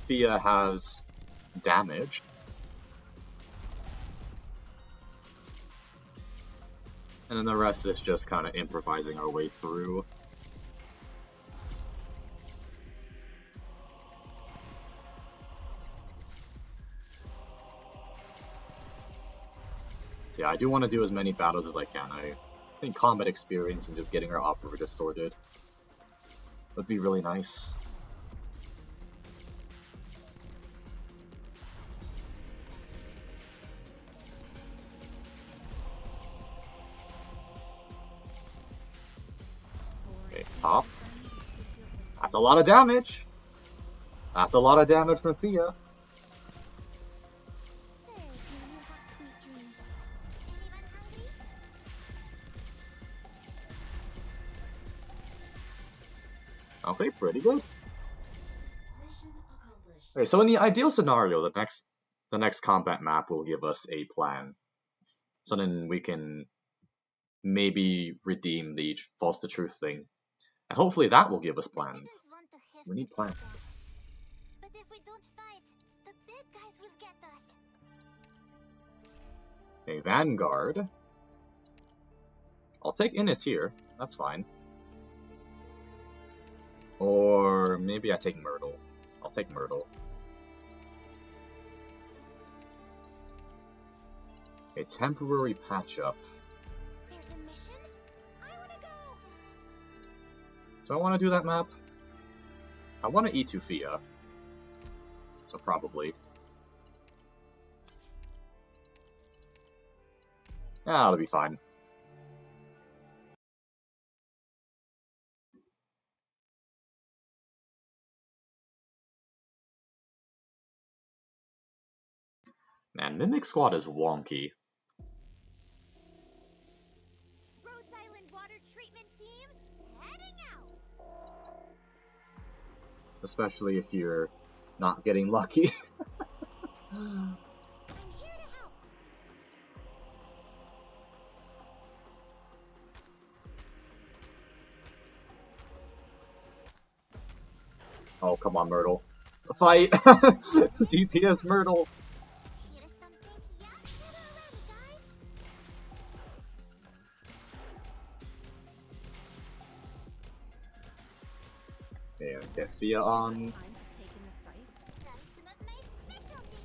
Fia has damage. And then the rest is just kind of improvising our way through. So yeah, I do want to do as many battles as I can. I think combat experience and just getting our operator sorted would be really nice. Okay, pop. That's a lot of damage! That's a lot of damage from Fia. Stay, may you have sweet dreams. Anyone hungry? Okay, pretty good. Mission accomplished. Okay, so in the ideal scenario, the next combat map will give us a plan. So then we can maybe redeem the false to truth thing. And hopefully that will give us plans. didn't want to have We need to fight plans. them. But if we don't fight, the bad guys will get us. Okay, Vanguard. I'll take Innis here. That's fine. Or maybe I take Myrtle. I'll take Myrtle. A temporary patch-up. There's a mission? I wanna go! Do I want to do that map? I want to E2 Fia. So probably. Yeah, that'll be fine. Man, Mimic Squad is wonky. Rhodes Island Water Treatment Team, heading out! Especially if you're not getting lucky. I'm here to help! Oh, come on, Myrtle. Fight! DPS Myrtle! Here's something. Yeah, get already, guys! Get Fia on. Time to take in the sights. That's not my specialty.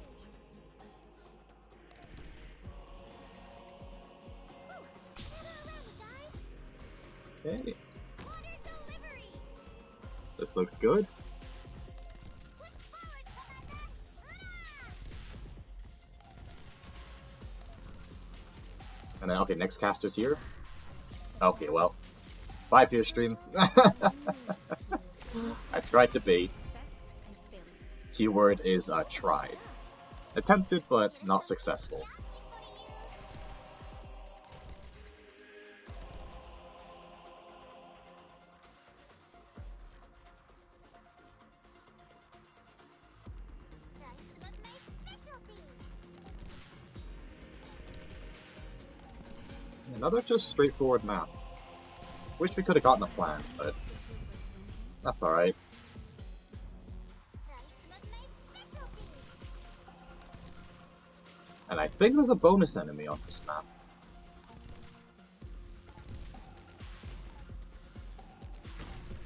Whew. Gather around, guys. Okay, Water delivery. this looks good. Push forward, Commander. And then, okay, next caster's here. Okay, well, bye, Fear Stream. I tried to bait. Success and failure. Keyword is tried. Attempted, but not successful. That's not my specialty. Another just straightforward map. Wish we could have gotten a plan, but that's alright. That's not my specialty. And I think there's a bonus enemy on this map.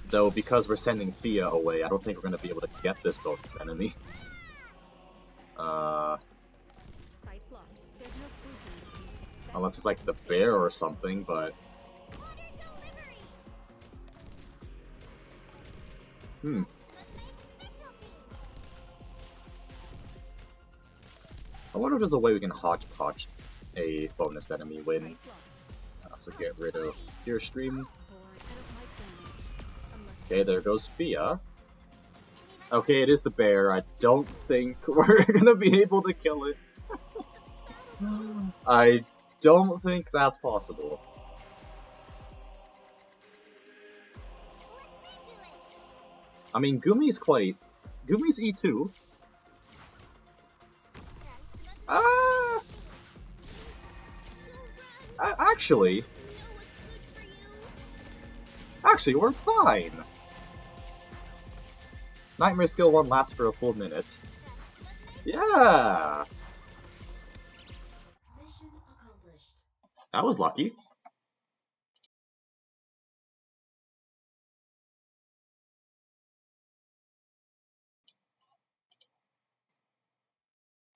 Though, because we're sending Fia away, I don't think we're going to be able to get this bonus enemy. Sights locked. There's no fluking between success Unless it's like the bear or something, but... Water delivery. Hmm. That's not my specialty. I wonder if there's a way we can hodgepodge a bonus enemy win. Sights locked. So get rid of Fear Stream. Boring. I don't like damage. Unless Okay, there goes Fia. Okay, it is the bear. I don't think we're gonna be able to kill it. I don't think that's possible. I mean, Gumi's E2. Ah! Actually, we're fine. Nightmare skill 1 lasts for a full minute. Yeah! Mission accomplished. That was lucky.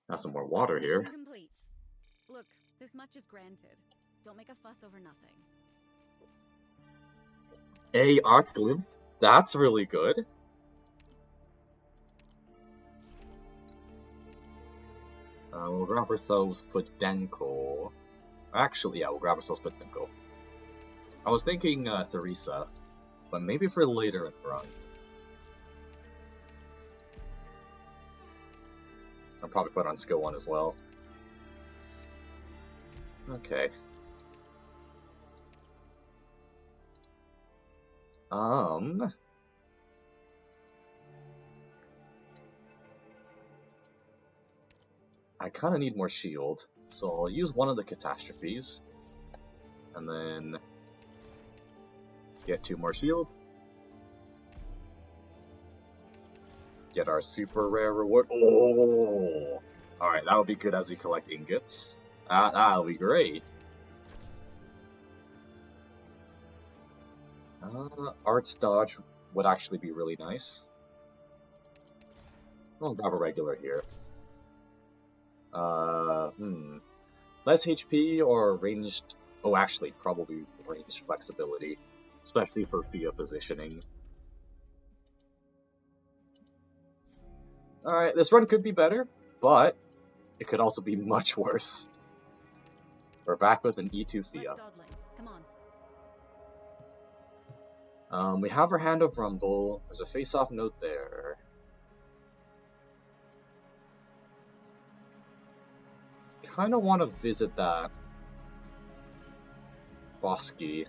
Got some more water here. mission complete. Look, this much is granted. Don't make a fuss over nothing. A Arkglyph? That's really good. We'll grab ourselves Podenko. Actually, yeah, we'll grab ourselves Podenko. I was thinking Theresa, but maybe for later in the run. I'll probably put on skill 1 as well. Okay. I kind of need more shield, so I'll use one of the catastrophes, and then get 2 more shield. Get our super rare reward. Oh! Alright, that'll be good as we collect ingots. That'll be great. Arts dodge would actually be really nice. I'll grab a regular here. Less HP or ranged... Oh, actually, probably ranged flexibility. Especially for Fia positioning. Alright, this run could be better, but it could also be much worse. We're back with an E2 Fia. Less dawdling. Come on. We have our Hand of Rumble. There's a face-off note there. Kinda want to visit that Bosky.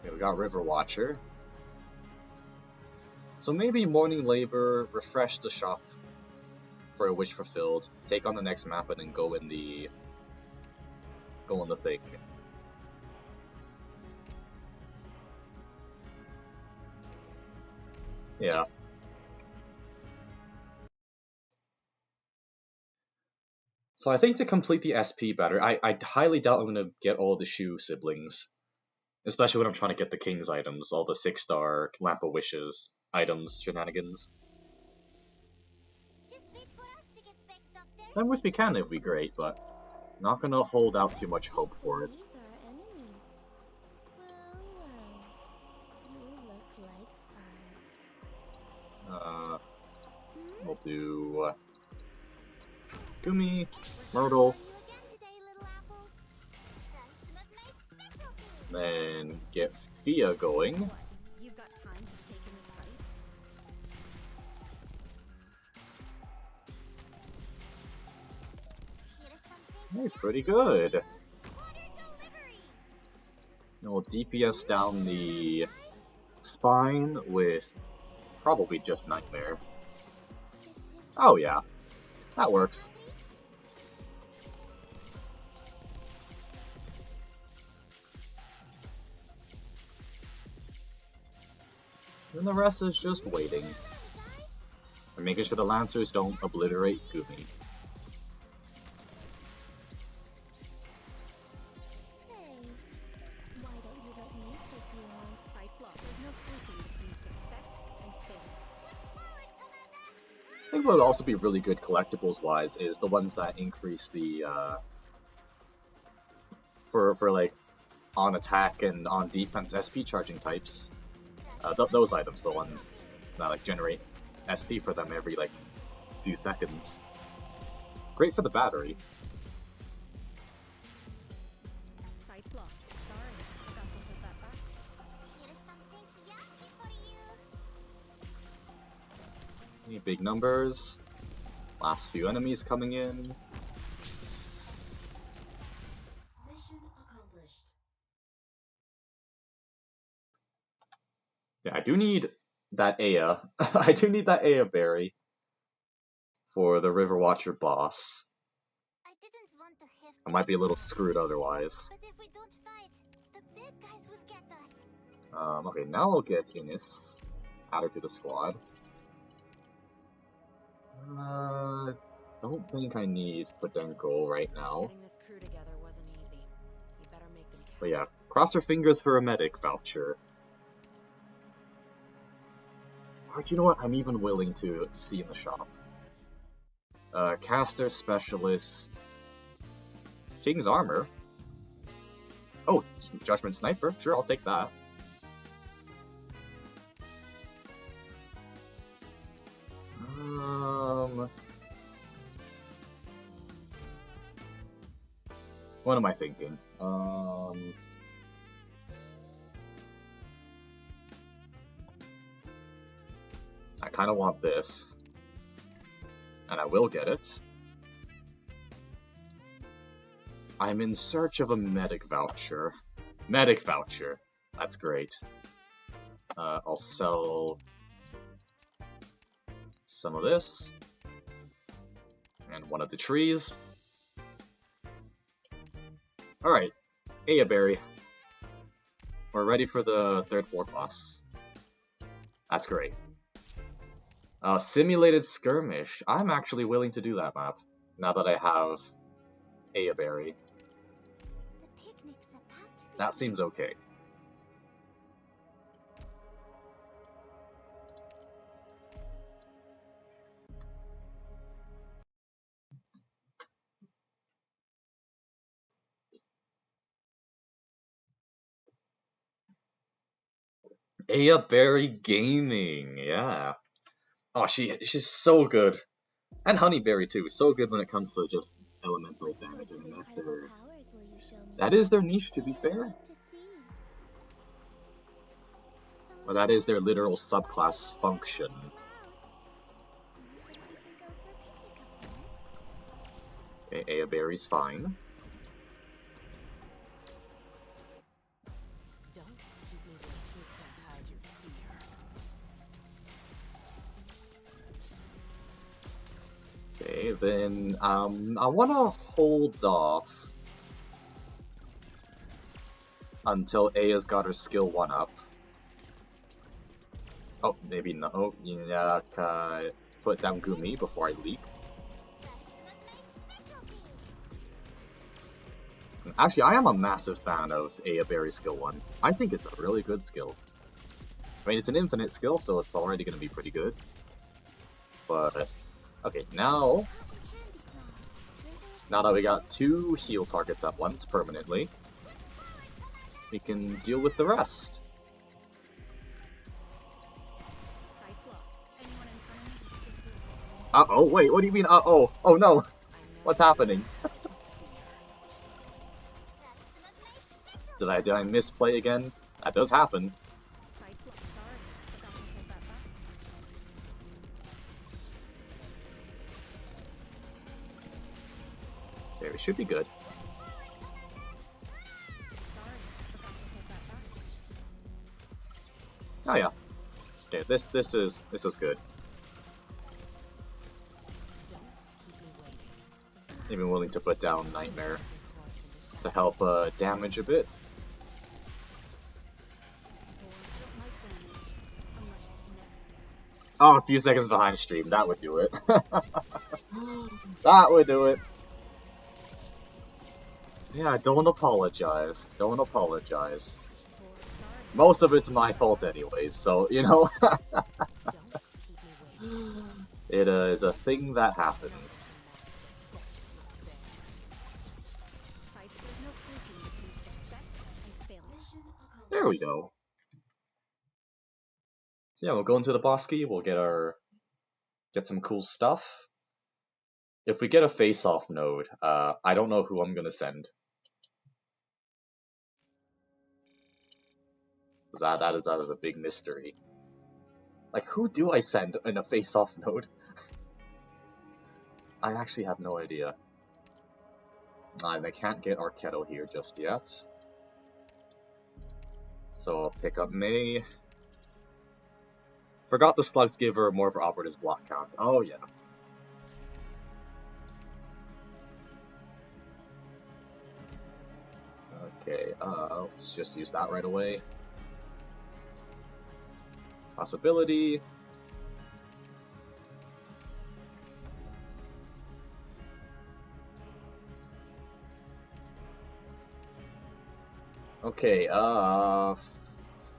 Okay, we got River Watcher. So maybe Morning Labor, refresh the shop for a wish fulfilled, take on the next map, and then go in the thing. Yeah. So I think to complete the SP better, I highly doubt I'm gonna get all the Shu siblings Especially when I'm trying to get the King's items, all the 6-star Lamp of Wishes items shenanigans. Just wait for us to get picked up there. And with Buchanan it would be great, but not gonna hold out too much hope for it. These are enemies. Well, you look like fun. We'll do Gumi, Myrtle, You again today, little apple. That's not my specialty. then get Fia going. You've got time to take in the sights? Here's something. Hey, pretty good. Water delivery. And we'll DPS down the spine with probably just Nightmare. This is Oh yeah, that works. And the rest is just waiting. And making sure the Lancers don't obliterate Gumi. Say, why don't you let me take you on? Sights lost. There's no thinking between success and failure. I think what would also be really good collectibles-wise is the ones that increase the, for like, on attack and on defense SP charging types. Those items, the one that like generate SP for them every like few seconds. Great for the battery. Sights lost. Sorry. Got to put that back. Here's something yummy for you. Any big numbers? Last few enemies coming in. Mission accomplished. Yeah, I do need that Aya. I do need that Aya berry for the River Watcher boss. I didn't want to have I might be a little screwed otherwise. but if we don't fight, the bad guys will get us. Okay, now I'll get Ines added to the squad. Don't think I need Podenko right now. Getting this crew together wasn't easy. We better make them count. But yeah, cross our fingers for a medic voucher. Or you know what? I'm even willing to see in the shop. Caster, Specialist, King's Armor. Oh, Judgment Sniper. Sure, I'll take that. What am I thinking? I kind of want this. And I will get it. I'm in search of a medic voucher. Medic voucher. That's great. I'll sell some of this. And one of the trees. Alright, Aya Berry. We're ready for the third floor boss. That's great. Simulated Skirmish. I'm actually willing to do that map, now that I have Aya Berry. The picnic's about to be. That seems okay. Aya Berry Gaming, yeah. Oh, she's so good. And Honeyberry too, so good when it comes to just elemental What damage. sorts I mean, of that's incredible their, powers will you show me? that is their niche, to be fair. Want to see. But that is their literal subclass function. Maybe we can go for a picnic up there. Okay, Aya Berry's fine. Don't keep me where you can't hide your fear. Okay, then I wanna hold off until Aya's got her skill 1 up. Oh, maybe no. Oh, yeah, put down Gumi before I leap. That's not my specialty. Actually, I am a massive fan of Aya Berry's skill 1. I think it's a really good skill. I mean, it's an infinite skill, so it's already going to be pretty good. But, okay, now that we got 2 heal targets at once, permanently, we can deal with the rest. Uh-oh, wait, what do you mean, uh-oh? Oh no! What's happening? Did I misplay again? That does happen. Okay, we should be good. Oh yeah. Okay, this is good. Even willing to put down Nightmare to help damage a bit. Oh, a few seconds behind stream, that would do it. That would do it. Yeah, don't apologize. Don't apologize. Most of it's my fault anyways, so, you know. It is a thing that happens. There we go. So yeah, we'll go into the boss key, we'll get some cool stuff. If we get a face-off node, I don't know who I'm gonna send. That is a big mystery. Like, who do I send in a face-off node? I actually have no idea. And I can't get Arknights here just yet. So I'll pick up May. Forgot the slugs give her more of her operatives block count. Oh yeah. Okay, let's just use that right away. Possibility. Okay,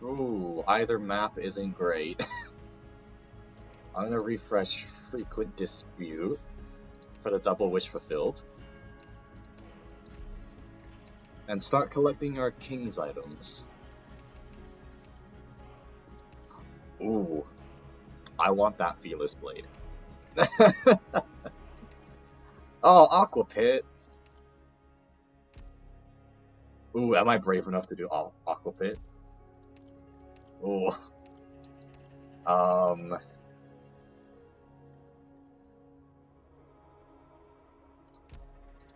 ooh, either map isn't great. I'm gonna refresh Frequent Dispute for the double wish fulfilled. And start collecting our King's items. Ooh, I want that Fearless Blade. Oh, Aqua Pit. Ooh, am I brave enough to do Aqua Pit? Ooh.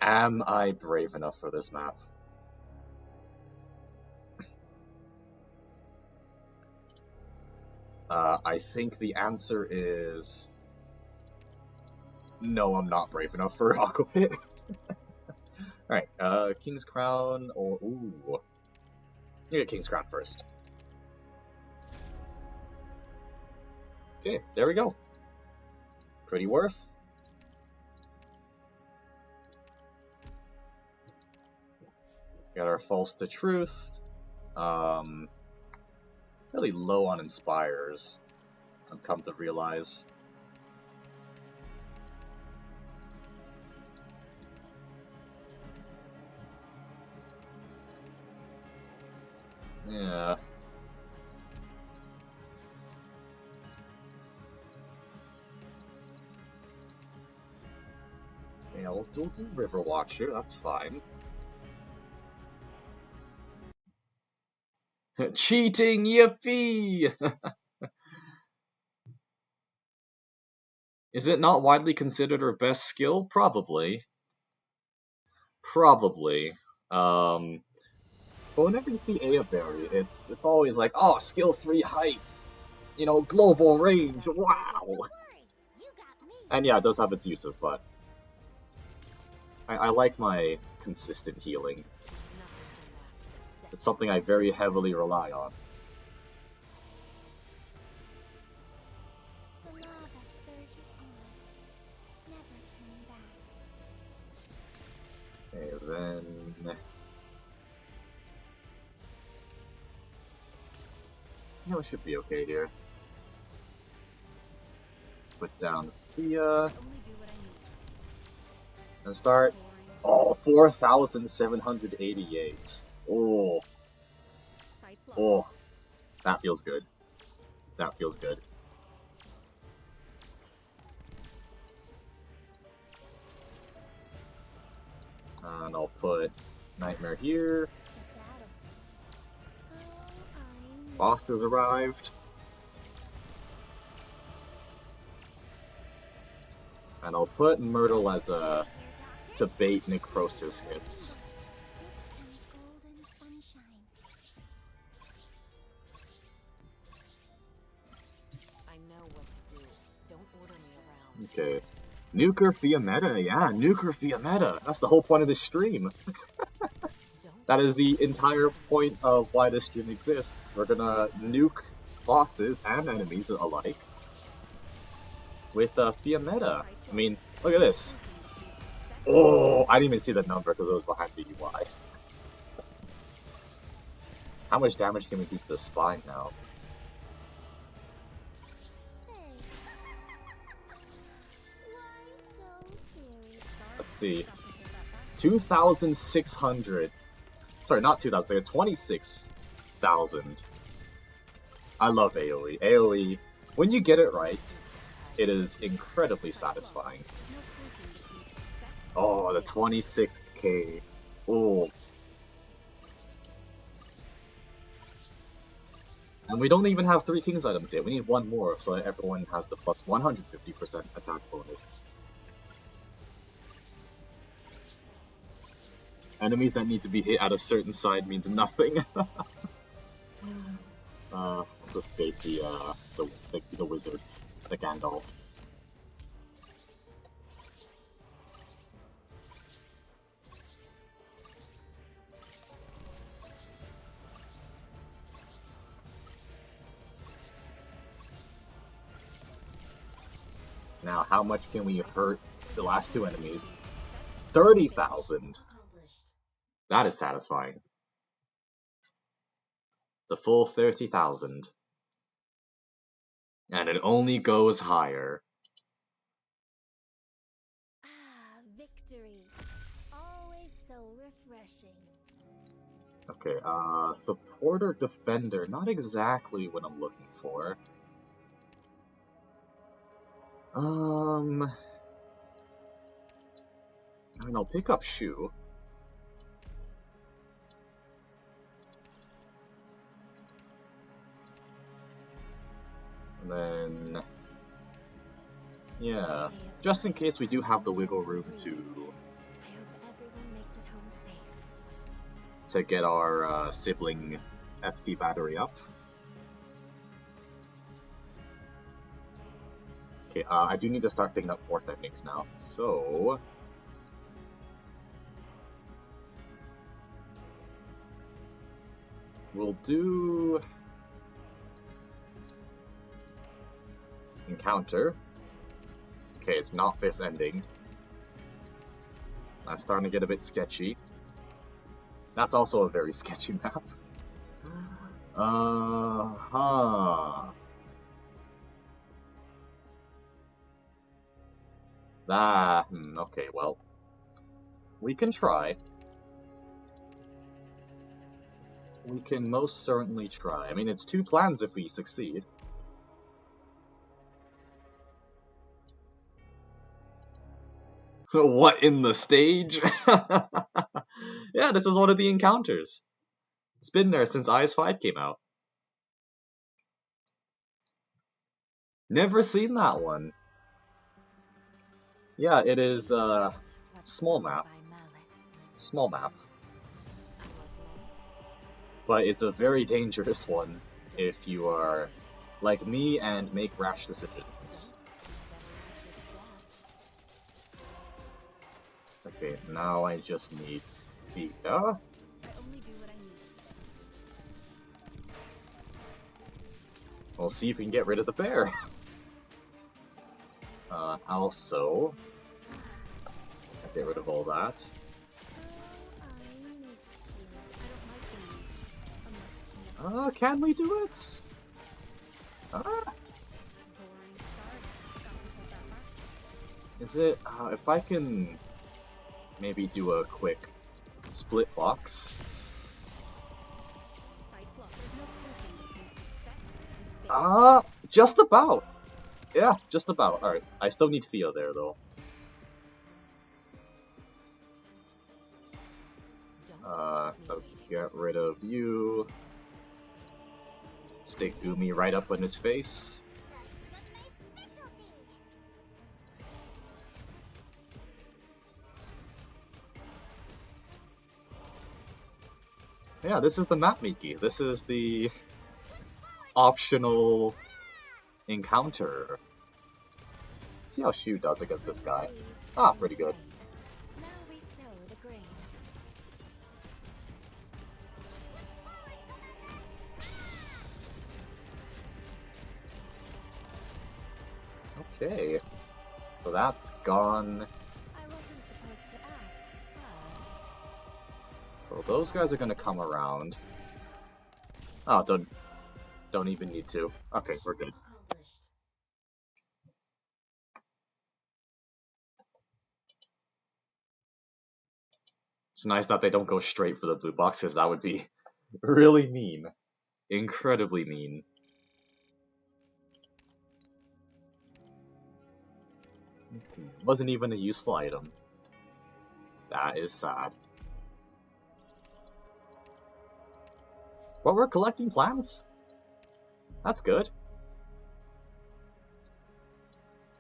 Am I brave enough for this map? I think the answer is no, I'm not brave enough for Aqua Pit. Alright, King's Crown or ooh. You get King's Crown first. Okay, there we go. Pretty worth. Got our False to Truth. Really low on Inspires, I've come to realize. Yeah. Yeah, we'll do River Watcher, that's fine. Cheating, yippee! Is it not widely considered her best skill? Probably. Probably. But whenever you see Ayaberry, it's always like, oh, skill 3 hype! You know, global range, wow! And yeah, it does have its uses, but I like my consistent healing. It's something I very heavily rely on. The lava surges on, never turning back. Okay, then Yeah, we should be okay here. Put down Fia Only do what I need. and start. Oh, 4,788. Oh, Sights low. oh, that feels good. That feels good. And I'll put Nightmare here. Boss has arrived. And I'll put Myrtle as a to bait necrosis hits. I know what to do. Don't order me around. Okay. Nuker Fiammetta, yeah, Nuker Fiammetta. That's the whole point of this stream. Don't That is the entire point of why this stream exists. We're gonna nuke bosses and enemies alike with Fiammetta. I mean, look at this. Oh, I didn't even see the number because it was behind the UI. How much damage can we do to the spine now? Let's see. 2,600. Sorry, not 2,000, 26,000. I love AoE. AoE, when you get it right, it is incredibly satisfying. Oh, the 26k. Oh. And we don't even have 3 King's items yet. We need 1 more so that everyone has the plus 150% attack bonus. Enemies that need to be hit at a certain side means nothing. Just bait the wizards, the Gandalfs. Now, how much can we hurt the last 2 enemies? 30,000! That is satisfying. The full 30,000. And it only goes higher. Ah, victory. Always so refreshing. Okay, supporter defender, not exactly what I'm looking for. And I'll pick up Shu. And then, yeah, just in case we do have the wiggle room I hope everyone makes it home safe. to get our sibling SP battery up. Okay, I do need to start picking up 4th endings now, so we'll do encounter. Okay, it's not 5th ending. That's starting to get a bit sketchy. That's also a very sketchy map. Okay, well, we can try. We can most certainly try. I mean, it's 2 plans if we succeed. What in the stage? Yeah, this is one of the encounters. It's been there since IS5 came out. Never seen that one. Yeah, it is small map. Small map. But it's a very dangerous one if you are like me and make rash decisions. Okay, now I just need Fia. I only do what I need. We'll see if we can get rid of the bear. Also, get rid of all that. Can we do it? Is it, if I can maybe do a quick split box? Sights locked. There's no cloaking between success and failure. Just about. Yeah, just about. Alright, I still need Fia there though. I'll get rid of you. Stick Gumi right up in his face. That's my specialty. Yeah, this is the map Miki. This is the optional encounter. See how Shu does against this guy. Ah, pretty good. Now we sow the grain. Okay. So that's gone. I wasn't supposed to act, but So those guys are gonna come around. Oh, don't even need to. Okay, we're good. It's nice that they don't go straight for the blue box, because that would be really mean. Incredibly mean. Wasn't even a useful item. That is sad. But we're collecting plants? That's good.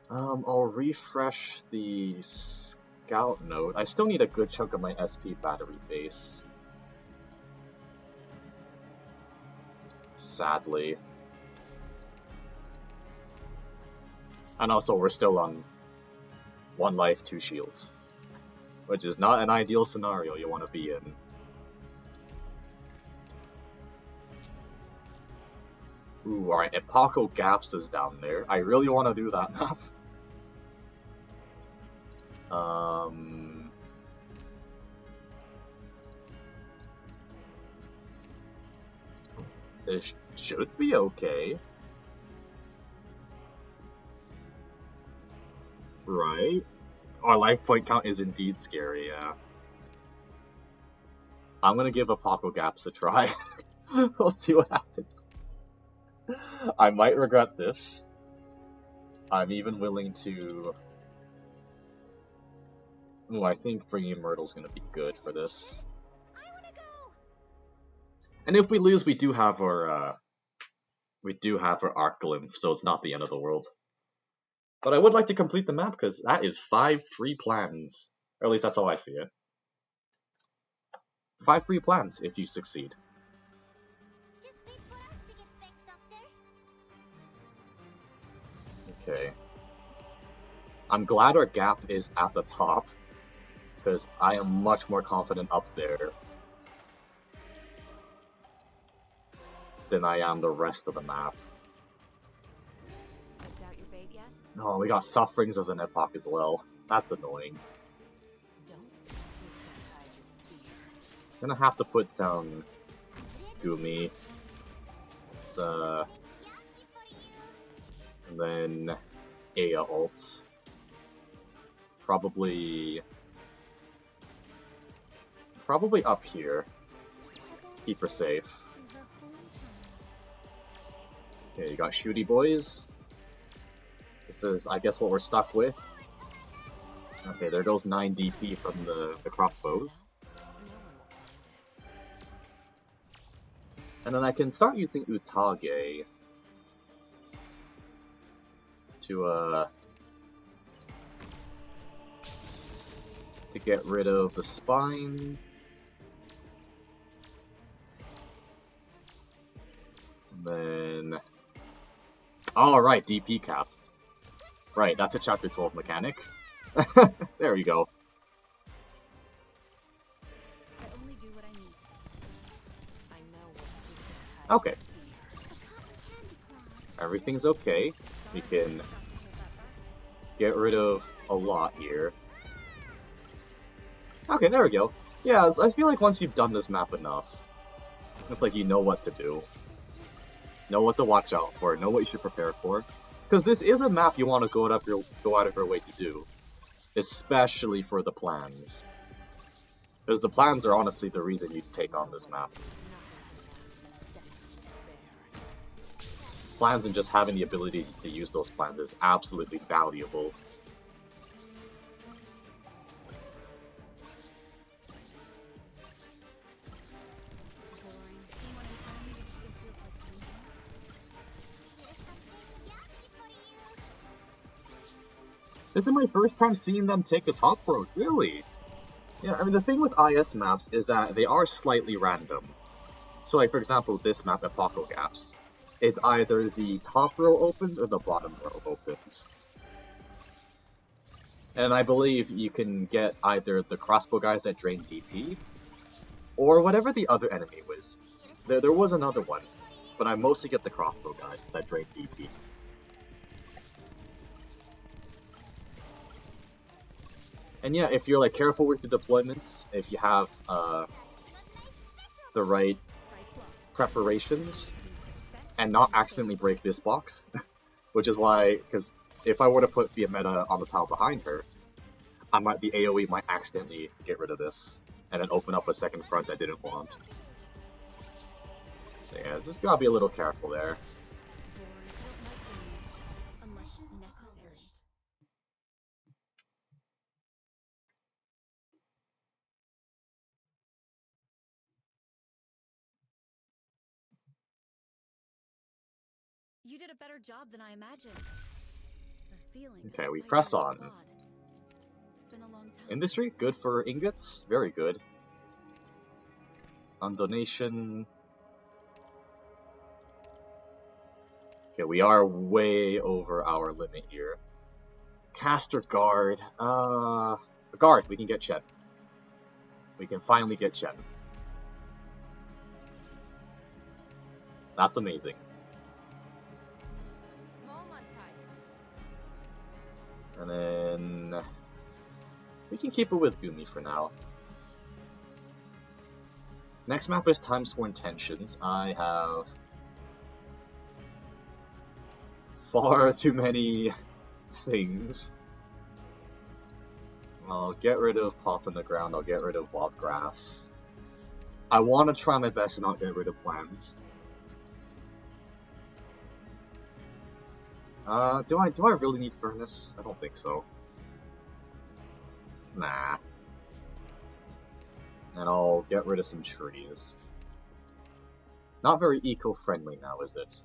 I'll refresh the scout node. I still need a good chunk of my SP battery base. Sadly. And also we're still on 1 life, 2 shields. Which is not an ideal scenario you want to be in. Ooh, alright, Epocho Gaps is down there. I really want to do that map. This should be okay. Right? Our life point count is indeed scary, yeah. I'm gonna give Apoco Gaps a try. We'll see what happens. I might regret this. I'm even willing to... Ooh, I think bringing Myrtle's gonna be good for this. I wanna go. And if we lose, we do have our Arc Glymph, so it's not the end of the world. But I would like to complete the map, because that is 5 free plans. Or at least that's how I see it. 5 free plans, if you succeed. Just wait for us to get back, Doctor. Okay. I'm glad our gap is at the top, because I am much more confident up there than I am the rest of the map. Checked out your bait yet? Oh, we got Sufferings as an epoch as well. That's annoying. Don't think you can hide your fear. Gonna have to put down Gumi. It's, and then Aya ult. Probably up here. Keep her safe. Okay, you got Shooty Boys. This is, I guess, what we're stuck with. Okay, there goes 9 DP from the crossbows. No one will find it. And then I can start using Utage to get rid of the spines. And then... Alright, DP cap. Right, that's a chapter 12 mechanic. There we go. I only do what I need. I know what you can hide Okay, your fear. The cotton candy cloth. everything's okay. We can get rid of a lot here. Okay, there we go. Yeah, I feel like once you've done this map enough, it's like you know what to do. Know what to watch out for, know what you should prepare for. Because this is a map you want to go out of your way to do. especially for the plans. Because the plans are honestly the reason you take on this map. Plans and just having the ability to use those plans is absolutely valuable. This is my first time seeing them take the top road, really? Yeah, I mean, the thing with IS maps is that they are slightly random. So, like, for example, this map, Apoco Gaps, it's either the top row opens or the bottom row opens. And I believe you can get either the crossbow guys that drain DP, or whatever the other enemy was. There was another one, but I mostly get the crossbow guys that drain DP. And yeah, if you're like careful with your deployments, if you have the right preparations, and not accidentally break this box, which is why, because if I were to put Fiammetta on the tile behind her, the AoE might accidentally get rid of this, and then open up a second front I didn't want. So yeah, just gotta be a little careful there. You did a better job than I imagined. The feeling Okay, of we fighting press this on. squad. It's been a long time. Industry, good for ingots, very good. On donation. Okay, we are way over our limit here. Caster guard. Guard, we can get Chen. We can finally get Chen. That's amazing. And then we can keep it with Gumi for now. Next map is Times for Intentions. I have far too many things. I'll get rid of Pots on the Ground, I'll get rid of Wild Grass. I want to try my best to not get rid of plants. Do I really need Furnace? I don't think so. Nah. And I'll get rid of some trees. Not very eco-friendly now, is it?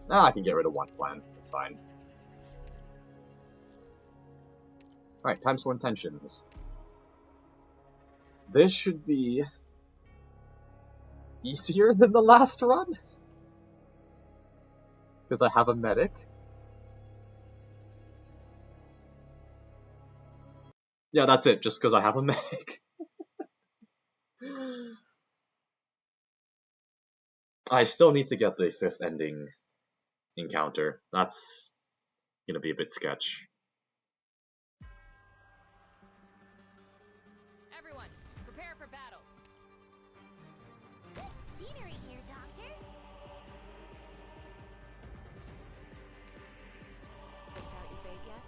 Nah, I can get rid of one plant. It's fine. Alright, Times for Intentions. This should be easier than the last run? Because I have a medic. Yeah, that's it, just because I have a medic. I still need to get the 5th ending encounter. That's gonna be a bit sketch. Everyone, prepare for battle. Good scenery here, Doctor. Picked out your bait yet?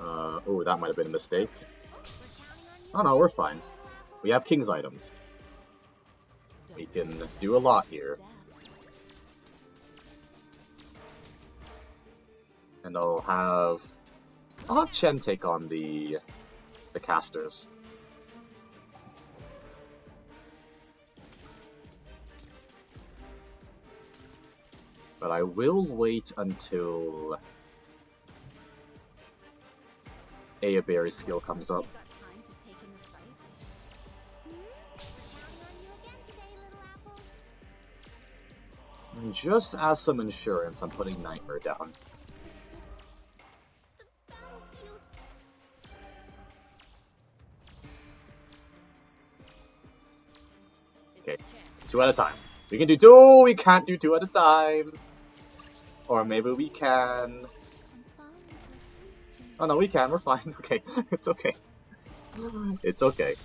Oh, that might have been a mistake. We're counting on you. Oh no, we're fine. Little apple. We have King's items. We can do a lot here. And I'll have Chen take on the casters. But I will wait until Ayaberry's skill comes up. Got time to take in the sights? We're counting on you again today, little apple. And just as some insurance, I'm putting Nightmare down. This is the battlefield. Okay, 2 at a time. We can do 2! We can't do 2 at a time! Or maybe we can... Oh no, we can, we're fine. Okay, it's okay. It's okay. I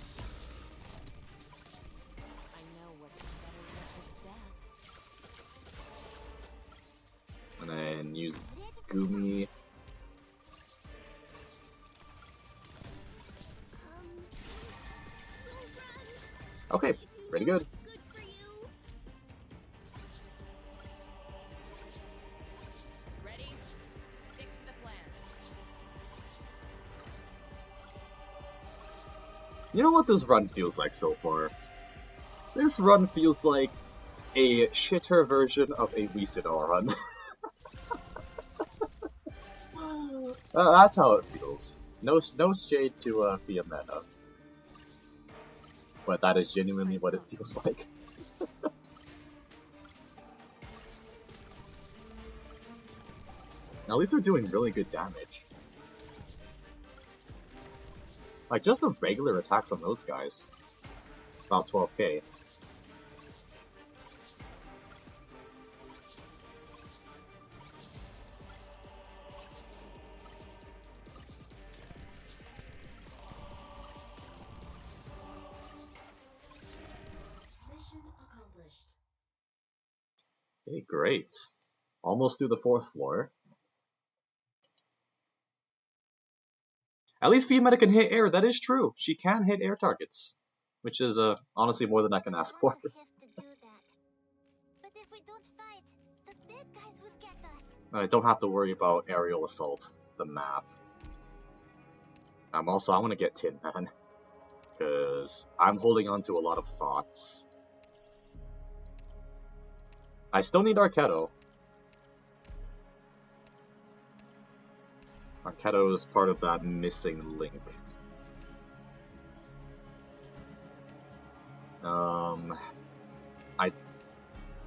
know what's better than death. And then use Gumi. Okay, pretty good. Good for you. Ready? Stick to the plan. You know what this run feels like so far? This run feels like a shitter version of a Wisidar run. That's how it feels. No shade to Fiammetta. But that is genuinely what it feels like. Now, at least they're doing really good damage. Like, just the regular attacks on those guys. About 12k. Okay, great. Almost through the 4th floor. At least Fiammetta can hit air, that is true. She can hit air targets. Which is, honestly more than I can ask for. Have to do that. But if we don't fight, the bad guys will get us. I don't have to worry about aerial assault, the map. I want to get Tin Man. Because I'm holding on to a lot of thoughts. I still need Arketto. Arketto is part of that missing link. I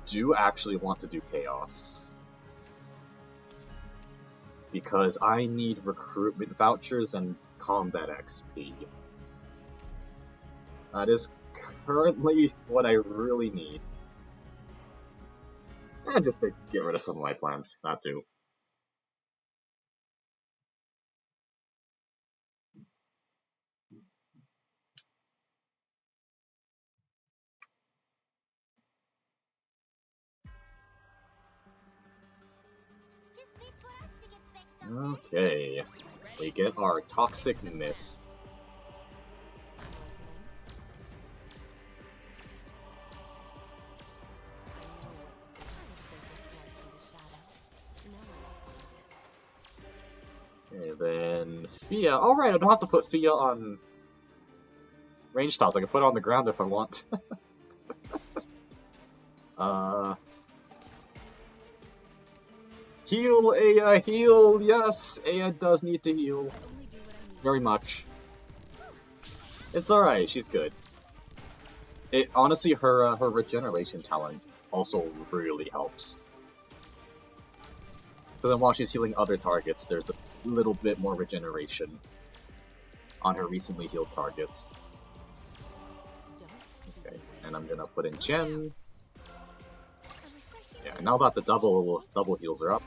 do actually want to do Chaos. Because I need recruitment vouchers and combat XP. That is currently what I really need. And just to get rid of some of my plans, that too. Just wait for us to get back down. Okay, we get our Toxic Mist. And then Fia. Alright, I don't have to put Fia on range tiles. I can put it on the ground if I want. Heal, Aya, heal! Yes, Aya does need to heal. Very much. It's alright, she's good. Honestly, her regeneration talent also really helps. Because then while she's healing other targets, there's a little bit more regeneration on her recently healed targets. Okay, and I'm gonna put in Chen. Yeah, now that the double heals are up,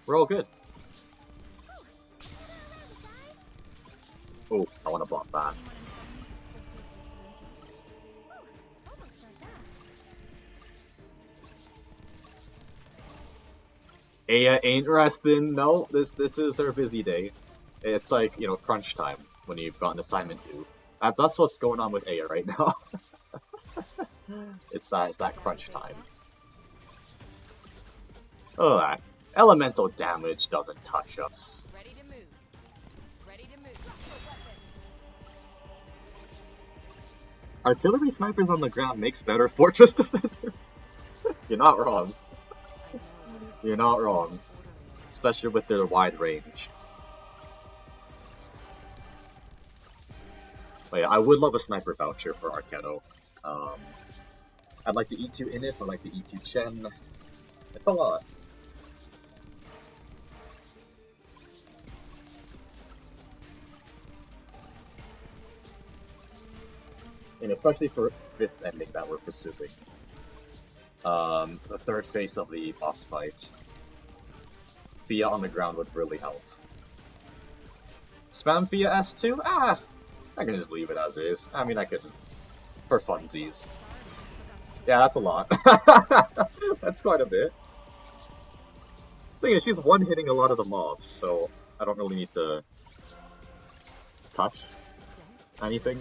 we're all good. Oh, I want to block that. Aya ain't resting. No, this is her busy day. It's like, you know, crunch time when you've got an assignment due. That's what's going on with Aya right now. it's that crunch time. Oh, that elemental damage doesn't touch us. Ready to move. Ready to move. Artillery snipers on the ground makes better fortress defenders. You're not wrong. You're not wrong. Especially with their wide range. But yeah, I would love a sniper voucher for Arketto. I'd like the E2 Innis, I'd like the E2 Chen. It's a lot. And especially for 5th ending that we're pursuing. The 3rd phase of the boss fight. Fia on the ground would really help. Spam Fia S2? Ah! I can just leave it as is. I mean, I could... for funsies. Yeah, that's a lot. That's quite a bit. Thing is, she's one-hitting a lot of the mobs, so I don't really need to touch anything.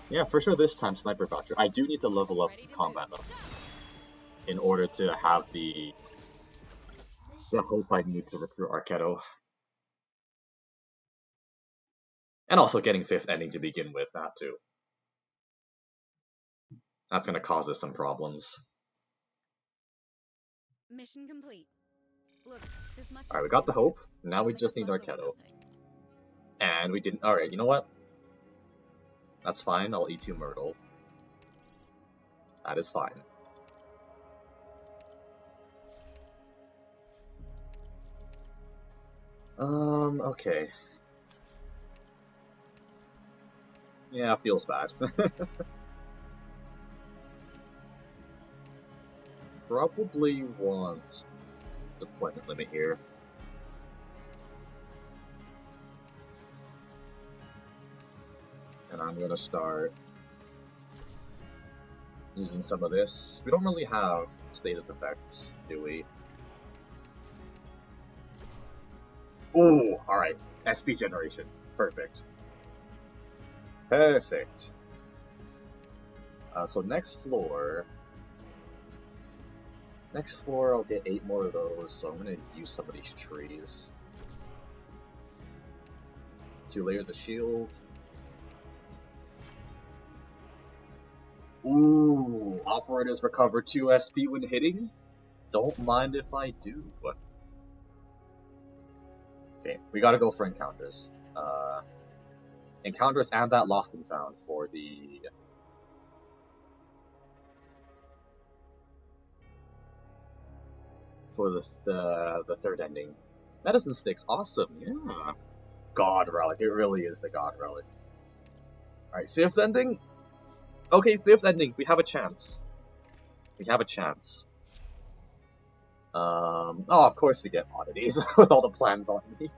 Yeah, for sure this time Sniper Voucher. I do need to level up combat though, in order to have the hope I need to recruit Arketto. And also getting 5th ending to begin with, that too. That's gonna cause us some problems. Mission complete. Look, this much. Alright, we got the hope. Now we just need Arketto. And we didn't. Alright, you know what? That's fine, I'll E2 Myrtle. That is fine. Okay. Yeah, feels bad. Probably want deployment limit here. And I'm gonna start using some of this. We don't really have status effects, do we? Ooh, alright. SP generation. Perfect. Perfect. So next floor, I'll get 8 more of those, so I'm gonna use some of these trees. 2 layers of shield. Ooh, operators recover 2 SP when hitting? Don't mind if I do. Okay, we gotta go for encounters. Encounters and that lost and found for the... the 3rd ending. Medicine Stick's awesome, yeah. God Relic, it really is the God Relic. Alright, 5th ending? Okay, 5th ending, we have a chance. We have a chance. Oh, of course we get oddities with all the plans on me.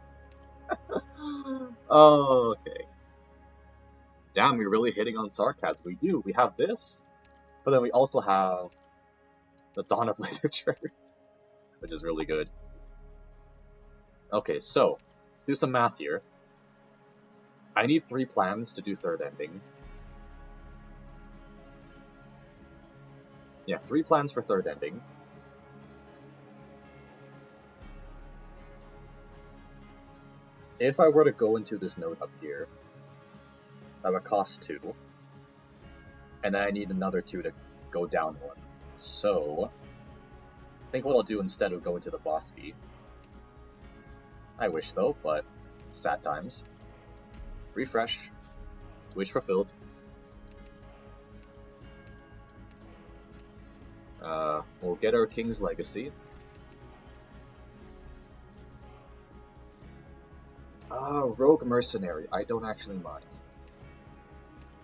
Oh, okay. Damn, we're really hitting on sarcasm. We do. We have this, but then we also have the Dawn of Literature, which is really good. Okay, so let's do some math here. I need 3 plans to do 3rd ending. Yeah, 3 plans for 3rd ending. If I were to go into this node up here, that would cost 2. And then I need another 2 to go down 1. So, I think what I'll do instead of going to the Bosky, I wish though, but sad times. Refresh. Wish fulfilled. We'll get our King's Legacy. Rogue Mercenary. I don't actually mind.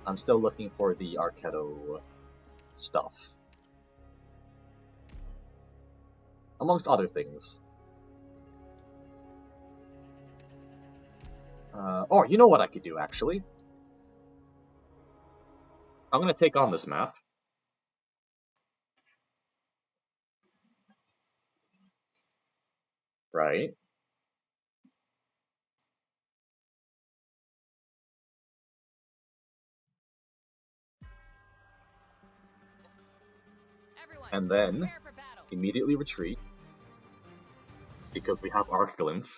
I'm still looking for the Arketto stuff. Amongst other things. Oh, you know what I could do, actually? I'm gonna take on this map. Right. And then immediately retreat, because we have Archglymph.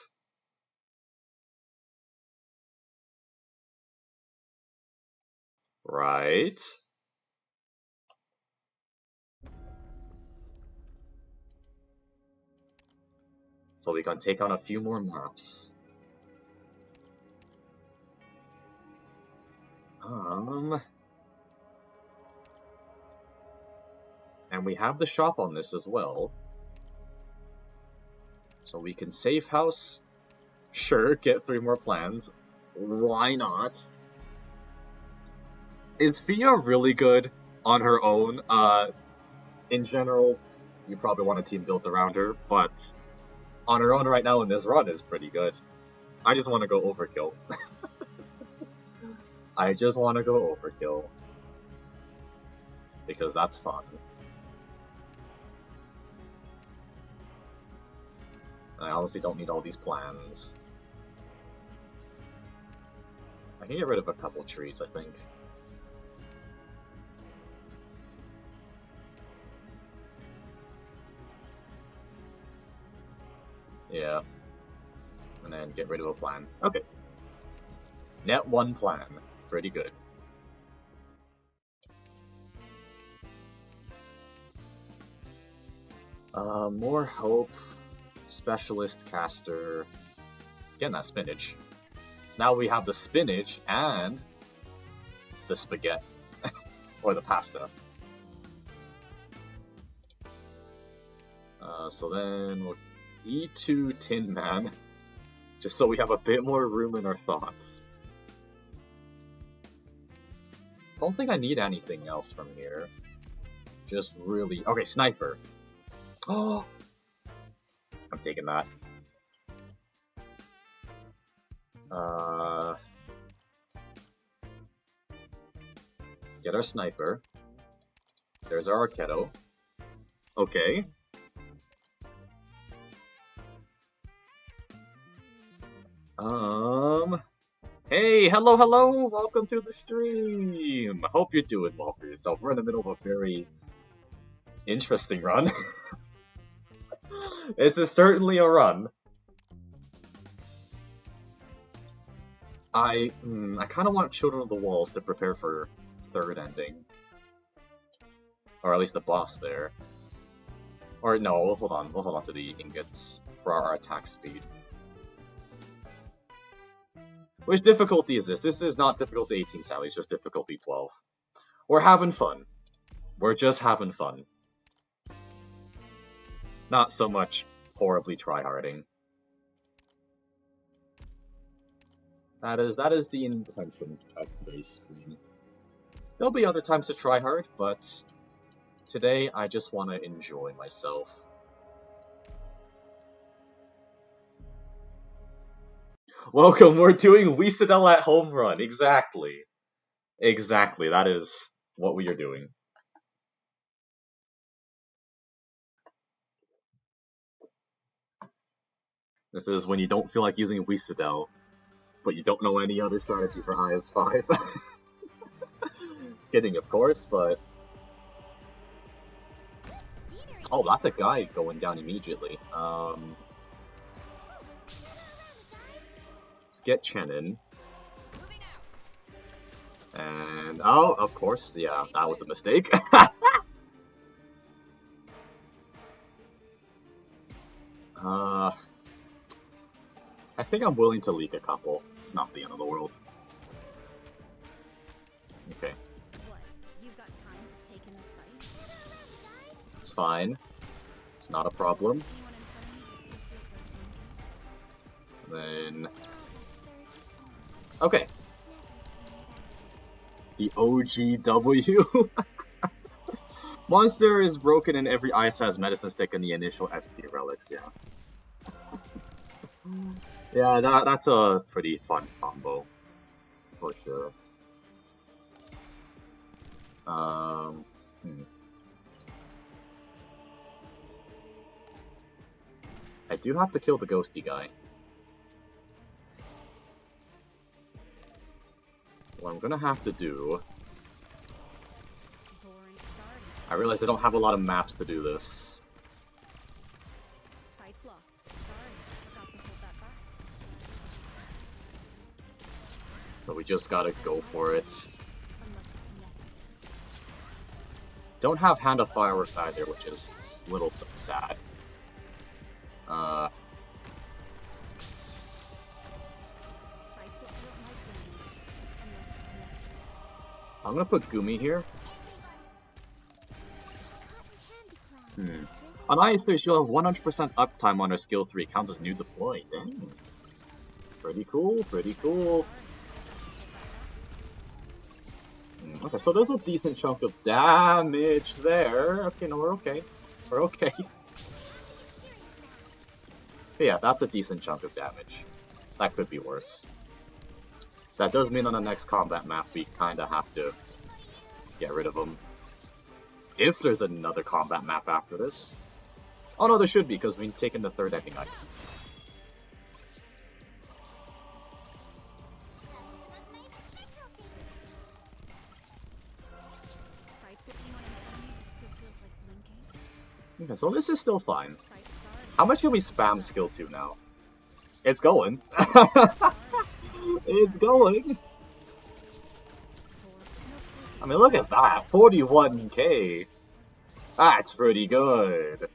Right. So we can take on a few more maps. And we have the shop on this as well. So we can safe house. Sure, get 3 more plans. Why not? Is Fia really good on her own? In general, you probably want a team built around her, but on her own right now in this run is pretty good. I just want to go overkill. I just want to go overkill. Because that's fun. I honestly don't need all these plans. I can get rid of a couple trees, I think. Yeah. And then get rid of a plan. Okay. Net one plan. Pretty good. More hope. Specialist caster. Getting that spinach. So now we have the spinach and the spaghetti. Or the pasta. So then we'll E2 Tin Man. Just so we have a bit more room in our thoughts. Don't think I need anything else from here. Just really... Okay, Sniper. Oh! I'm taking that. Get our Sniper. There's our Arquetto. Okay. Hey, hello, welcome to the stream! Hope you're doing well for yourself. We're in the middle of a very interesting run. This is certainly a run. I kind of want Children of the Walls to prepare for third ending. Or at least the boss there. Or no, we'll hold on to the ingots for our attack speed. Which difficulty is this? This is not difficulty 18, sadly, it's just difficulty 12. We're having fun. We're just having fun. Not so much horribly tryharding. That is the intention of today's stream. There'll be other times to try hard, but today I just want to enjoy myself. Welcome, we're doing Weesadell at home run. Exactly. Exactly, that is what we are doing. This is when you don't feel like using Weesadell, but you don't know any other strategy for IS5. Kidding, of course, but... Oh, that's a guy going down immediately. Let's get Chen in. And, oh, of course, yeah, that was a mistake. I think I'm willing to leak a couple. It's not the end of the world. Okay. What? You've got time to take in the sight? It's fine. It's not a problem. Anyone in front of me to see if there's like Then... Okay. The OGW. Monster is broken and every ice has medicine stick in the initial SP relics, yeah. Yeah, that's a pretty fun combo. For sure. I do have to kill the ghosty guy. What I'm gonna have to do... boring starting. I realize I don't have a lot of maps to do this. Sight's locked. Sorry, forgot to hold that back. So we just gotta go for it. Unless it's necessary. Don't have Hand of Fireworks either, which is a little sad. Sight's locked with my damage. Unless it's necessary. I'm gonna put Gumi here. On IS3, she'll have 100% uptime on her skill 3. Counts as new deploy. Dang. Pretty cool, pretty cool. Okay, so there's a decent chunk of damage there. Okay, no, we're okay. We're okay. But yeah, that's a decent chunk of damage. That could be worse. That does mean on the next combat map we kinda have to get rid of them. If there's another combat map after this. Oh no, there should be, because we've taken the third ending item. Sights dipping on an enemy who still feels like blinking. Okay, so this is still fine. Sights sorry. How much can we spam skill 2 now? It's going. It's going. I mean, look at that. 41k. That's pretty good.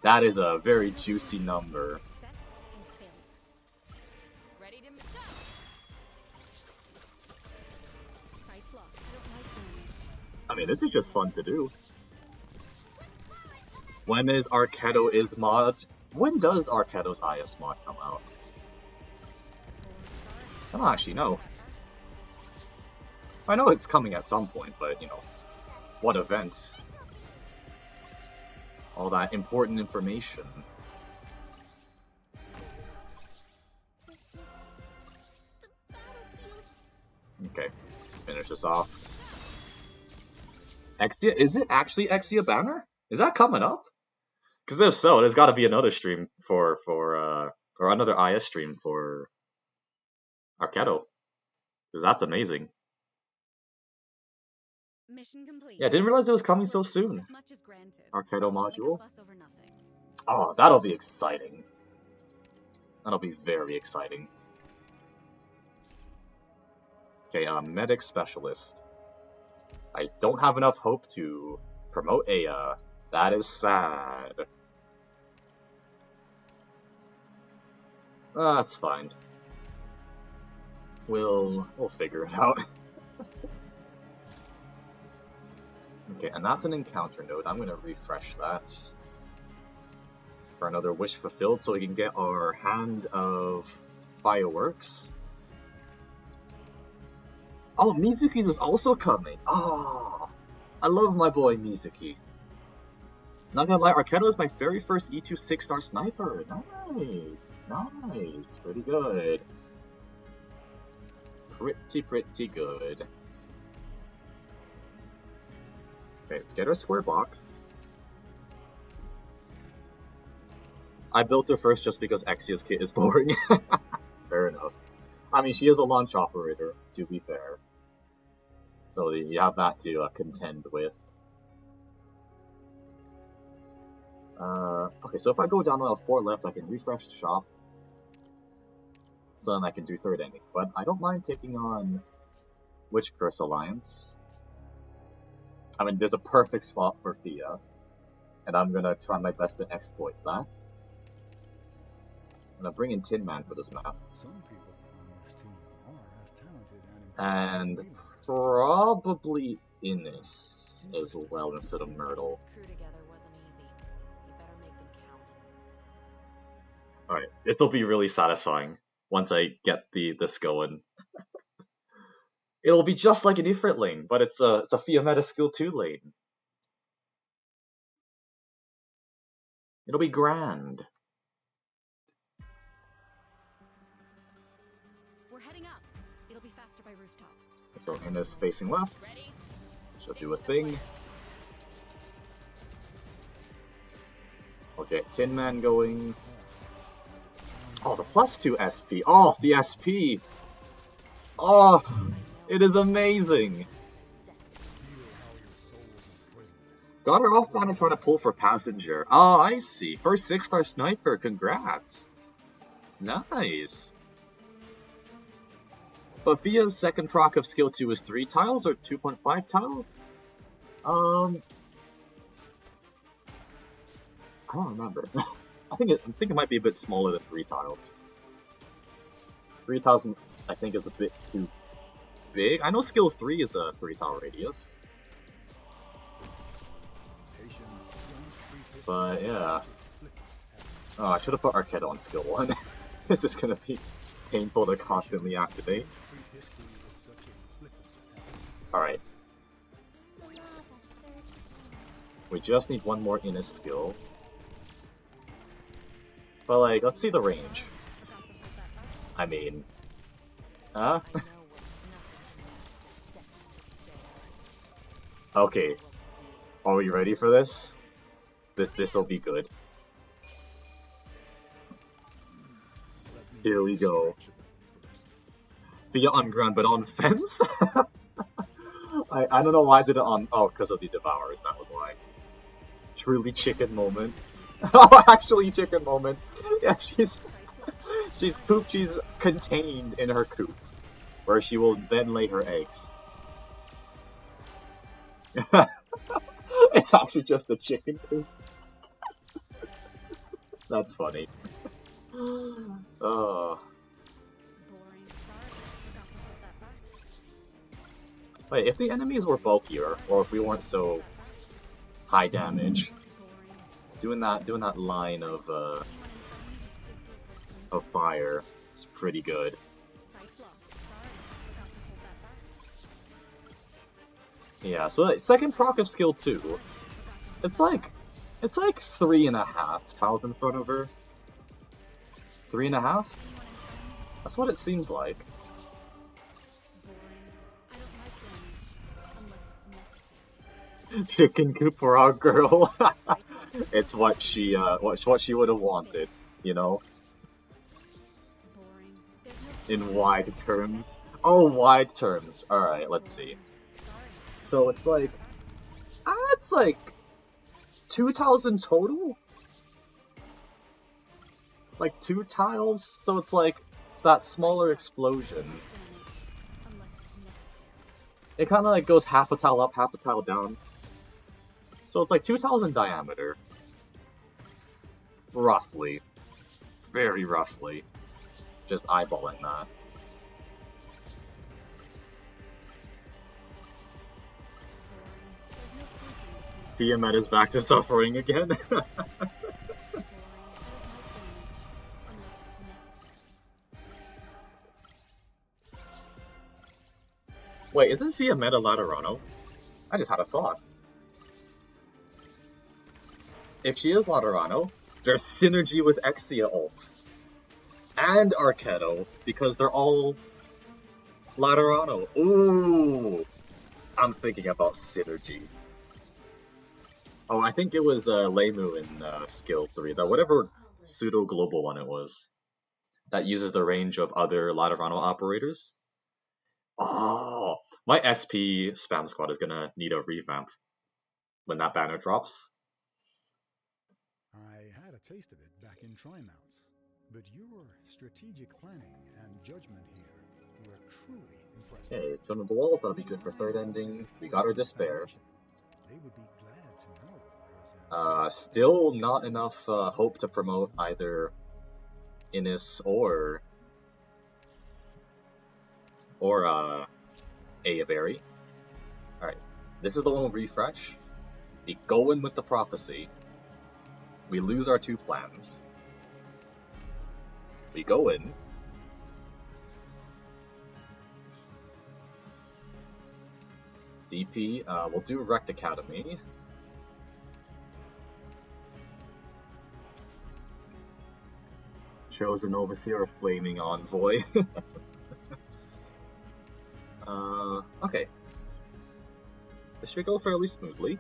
That is a very juicy number. Success and failure. Ready to go. Sights locked. I don't like damage. I mean, this is just fun to do. When is Arkedo is mod? When does Arkedo's IS mod come out? I don't actually know. I know it's coming at some point, but you know, what events? All that important information. Okay, finish this off. Exia, is it actually Exia banner? Is that coming up? Because if so, there's got to be another stream or another IS stream for Arkedo. Because that's amazing. Mission complete. Yeah, didn't realize it was coming so soon. As much as granted. Arkedo Don't make a module. fuss over nothing. Oh, that'll be exciting. That'll be very exciting. Okay, medic specialist. I don't have enough hope to promote Aya. That is sad. That's fine. We'll figure it out. Okay, and that's an encounter node. I'm gonna refresh that for another wish fulfilled, so we can get our hand of fireworks. Oh, Mizuki's is also coming. Oh, I love my boy Mizuki. Not gonna lie, Arkedo is my very first E2 6-star sniper. Nice, nice, pretty good. Pretty good. Okay, let's get our square box. I built her first just because Exia's kit is boring. Fair enough. I mean, she is a launch operator, to be fair. So you have that to contend with. Okay, so if I go down to 4 left, I can refresh the shop. So then I can do third ending. But I don't mind taking on Witch Curse Alliance. I mean, there's a perfect spot for Fia. And I'm gonna try my best to exploit that. I'm gonna bring in Tin Man for this map. Some people on this team are as talented And impressive as probably Innis as well instead of Myrtle. This crew together wasn't easy. You better make them count. Alright, this will be really satisfying once I get this going. It'll be just like an Ifrit lane, but it's a Fiammetta skill 2 lane. It'll be grand. We're heading up. It'll be faster by rooftop. So Innis facing left. Ready? She'll do a thing. Okay, Tin Man going. Oh, the +2 SP. Oh, the SP. Oh, it is amazing. Got her off banner trying to pull for passenger. Oh, I see. First 6-star sniper. Congrats. Nice. But Fia's second proc of skill 2 is 3 tiles or 2.5 tiles? I don't remember. I think it might be a bit smaller than 3 tiles. 3 tiles, I think, is a bit too big. I know skill 3 is a 3-tile radius. But yeah. Oh, I should have put Arkedo on skill 1. This is gonna be painful to constantly activate. Alright. We just need one more Innis skill. But like, let's see the range. I mean... Huh? Okay. Are we ready for this? This'll be good. Here we go. Fia on ground, but on fence? I don't know why I did it on... Oh, because of the Devourers, that was why. Truly chicken moment. Oh, actually chicken moment. Yeah, she's cooped, she's contained in her coop, where she will then lay her eggs. It's actually just a chicken coop. That's funny. Boring. Oh. Sorry, forgot to hold that back. Wait, if the enemies were bulkier, or if we weren't so high damage, Boring. doing that line of fire is pretty good. Sight block. Sorry, forgot to hold that back. Yeah, so like, second proc of skill 2, it's like 3.5 tiles in front of her. 3.5? That's what it seems like. Boring. I don't like damage unless it's necessary. Chicken coop for our girl. It's what she would have wanted, you know, Boring. There's no in wide terms. Oh, wide terms. All right, let's see. sorry. So it's like 2 tiles in total. Like 2 tiles, so it's like that smaller explosion. Damage unless it's necessary. It kind of like goes half a tile up, half a tile down. So it's like 2 tiles in diameter. Roughly. Very roughly. Just eyeballing that. Boring. There's no thinking between Fiammetta's back to suffering again. boring. I don't like damage unless it's necessary. Wait, isn't Fiammetta Laterano? I just had a thought. If she is Laterano, there's synergy with Exia ult. And Arketto, because they're all Laterano. Ooh! I'm thinking about synergy. Oh, I think it was Leimu in skill 3, that whatever pseudo-global one it was, that uses the range of other Laterano operators. Oh, my SP spam squad is gonna need a revamp when that banner drops. I had a taste of it back in Trimounts, but your strategic planning and judgment here were truly impressive. Okay, Tone of the Walls, that'll be good for third ending. We got our Despair. They would be glad to know there's Still not enough hope to promote either Innis or Ayaberry. Alright, this is the one with refresh. We go in with the prophecy. We lose our 2 plans. We go in. DP, we'll do Rect Academy. Chosen Overseer, Flaming Envoy. Okay. This should go fairly smoothly.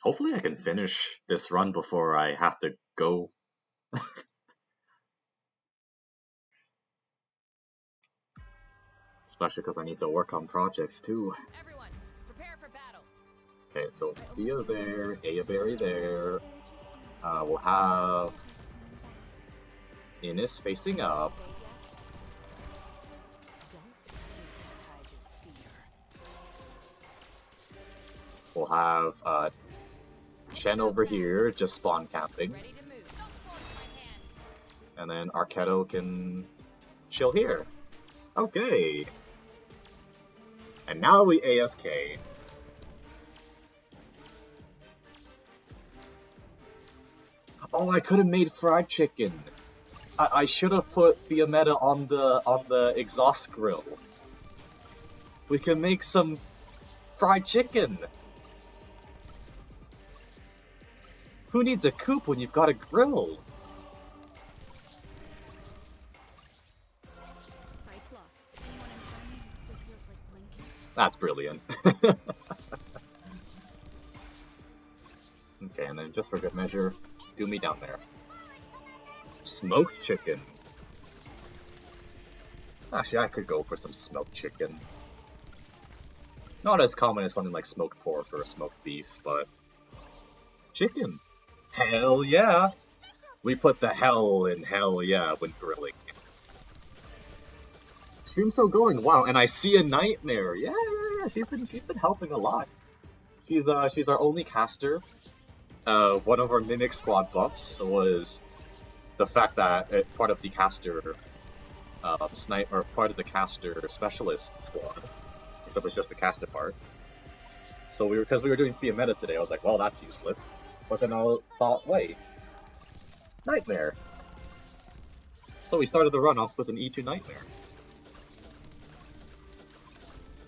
Hopefully I can finish this run before I have to go. Especially because I need to work on projects too. Everyone, prepare for battle. Okay, so Fia there, Ayaberry there. We'll have Innis facing up. Don't hide your fear. We'll have Chen over here just spawn camping. Ready to move. Don't force my hand. And then Arketto can chill here. Okay. And now we AFK. Oh, I could have made fried chicken. I should have put Fiammetta on the exhaust grill. We can make some fried chicken. Who needs a coop when you've got a grill? Sights locked. Anyone in front of me That's brilliant. Okay, and then just for good measure, do me down there. Smoked chicken. Actually, I could go for some smoked chicken. Not as common as something like smoked pork or smoked beef, but chicken. Hell yeah! We put the hell in hell yeah when grilling. Stream's still going. Wow, and I see a nightmare. Yeah. She's been helping a lot. She's our only caster. One of our Mimic Squad buffs was the fact that part of the caster part of the caster specialist squad, except it was just the caster part. So because we were doing Fiammetta today, I was like, well, that's useless. But then I thought, wait, nightmare. So we started the run off with an E2 nightmare.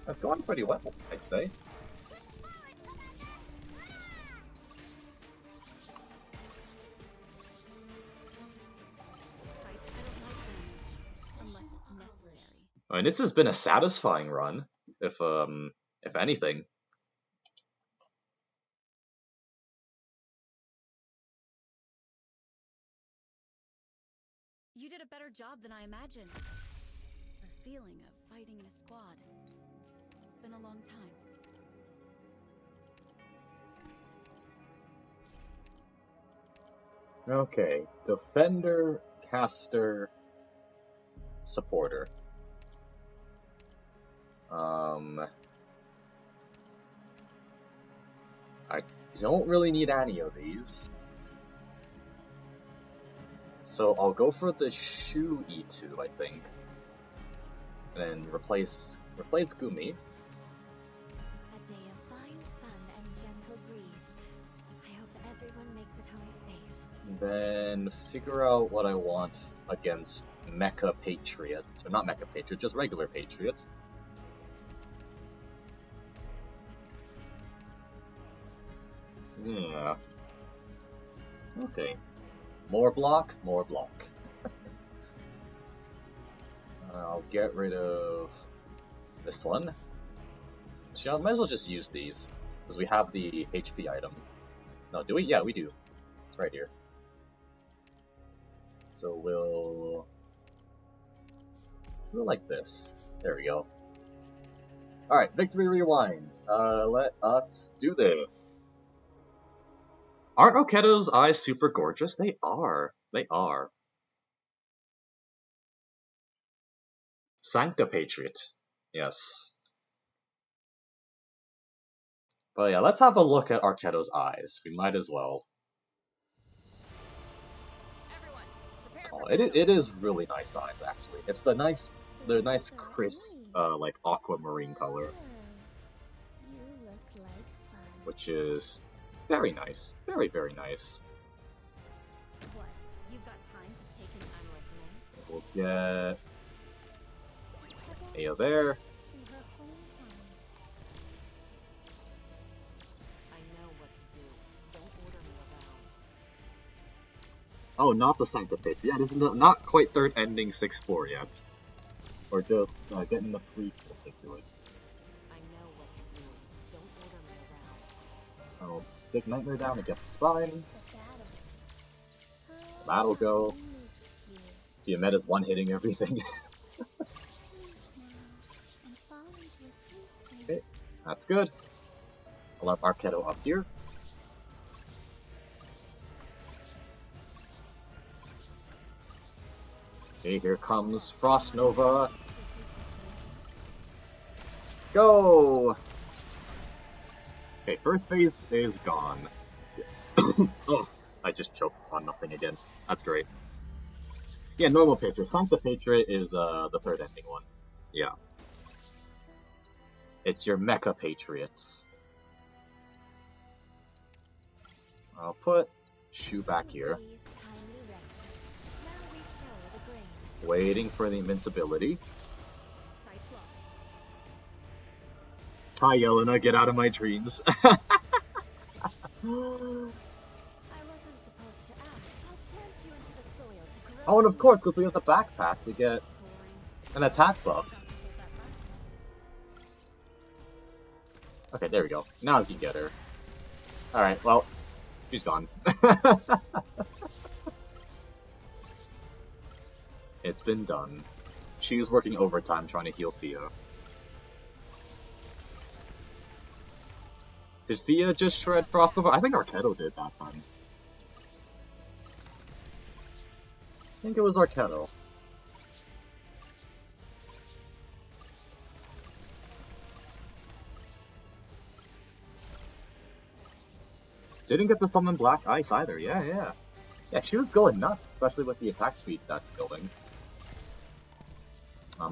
That's gone pretty well, I'd say. And this has been a satisfying run, if anything. You did a better job than I imagined. The feeling of fighting in a squad. It's been a long time. Okay, defender, caster, supporter. I don't really need any of these. So I'll go for the Shu E2, I think. And then replace Gumi. A day of fine sun and gentle breeze. I hope everyone makes it home safe. Then figure out what I want against Mecha Patriot. Or not Mecha Patriot, just regular Patriot. Yeah. Okay. More block, more block. I'll get rid of this one. So I might as well just use these, because we have the HP item. No, do we? Yeah, we do. It's right here. So we'll do it like this. There we go. Alright, Victory Rewind. Let us do this. Aren't Oketo's eyes super gorgeous? They are. They are. Sancta Patriot. Yes. But yeah, let's have a look at Arketo's eyes. We might as well. Oh, it is really nice eyes, actually. It's the nice crisp, like aquamarine color, You look like fun. which is very nice. Very, very nice. What? You've got time to take an I'm listening. We'll get Aya there. To her own time. I know what to do. Don't order me around. Oh, not the Sancta Patriot. Yeah, this is not quite third ending 6-4 yet. Or just getting the prequel to it. I know what to do. Don't order me around. I'll stick Nightmare down and get the spine. The battle. So that'll go. I missed you. Fiammetta's one-hitting everything. Sleep now and fall into a sweet dream. Okay, that's good. I'll have Arketo up here. Okay, here comes Frost Nova. Go! Okay, first phase is gone. Oh, I just choked on nothing again. That's great. Yeah, normal Patriot. Sancta Patriot is the third ending one. Yeah. It's your Mecha Patriot. I'll put Shu back here. Please kindly rest. Now we sow the grain. Waiting for the invincibility. Sights locked. Hi, Yelena, get out of my dreams. I wasn't supposed to ask. I'll plant you into the soil to grow. Oh, and of course, because we have the backpack to get Boring. an attack buff. Okay, there we go. Now we can get her. Alright, well, she's gone. It's been done. She's working overtime trying to heal Fia. Did Fia just shred Frostnova? I think Arketo did that time. I think it was Arketo. Didn't get to summon Black Ice either, yeah. Yeah, she was going nuts, especially with the attack speed that's building.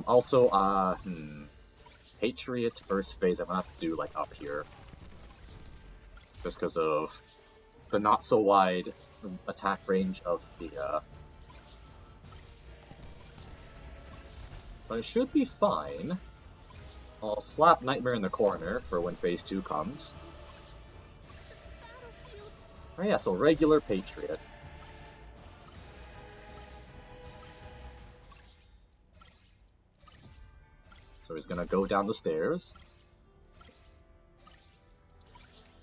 Also, Patriot first phase I'm gonna have to do, like, up here. Just because of the not-so-wide attack range of the, But it should be fine. I'll slap Nightmare in the corner for when phase 2 comes. Oh yeah, so regular Patriot. So he's gonna go down the stairs.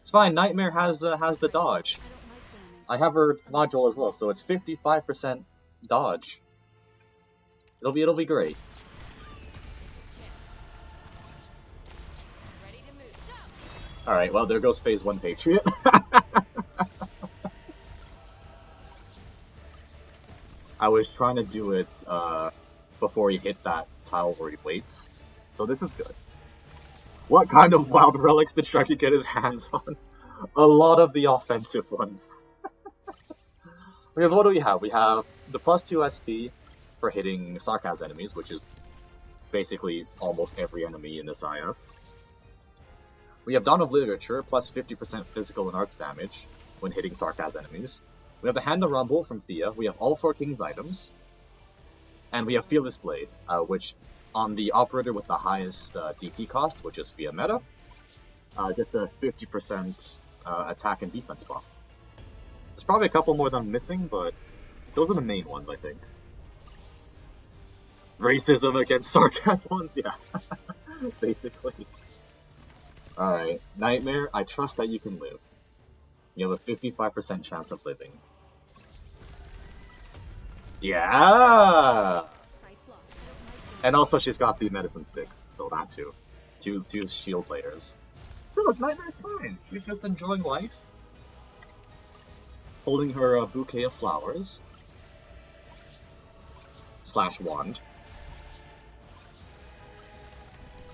It's fine, Nightmare has the dodge. I have her module as well, so it's 55% dodge. It'll be great. Alright, well there goes phase 1 Patriot. I was trying to do it before he hit that tile where he waits. So this is good. What kind of wild relics did Shrek get his hands on? A lot of the offensive ones. Because what do we have? We have the +2 SP for hitting Sarkaz enemies, which is basically almost every enemy in this IS. We have Dawn of Literature, plus 50% physical and arts damage when hitting Sarkaz enemies. We have the Hand of Rumble from Thea. We have all 4 King's items. And we have Fearless Blade, which on the operator with the highest DP cost, which is Fiammetta, gets a 50% attack and defense buff. There's probably a couple more that I'm missing, but those are the main ones, I think. Racism against Sarkaz ones? Yeah. Basically. Alright, Nightmare, I trust that you can live. You have a 55% chance of living. Yeah! And also she's got the medicine sticks, so that too. Two shield layers. So look, Nightmare's fine. She's just enjoying life. Holding her bouquet of flowers. / wand.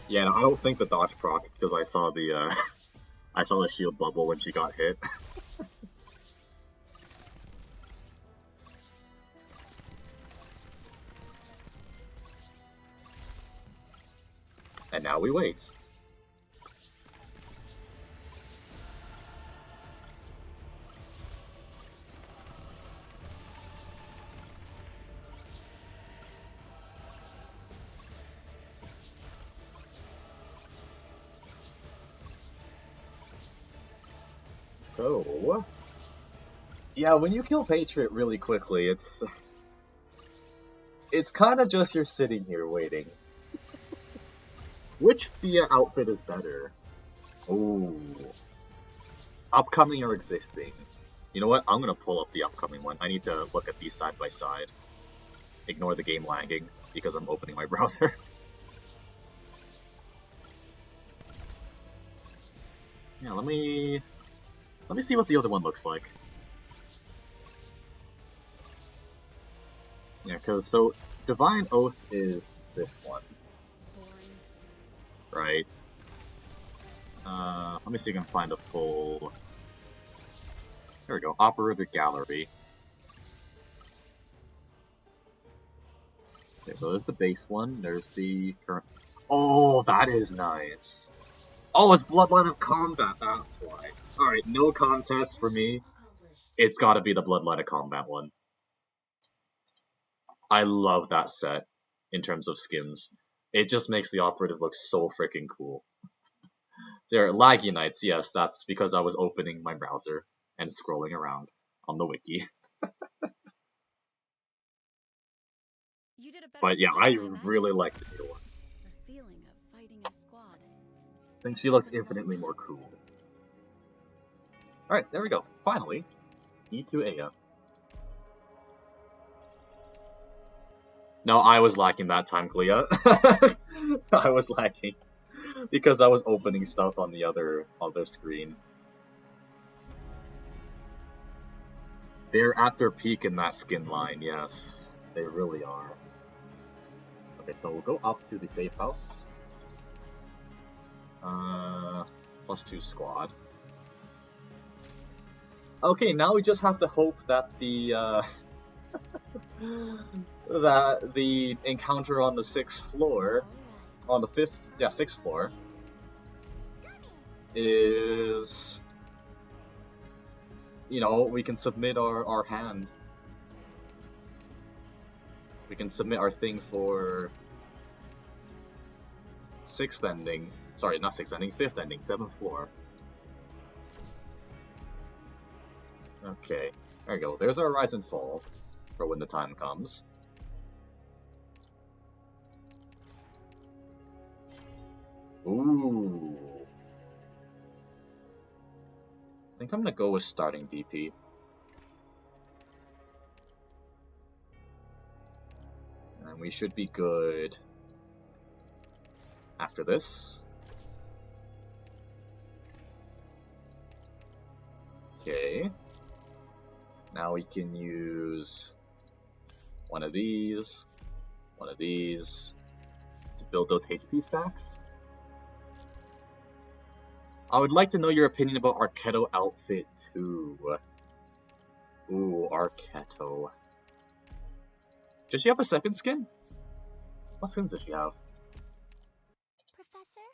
Yeah, no, I don't think the dodge proc, because I saw the I saw the shield bubble when she got hit. And now we wait. So, yeah, when you kill Patriot really quickly, it's kind of just you're sitting here waiting. Which Thea outfit is better? Ooh. Upcoming or existing? You know what? I'm gonna pull up the upcoming one. I need to look at these side by side. Ignore the game lagging, because I'm opening my browser. Yeah, let me see what the other one looks like. Yeah, because so Divine Oath is this one. Right. Let me see if I can find a full... There we go, Operator Gallery. Okay, so there's the base one, there's the current... Oh, that is nice! Oh, it's Bloodline of Combat, that's why. Alright, no contest for me. It's gotta be the Bloodline of Combat one. I love that set, in terms of skins. It just makes the operators look so freaking cool. They're laggy nights, yes, that's because I was opening my browser and scrolling around on the wiki. You did a better But yeah, job I than imagined. really like the new one. The feeling of fighting in a squad. I think she looks infinitely more cool. Alright, there we go. Finally. E2 Aya. No, I was lacking that time, Clea. I was lacking. Because I was opening stuff on the other screen. They're at their peak in that skin line, yes. They really are. Okay, so we'll go up to the safe house. +2 squad. Okay, now we just have to hope that the that the encounter on the 6th floor, on the 6th floor, is, you know, we can submit our hand. We can submit our thing for 6th ending. Sorry, not 6th ending, 5th ending, 7th floor. Okay, there we go. There's our rise and fall for when the time comes. Ooh. I think I'm gonna go with starting DP. And we should be good after this. Okay. Now we can use one of these to build those HP stacks. I would like to know your opinion about Arketto outfit too. Ooh, Arketto. Does she have a second skin? What skins does she have? Professor,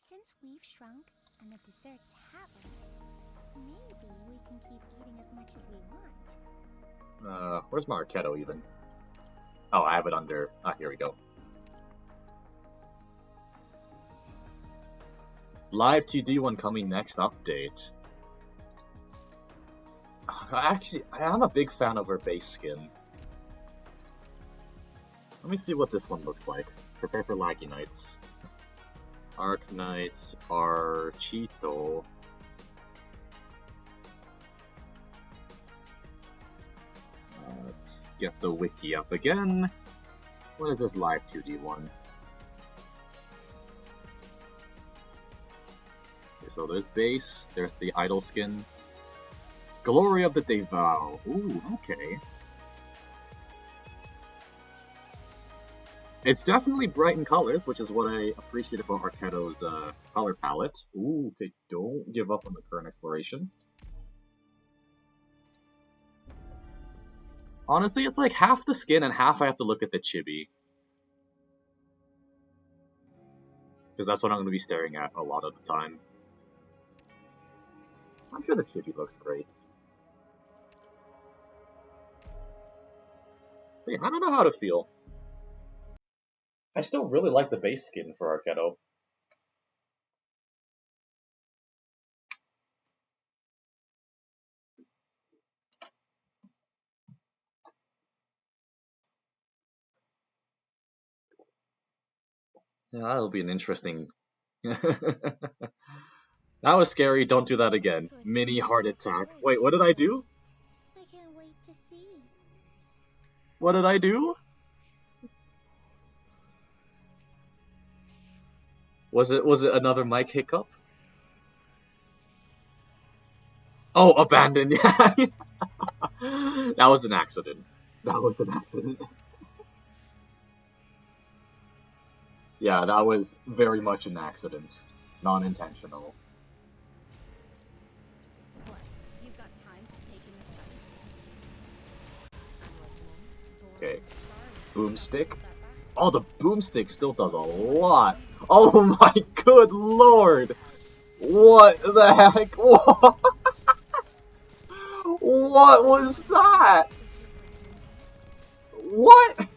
since we've shrunk and the desserts haven't, maybe we can keep eating as much as we want. Where's my Arketto even? Oh, I have it under... Ah, here we go. Live TD one coming next update. Actually, I'm a big fan of her base skin. Let me see what this one looks like. Prepare for laggy nights. Arknights are Cheeto. Let's get the wiki up again. What is this live 2D one? Okay, so there's base, there's the idol skin. Glory of the Devow. Ooh, okay. It's definitely bright in colors, which is what I appreciate about Arketto's color palette. Ooh, okay, don't give up on the current exploration. Honestly, it's like half the skin and half I have to look at the chibi. Because that's what I'm going to be staring at a lot of the time. I'm sure the chibi looks great. But yeah, I don't know how to feel. I still really like the base skin for Arketto. Yeah, that'll be an interesting... That was scary, don't do that again. Mini heart attack. Wait, what did I do? I can't wait to see. What did I do? Was it another mic hiccup? Oh, abandoned, yeah. That was an accident. That was an accident. Yeah, that was very much an accident. Non-intentional. What? You've got time to take in the sights? I'm listening. Okay. Boomstick. Oh, the boomstick still does a lot. Oh my good lord! What the heck? What, what was that? What?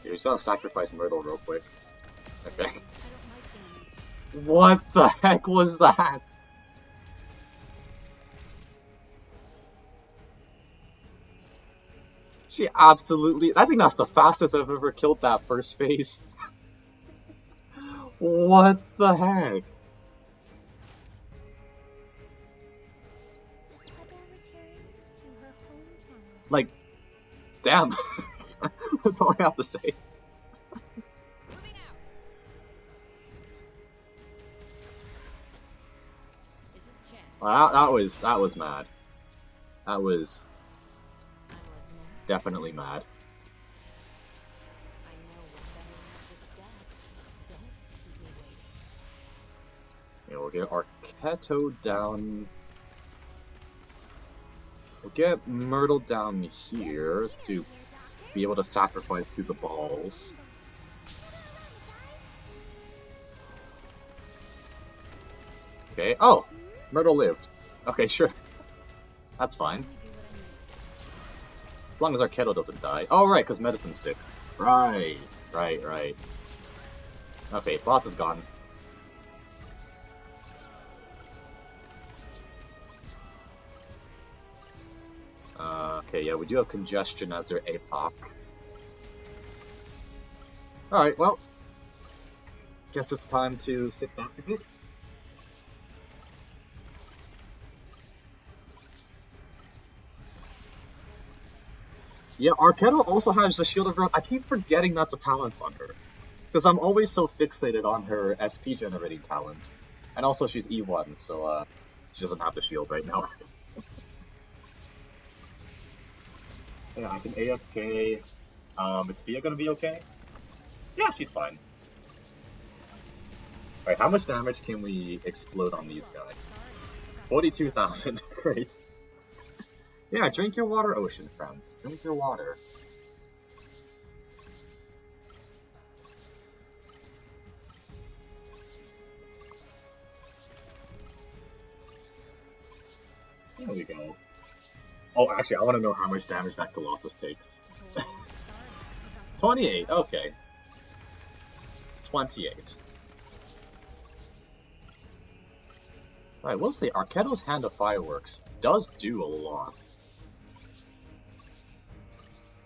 You just gotta sacrifice Myrtle real quick. Okay. What the heck was that? She absolutely... I think that's the fastest I've ever killed that first phase. What the heck? Rebel returns to her hometown. Like, damn. That's all I have to say. Moving out. This is Chen. Well, that was mad. That was I'm listening. definitely mad. I know what better than this dad. Don't keep me waiting. Yeah, we'll get Arketo down. We'll get Myrtle down here to be able to sacrifice to the balls. Okay. Oh, Myrtle lived. Okay, sure. That's fine. As long as Arketo doesn't die. Oh, right, because medicine stick. Right. Okay, boss is gone. Okay, yeah, we do have congestion as their APOC. Alright, well. Guess it's time to sit back a bit. Yeah, Arketo also has the Shield of Growth. I keep forgetting that's a talent on her. Because I'm always so fixated on her SP generating talent. And also she's E1, so she doesn't have the shield right now. Yeah, I can AFK. Is Fia gonna be okay? Yeah, she's fine. Alright, how much damage can we explode on these guys? 42,000, great. Yeah, drink your water, ocean friends. Drink your water. There we go. Oh, actually, I want to know how much damage that Colossus takes. 28, okay. 28. Alright, we'll see. Arketo's Hand of Fireworks does do a lot.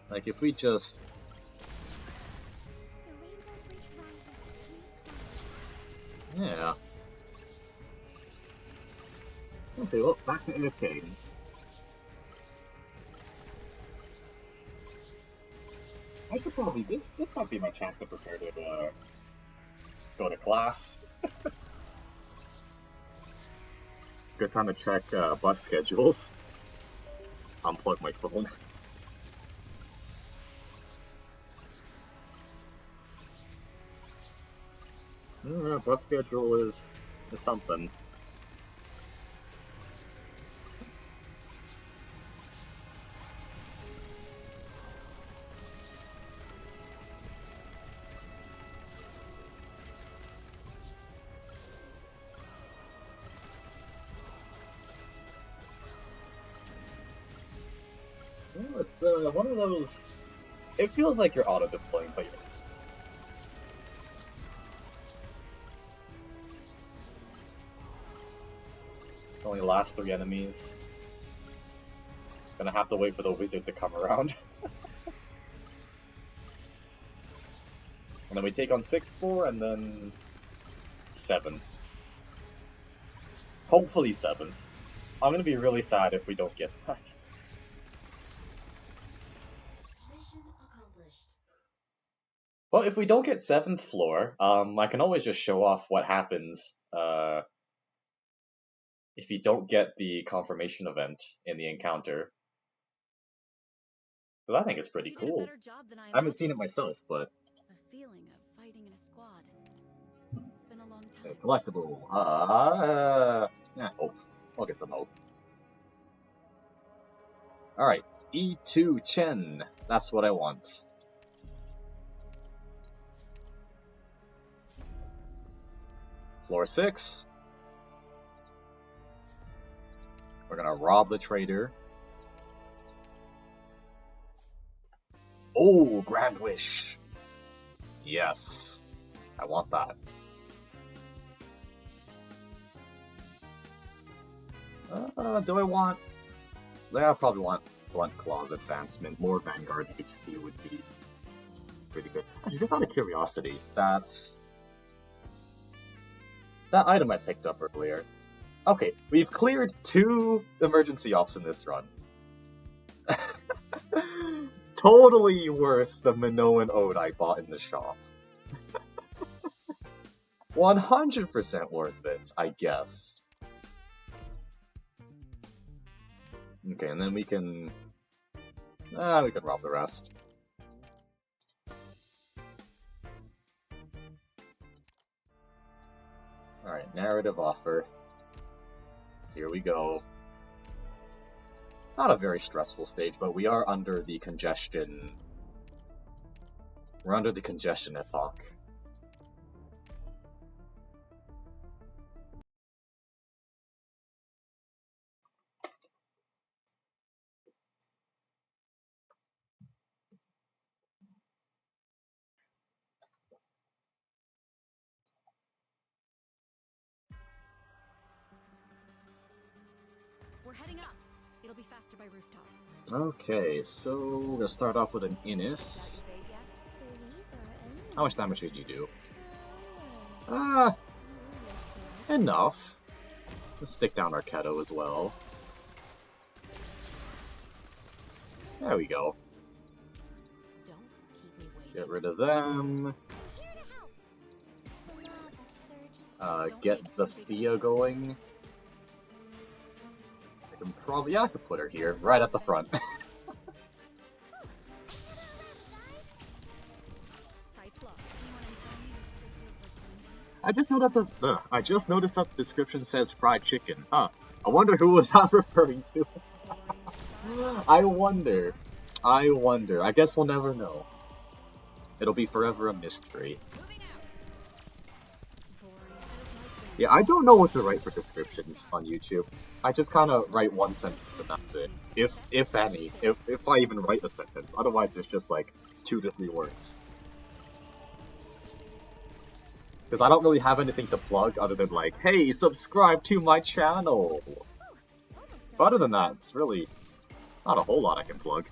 Like, if we just... The Rainbow Bridge rises to new Yeah. Okay, well, back to AFK. I should probably... This might be my chance to prepare to, go to class. Good time to check, bus schedules. Unplug my phone. Yeah, bus schedule is something. Well, it's one of those... It feels like you're auto-deploying, but you're... It's only the last 3 enemies. Gonna have to wait for the wizard to come around. And then we take on 6-4, and then... 7. Hopefully 7th. I'm gonna be really sad if we don't get that. Well, if we don't get 7th floor, I can always just show off what happens if you don't get the confirmation event in the encounter. Because I think it's pretty You did a cool. better job than I I haven't seen it imagined. myself, but The feeling of fighting in a squad. It's been a long time. collectible. Yeah, hope. We'll get some hope. Alright, E2 Chen. That's what I want. Floor 6. We're gonna rob the trader. Oh, Grand Wish. Yes. I want that. Do I want... I probably want Blunt Claw's advancement. More Vanguard HP would be pretty good. Actually, just out of curiosity, that that item I picked up earlier. Okay, we've cleared 2 emergency ops in this run. Totally worth the Minoan Ode I bought in the shop. 100% worth it, I guess. Okay, and then we can rob the rest. Alright, narrative offer. Here we go. Not a very stressful stage, but we are under the congestion. We're under the congestion epoch. We're heading up. It'll be faster by rooftop. Okay, so we're gonna start off with an Innis. Activate yet? So these are How much damage did you do? enemies. Enough. Let's stick down Arknights as well. There we go. Don't keep me waiting. Get rid of them. Here to help. The lava surges. Get the Fia going. I can probably, yeah, I could put her here, right at the front. Sights locked. I just noticed that the description says fried chicken. Huh. I wonder who was that referring to. I wonder. I guess we'll never know. It'll be forever a mystery. Moving out. Boring. Yeah, I don't know what to write for descriptions on YouTube. I just kind of write one sentence and that's it. If any. If I even write a sentence. Otherwise it's just like 2 to 3 words. Because I don't really have anything to plug other than like, hey, subscribe to my channel! But other than that, it's really not a whole lot I can plug.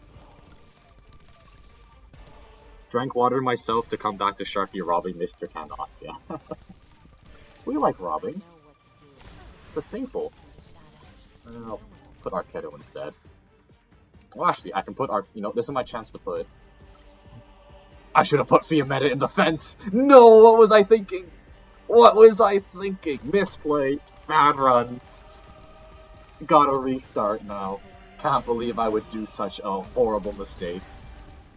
Drank water myself to come back to Sharky robbing Mr. Cannot, yeah. We like robbing. It's a staple. I'll put Arknights instead. Well, actually, I can put this is my chance to put... I should have put Fiammetta in the fence! No, what was I thinking? What was I thinking? Misplay. Bad run. Gotta restart now. Can't believe I would do such a horrible mistake.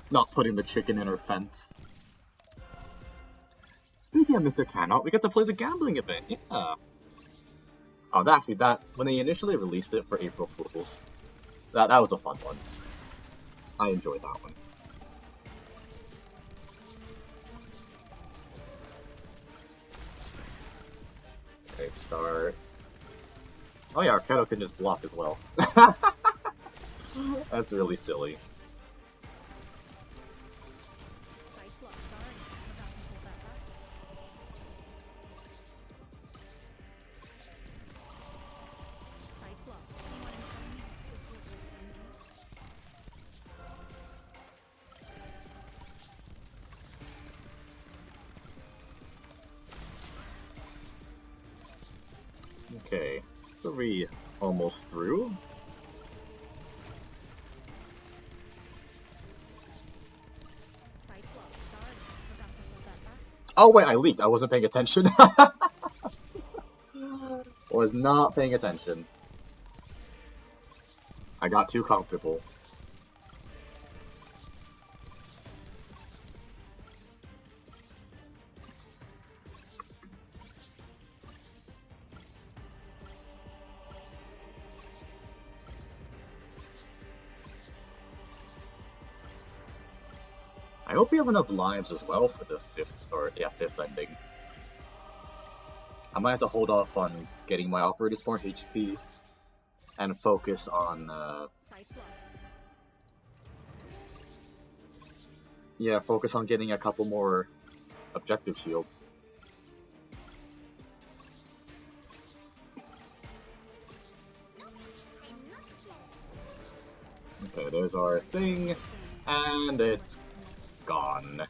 Not putting the chicken in her fence. Speaking of Mr. Cannot, we get to play the gambling event, yeah. Oh, actually, when they initially released it for April Fools, that was a fun one. I enjoyed that one. Okay, start. Oh yeah, Arknights can just block as well. That's really silly. Sights locked. Sorry. Forgot to pull that back. Sights locked. Anyone in front of me who still feels like enemies? Okay, 3 almost through. Sights locked. Sorry. Forgot to pull that back. Oh wait, I leaked. I wasn't paying attention. Was not paying attention. I got too comfortable. I hope we have enough lives as well for the 5th ending. I might have to hold off on getting my operators more HP and focus on Sights locked. yeah, focus on getting a couple more objective shields. Okay, there's our thing, and it's gone.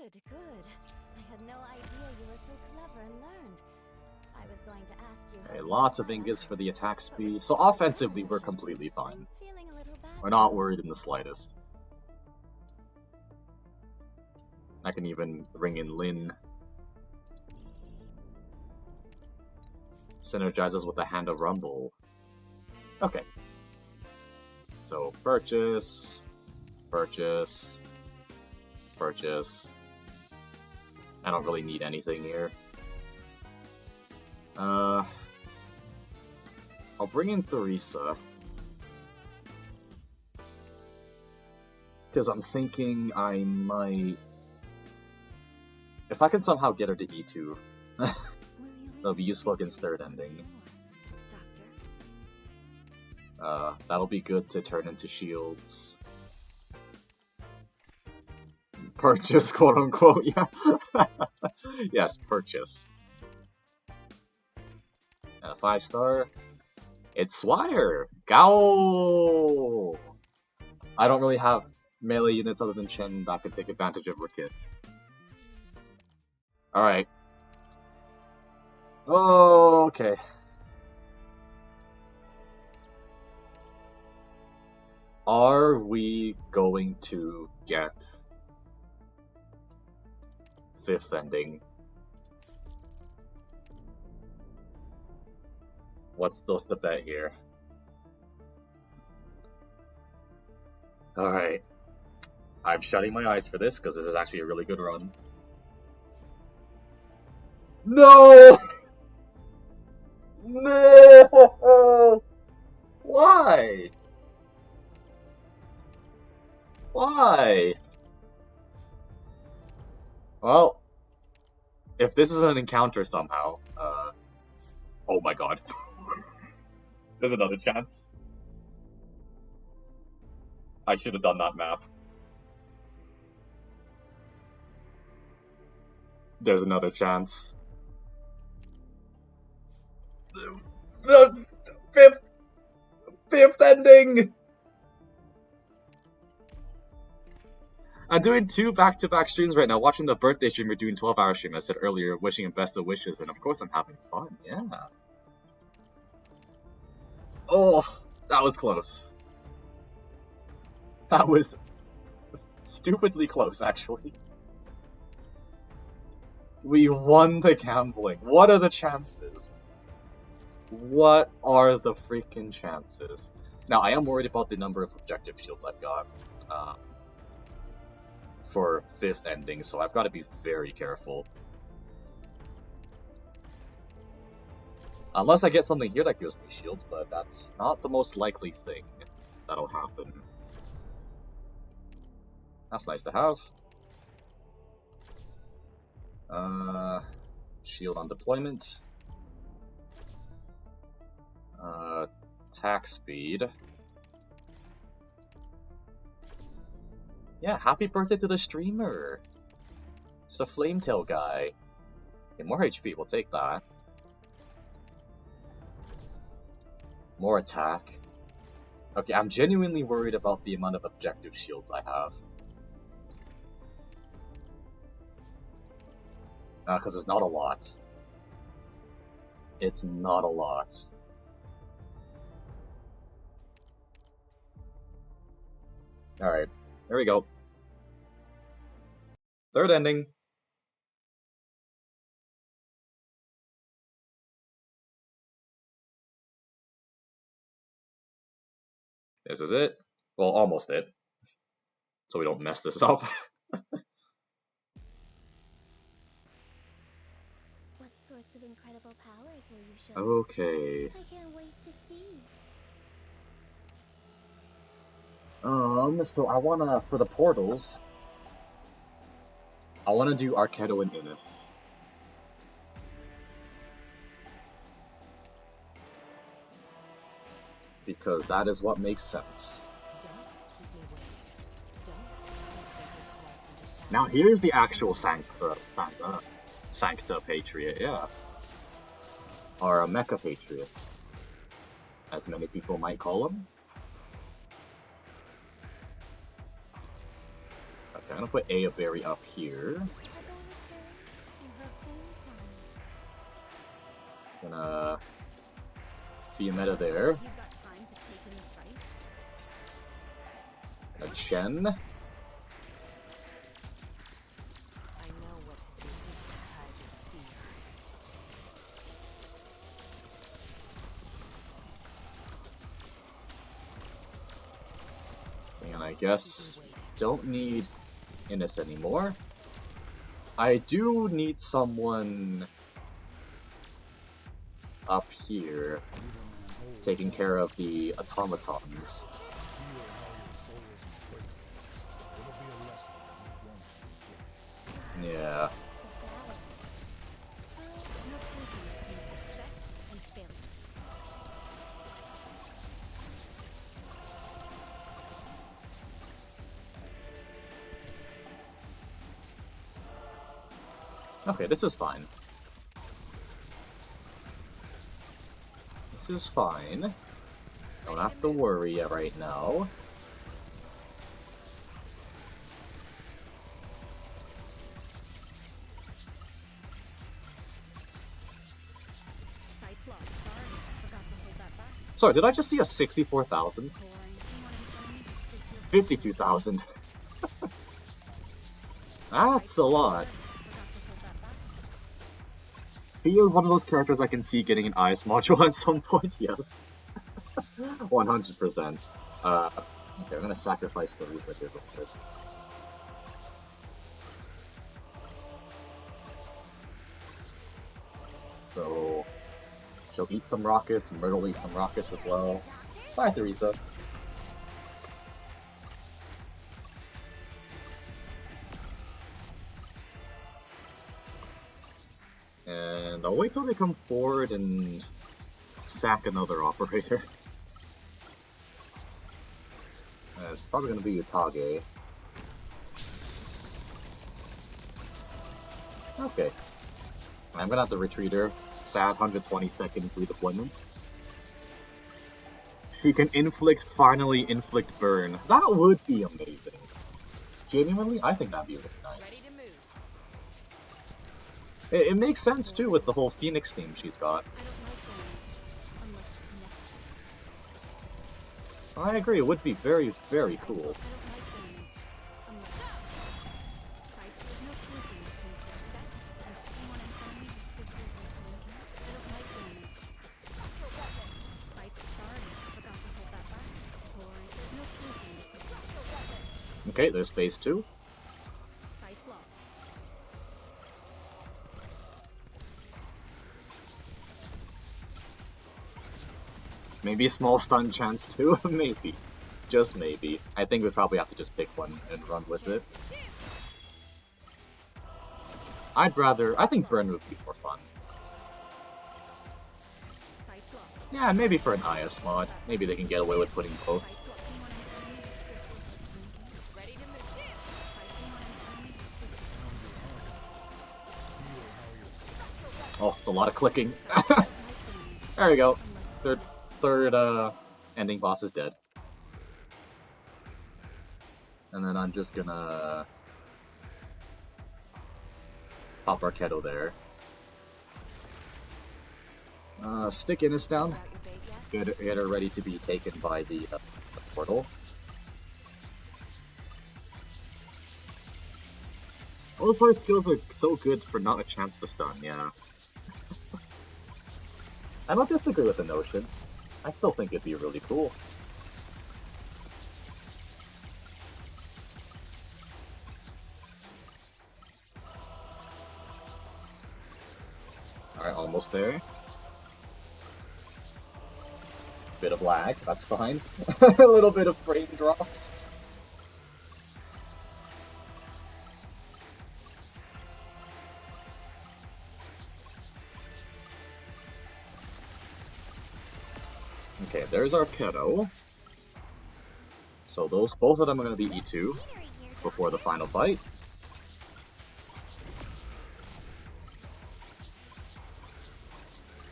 Good, good. I had no idea you were so clever and learned. I was going to ask you. Okay, lots of ingots for the attack speed. So offensively, we're completely fine. We're not worried in the slightest. I can even bring in Lin. Synergizes with the Hand of Rumble. Okay. So, purchase, purchase, purchase. I don't really need anything here. I'll bring in Theresa. Because I'm thinking I might... If I can somehow get her to E2, that'll be useful against third ending. That'll be good to turn into shields. Purchase, quote unquote, yeah. Yes, purchase. 5-star. It's Swire! Gao! I don't really have melee units other than Chen that can take advantage of Rikit. Alright. Oh, okay. Are we going to get 5th ending? What's the bet here? Alright. I'm shutting my eyes for this, because this is actually a really good run. No! No! Why? Why? Well, if this is an encounter somehow, oh my god. There's another chance. I should have done that map. There's another chance. The fifth ending! I'm doing 2 back-to-back streams right now, watching the birthday stream or doing 12-hour stream, as I said earlier, wishing him best of wishes, and of course I'm having fun, yeah. Oh, that was close. That was stupidly close, actually. We won the gambling. What are the chances? What are the freaking chances? Now, I am worried about the number of objective shields I've got for 5th ending, so I've got to be very careful. Unless I get something here that gives me shields, but that's not the most likely thing that'll happen. That's nice to have. Shield on deployment. Attack speed. Yeah, happy birthday to the streamer! It's a Flametail guy. Okay, more HP, we'll take that. More attack. Okay, I'm genuinely worried about the amount of objective shields I have. Because it's not a lot. It's not a lot. Alright, here we go. 3rd ending. This is it. Well, almost it. So we don't mess this up. What sorts of incredible powers will you show? Okay. I can't wait to see. So I wanna, for the portals, I wanna do Arketo and Innis. Because that is what makes sense. Now here's the actual Sancta Patriot, yeah. Or a Mecha Patriot, as many people might call him. I'm gonna put Aya Berry up here. Pebble returns to her hometown. Gonna Fiammetta there. You've got time to take in the sights. A Chen. I know what to do to hide your fear. And I guess don't need Innis anymore. I do need someone up here taking care of the automatons. Yeah. There's no thinking between success and failure. Okay, this is fine. This is fine. Don't have to worry right now. Sights lost. Sorry, forgot to hold that back. Sorry, did I just see a 64,000? Boring. Anyone in front of me just gives you 52,000. That's a lot. Forgot to hold that back. He is one of those characters I can see getting an IS module at some point, yes. 100%. Okay, I'm gonna sacrifice the reset here real quick. So, she'll eat some rockets, Myrtle will eat some rockets as well. Bye, Theresa. And I'll wait till they come forward and sack another operator. It's probably going to be Utage. Okay. I'm going to have to retreat her. Sad 120-second redeployment. She can finally inflict burn. That would be amazing. Genuinely, I think that'd be really nice. Ready to move. It makes sense too with the whole Phoenix theme she's got. I don't like damage unless it's necessary. I agree, it would be very, very cool. I don't like damage unless sights. There's no thinking between success and anyone in front of me just gives you blinking. I don't like damage. Sights. Sorry, forgot to hold that back. Boring. There's no thinking between Okay, there's phase 2. sights lost. Maybe small stun chance too? Maybe. Just maybe. I think we probably have to just pick one and run with it. I think burn would be more fun. Sights lost. Yeah, maybe for an IS mod. Maybe they can get away with putting both. Sights lost. Anyone in front of me just gives you blinking. Ready to move. Sights. Anyone in front of me just gives you Oh, it's a lot of clicking. I don't like damage There we go. unless Third ending boss is dead. And then I'm just gonna pop our Keto there. Stick Innis down. Out your bait yet? Get her ready to be taken by the portal. All of our skills are so good for not a chance to stun, yeah. I don't disagree with the notion. I still think it'd be really cool. Alright, almost there. Bit of lag, that's fine. A little bit of frame drops. Okay, there's our Keto. So both of them are going to be E2 before the final fight.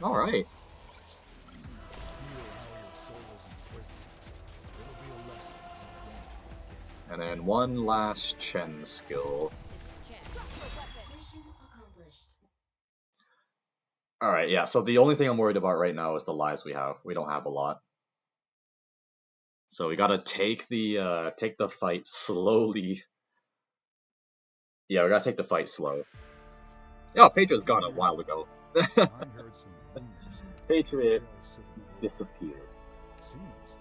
Alright. And then and one last Chen skill. Alright, yeah, so the only thing I'm worried about right now is the lives we have. We don't have a lot. So we gotta take the fight slowly. Yeah, we gotta take the fight slow. Oh, Patriot's gone a while ago. I heard some rumors. Patriot Still sitting here. disappeared. Seems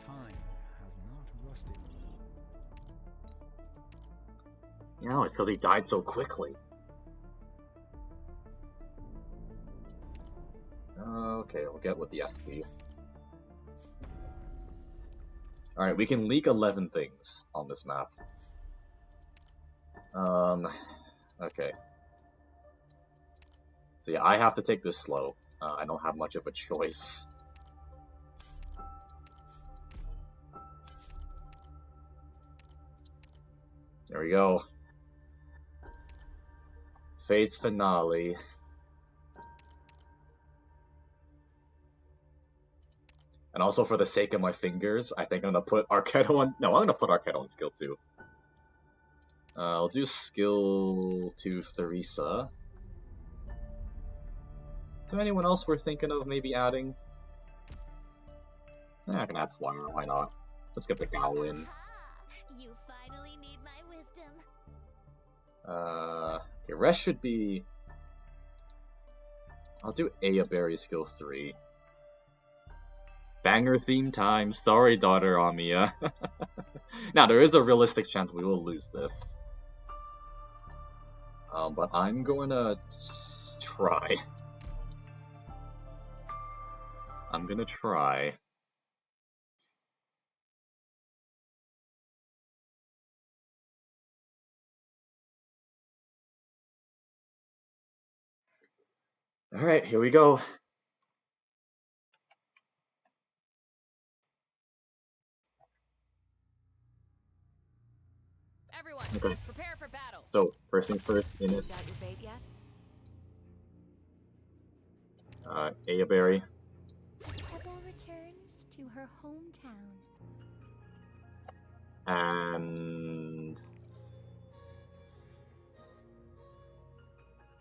time has not rusted. You know, it's because he died so quickly. Okay, we'll get with the SP. Alright, we can leak 11 things on this map. Okay. So yeah, I have to take this slow. I don't have much of a choice. There we go. Fate's finale. And also for the sake of my fingers, I think I'm gonna put Arknights on. No, I'm gonna put Arknights on skill 2. I'll do skill 2 Theresa. Is there anyone else we're thinking of maybe adding? I can add Swire, why not? Let's get the Gao in. You finally need my wisdom. Okay, rest should be... I'll do Aya Berry skill 3. Banger theme time, Starry Daughter Amiya. Now, there is a realistic chance we will lose this. But I'm gonna try. I'm gonna try. Alright, here we go. Everyone, Okay. prepare for battle. So, first things first, Got Innis, your bait yet? Aya Berry, Pebble returns to her hometown. and...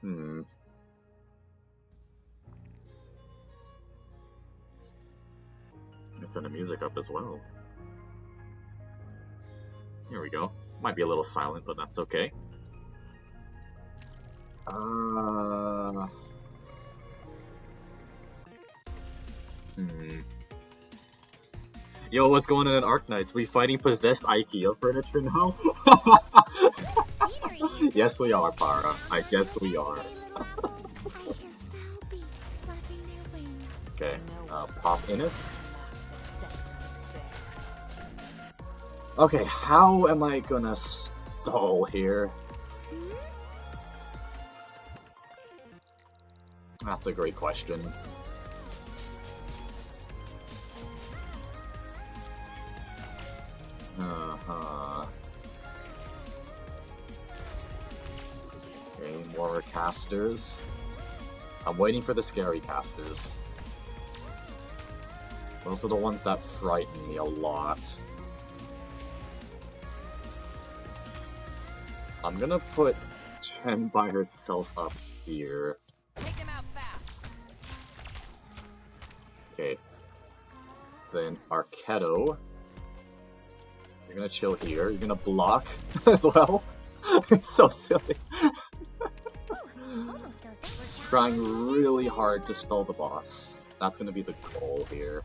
I'm gonna turn the music up as well. Here we go. Might be a little silent, but that's okay. Yo, what's going on in Arknights? We fighting possessed IKEA furniture now? Yes, we are, Para. I guess we are. I hear foul beasts flapping their wings. Okay, pop Innis. Okay, how am I gonna stall here? That's a great question. Okay, more casters. I'm waiting for the scary casters. Those are the ones that frighten me a lot. I'm gonna put Chen by herself up here. Take them out fast. Okay. Then Arketo. You're gonna chill here. You're gonna block as well. It's so silly. Almost does that. Trying really hard to stall the boss. That's gonna be the goal here.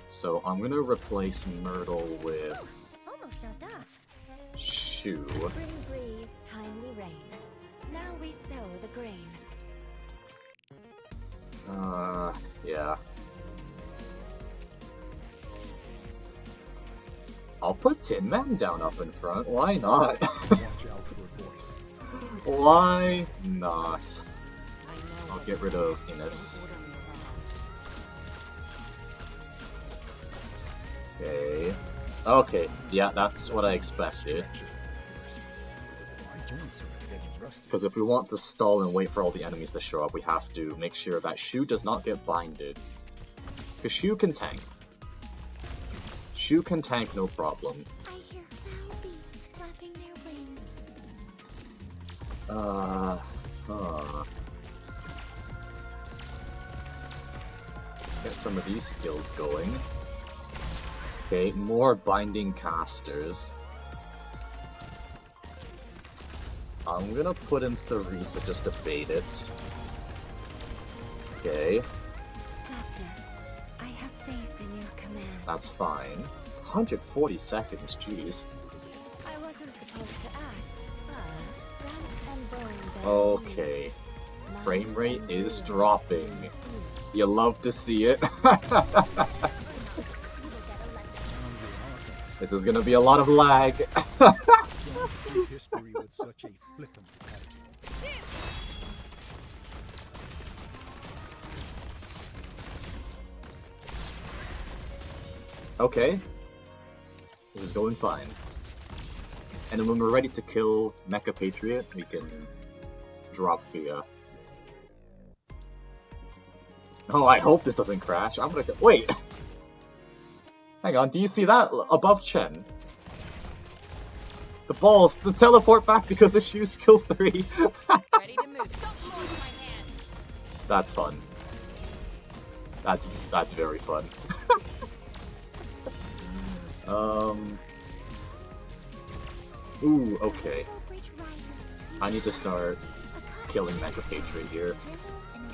So I'm gonna replace Myrtle with Almost does that. Shu. Spring breeze, timely rain. Now we sow the grain. Yeah. I'll put Tin Man down up in front. Why not? Watch out for voice. Why not? I know I'll that get rid of Innis. order me around. Okay. Okay, yeah, that's what I expected. My joints are getting rusty. Because if we want to stall and wait for all the enemies to show up, we have to make sure that Shu does not get binded. Because Shu can tank. Shu can tank no problem. Huh. Get some of these skills going. Okay, more binding casters. I'm gonna put in Theresa just to bait it. Okay, Doctor, I have faith in your command. that's fine. 140 seconds, jeez. I wasn't supposed to act, but Granite and Bone bear Okay, witness. frame Lines rate and is ruins dropping. bloom free. You love to see it. This is gonna be a lot of lag. Don't do history with such a flippant attitude. Okay. This is going fine. And then when we're ready to kill Mecha Patriot, we can drop Fia. Oh, I hope this doesn't crash. I'm gonna go— wait! Hang on, do you see that above Chen? The balls, the teleport back because of shoe skill 3. Ready to move. Don't force my hand. That's fun. That's very fun. Ooh, okay. Bridge rises between I need to start a killing Mecha Patriot here. drizzle and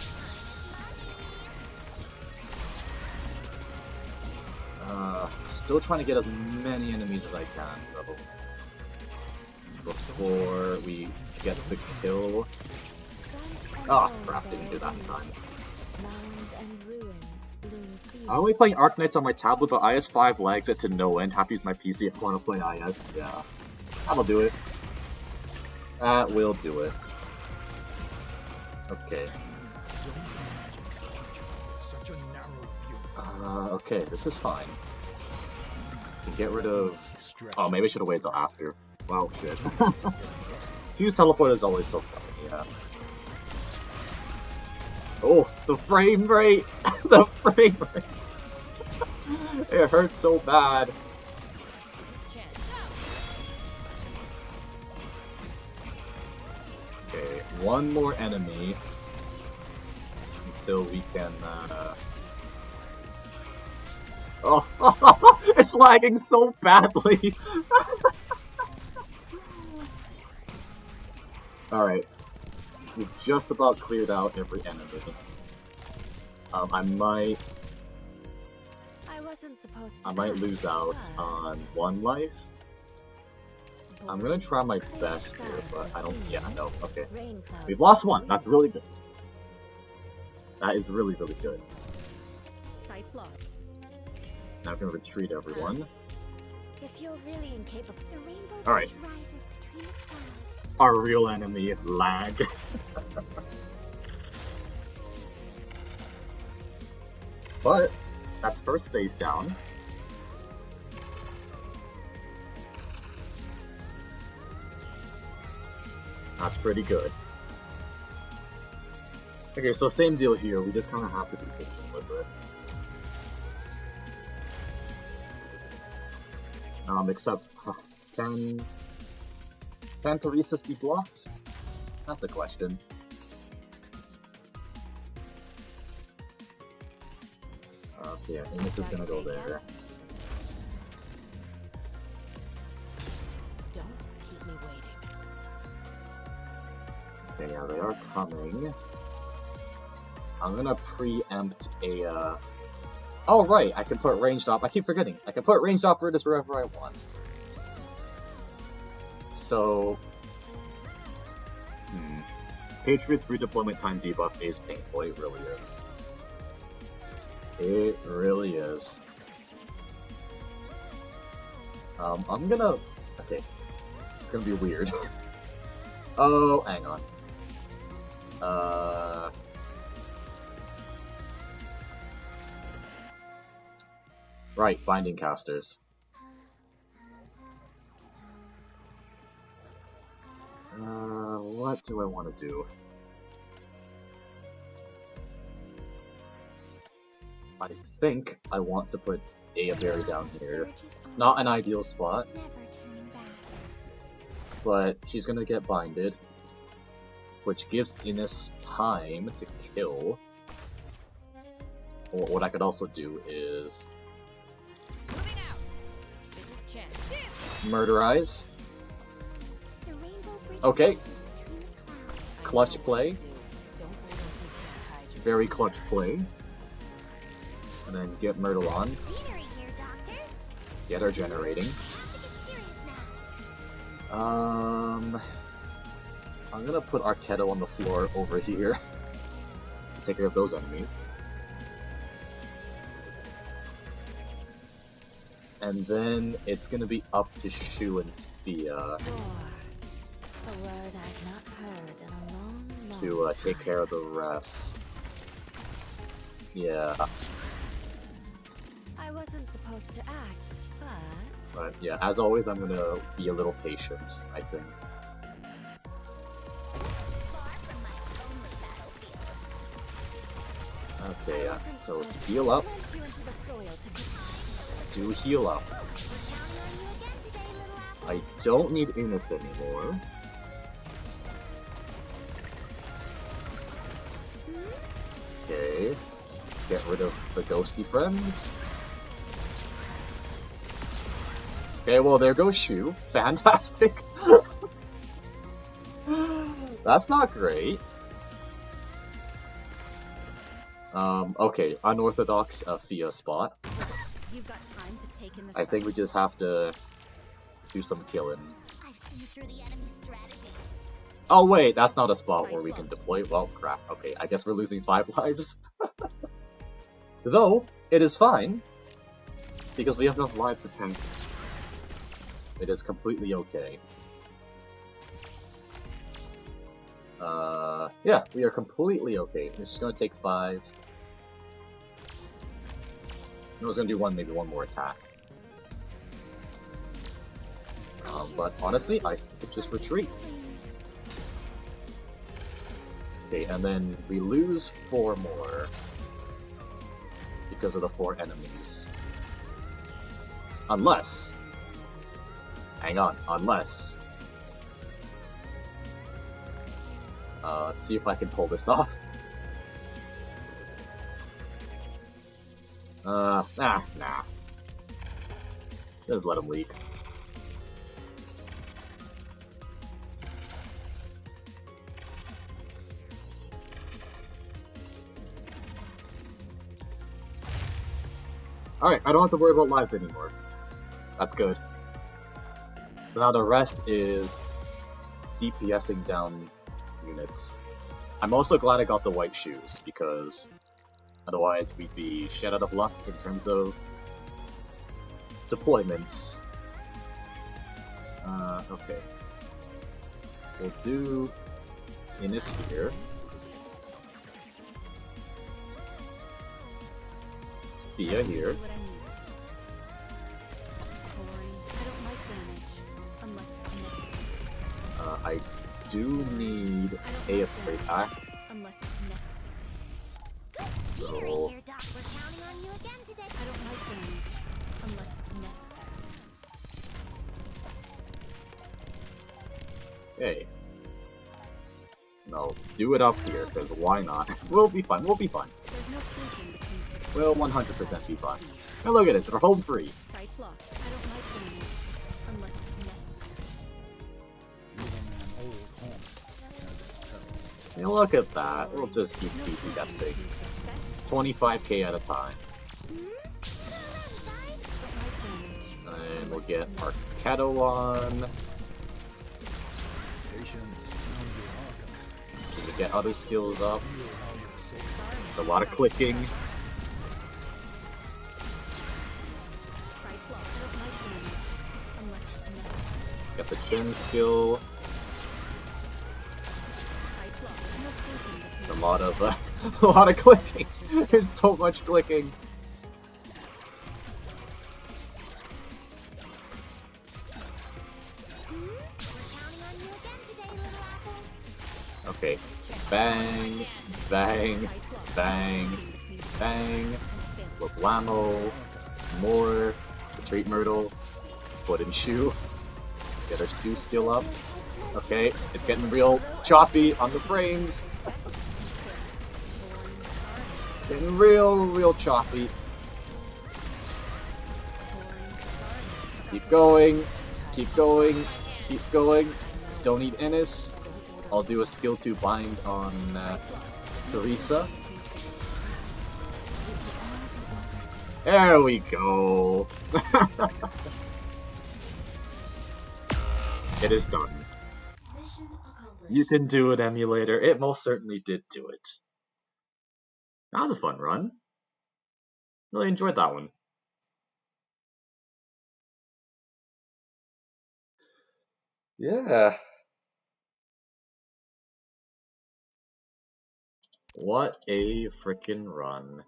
Still trying to get as many enemies as I can, though, before we get the kill. Ah, crap, didn't do that in time. mounds and ruins bloom free. I'm only playing Arknights on my tablet, but IS5 lags it to no end. Have to use my PC if I want to play IS. Yeah, that'll do it. That will do it. Okay. Such a narrow view. Okay, this is fine. Can get rid of— oh, maybe I should have waited till after. Wow, shit. Fuse teleport is always so funny, yeah. Oh, the frame rate! The frame rate! It hurts so bad. Chance. Okay, one more enemy until we can, Oh, it's lagging so badly! Alright, we've just about cleared out every enemy. I might lose out on one life. I'm gonna try my best here, but I don't— yeah, no, okay. We've lost one, that's really good. That is really, really good. Sights locked. Now I'm gonna retreat everyone. If you're really incapable, the rainbow All right. bridge rises between the clouds. Our real enemy, lag. But that's first phase down. That's pretty good. Okay, so same deal here. We just kind of have to be patient with it. Except, can Theresa's be blocked? That's a question. Okay, I think this is gonna go there. Don't keep me waiting. Okay, yeah, they are coming. I'm gonna preempt a, oh right, I can put ranged op— I keep forgetting. I can put ranged operators wherever I want. So... Patriot's redeployment time debuff is painful, it really is. It really is. I'm gonna... okay. This is gonna be weird. Oh, hang on. Right, binding casters. What do I want to do? I think I want to put Aya Berry down here. It's not an ideal spot, Never turning back. but she's gonna get binded. which gives Ines time to kill. Or what I could also do is Moving out. This is chance. murderize. The rainbow bridge Okay. passes between the clouds. Clutch play. Don't worry if you can't hide your Very clutch play. And then get Myrtle on. Scenery here, Doctor. Get her generating. Have to get serious now. I'm gonna put Arknights on the floor over here. Take care of those enemies. And then it's gonna be up to Shu and Fia War. A word I've not heard in a long, long to take care of the rest. Yeah, I wasn't supposed to act, but... but yeah, as always, I'm gonna be a little patient, I think. Far from my only battlefield. Okay, yeah, so heal up. Plant you into the soil to be... Do heal up. We're counting on you again today, little apple. I don't need Ines anymore. Okay, get rid of the ghosty friends. Okay, well there goes Shu. Fantastic. That's not great. Okay, unorthodox Fia spot. You've got time to take in the I think we sights. just have to do some killing. I've seen through the enemy's strategies. Oh wait, that's not a spot where we can deploy. Well, crap. Okay, I guess we're losing 5 lives. Though, it is fine. Because we have enough lives to tank. It is completely okay. Yeah, we are completely okay. It's just gonna take 5. I was gonna do maybe one more attack. But honestly, I could just retreat. Okay, and then we lose 4 more because of the 4 enemies. Unless, hang on, unless. Let's see if I can pull this off. Nah. Just let him leak. Alright, I don't have to worry about lives anymore. That's good. So now the rest is DPSing down units. I'm also glad I got the white shoes, because otherwise we'd be shed out of luck in terms of deployments. Okay. We'll do Ines here. Fia here. What I need. Boring. I don't like damage unless it's necessary. I do need I don't AF like rate damage back, unless it's necessary. Scenery so here, Doc. We're counting on you again today. I don't like damage unless it's necessary. okay. No, do it up here, because why not? We'll be fine, we'll be fine. There's no thinking between success. We'll 100% be fine. And look at this, we're home free. Sights locked. I don't like damage unless it's necessary. Leaving an old home has its perils. And look at that, we'll just keep There's no DPSing. thinking between success. 25k at a time. Don't like damage. And we'll get Arknights on. Patience found your Arkham. We can get other skills up. Feel how your soul It's a lot of clicking. Sights locked. I don't like damage unless it's necessary. Get the Gen skill. Sights locked. There's no thinking between It's a lot of a lot of clicking. There's so much clicking. We're counting on you again today, little apple. Okay. Bang, bang, bang, bang. With Whammo. More. Retreat Myrtle. Foot and Shoe. Get our shoe skill up. Okay, it's getting real choppy on the frames. Getting real choppy. Keep going, keep going, keep going. Don't need Ennis. I'll do a skill 2 bind on Teresa. There we go. It is done. Mission accomplished. You can do it, emulator. It most certainly did do it. That was a fun run. Really enjoyed that one. Yeah. What a frickin' run.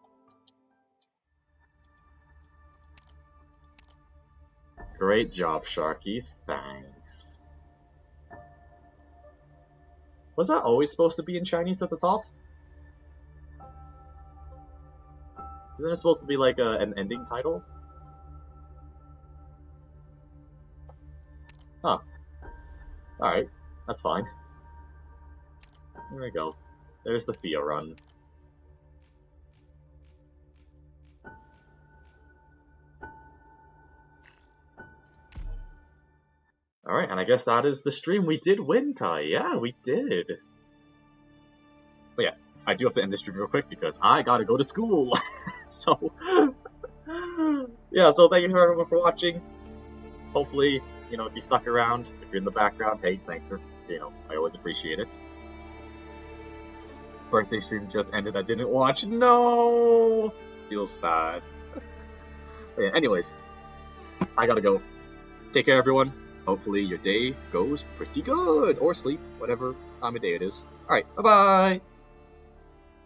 Great job, Sharky. Thanks. Was that always supposed to be in Chinese at the top? Isn't it supposed to be like an ending title? Huh. Alright. That's fine. There we go. There's the Fia run. Alright, and I guess that is the stream. We did win, Kai. Yeah, we did. But yeah, I do have to end the stream real quick because I gotta go to school. So, yeah, so thank you everyone for watching. Hopefully, you know, if you stuck around, if you're in the background, hey, thanks for, you know, I always appreciate it. Birthday stream just ended, I didn't watch. No! Feels bad. But yeah, anyways, I gotta go. Take care, everyone. Hopefully your day goes pretty good, or sleep, whatever time of day it is. Alright, bye-bye!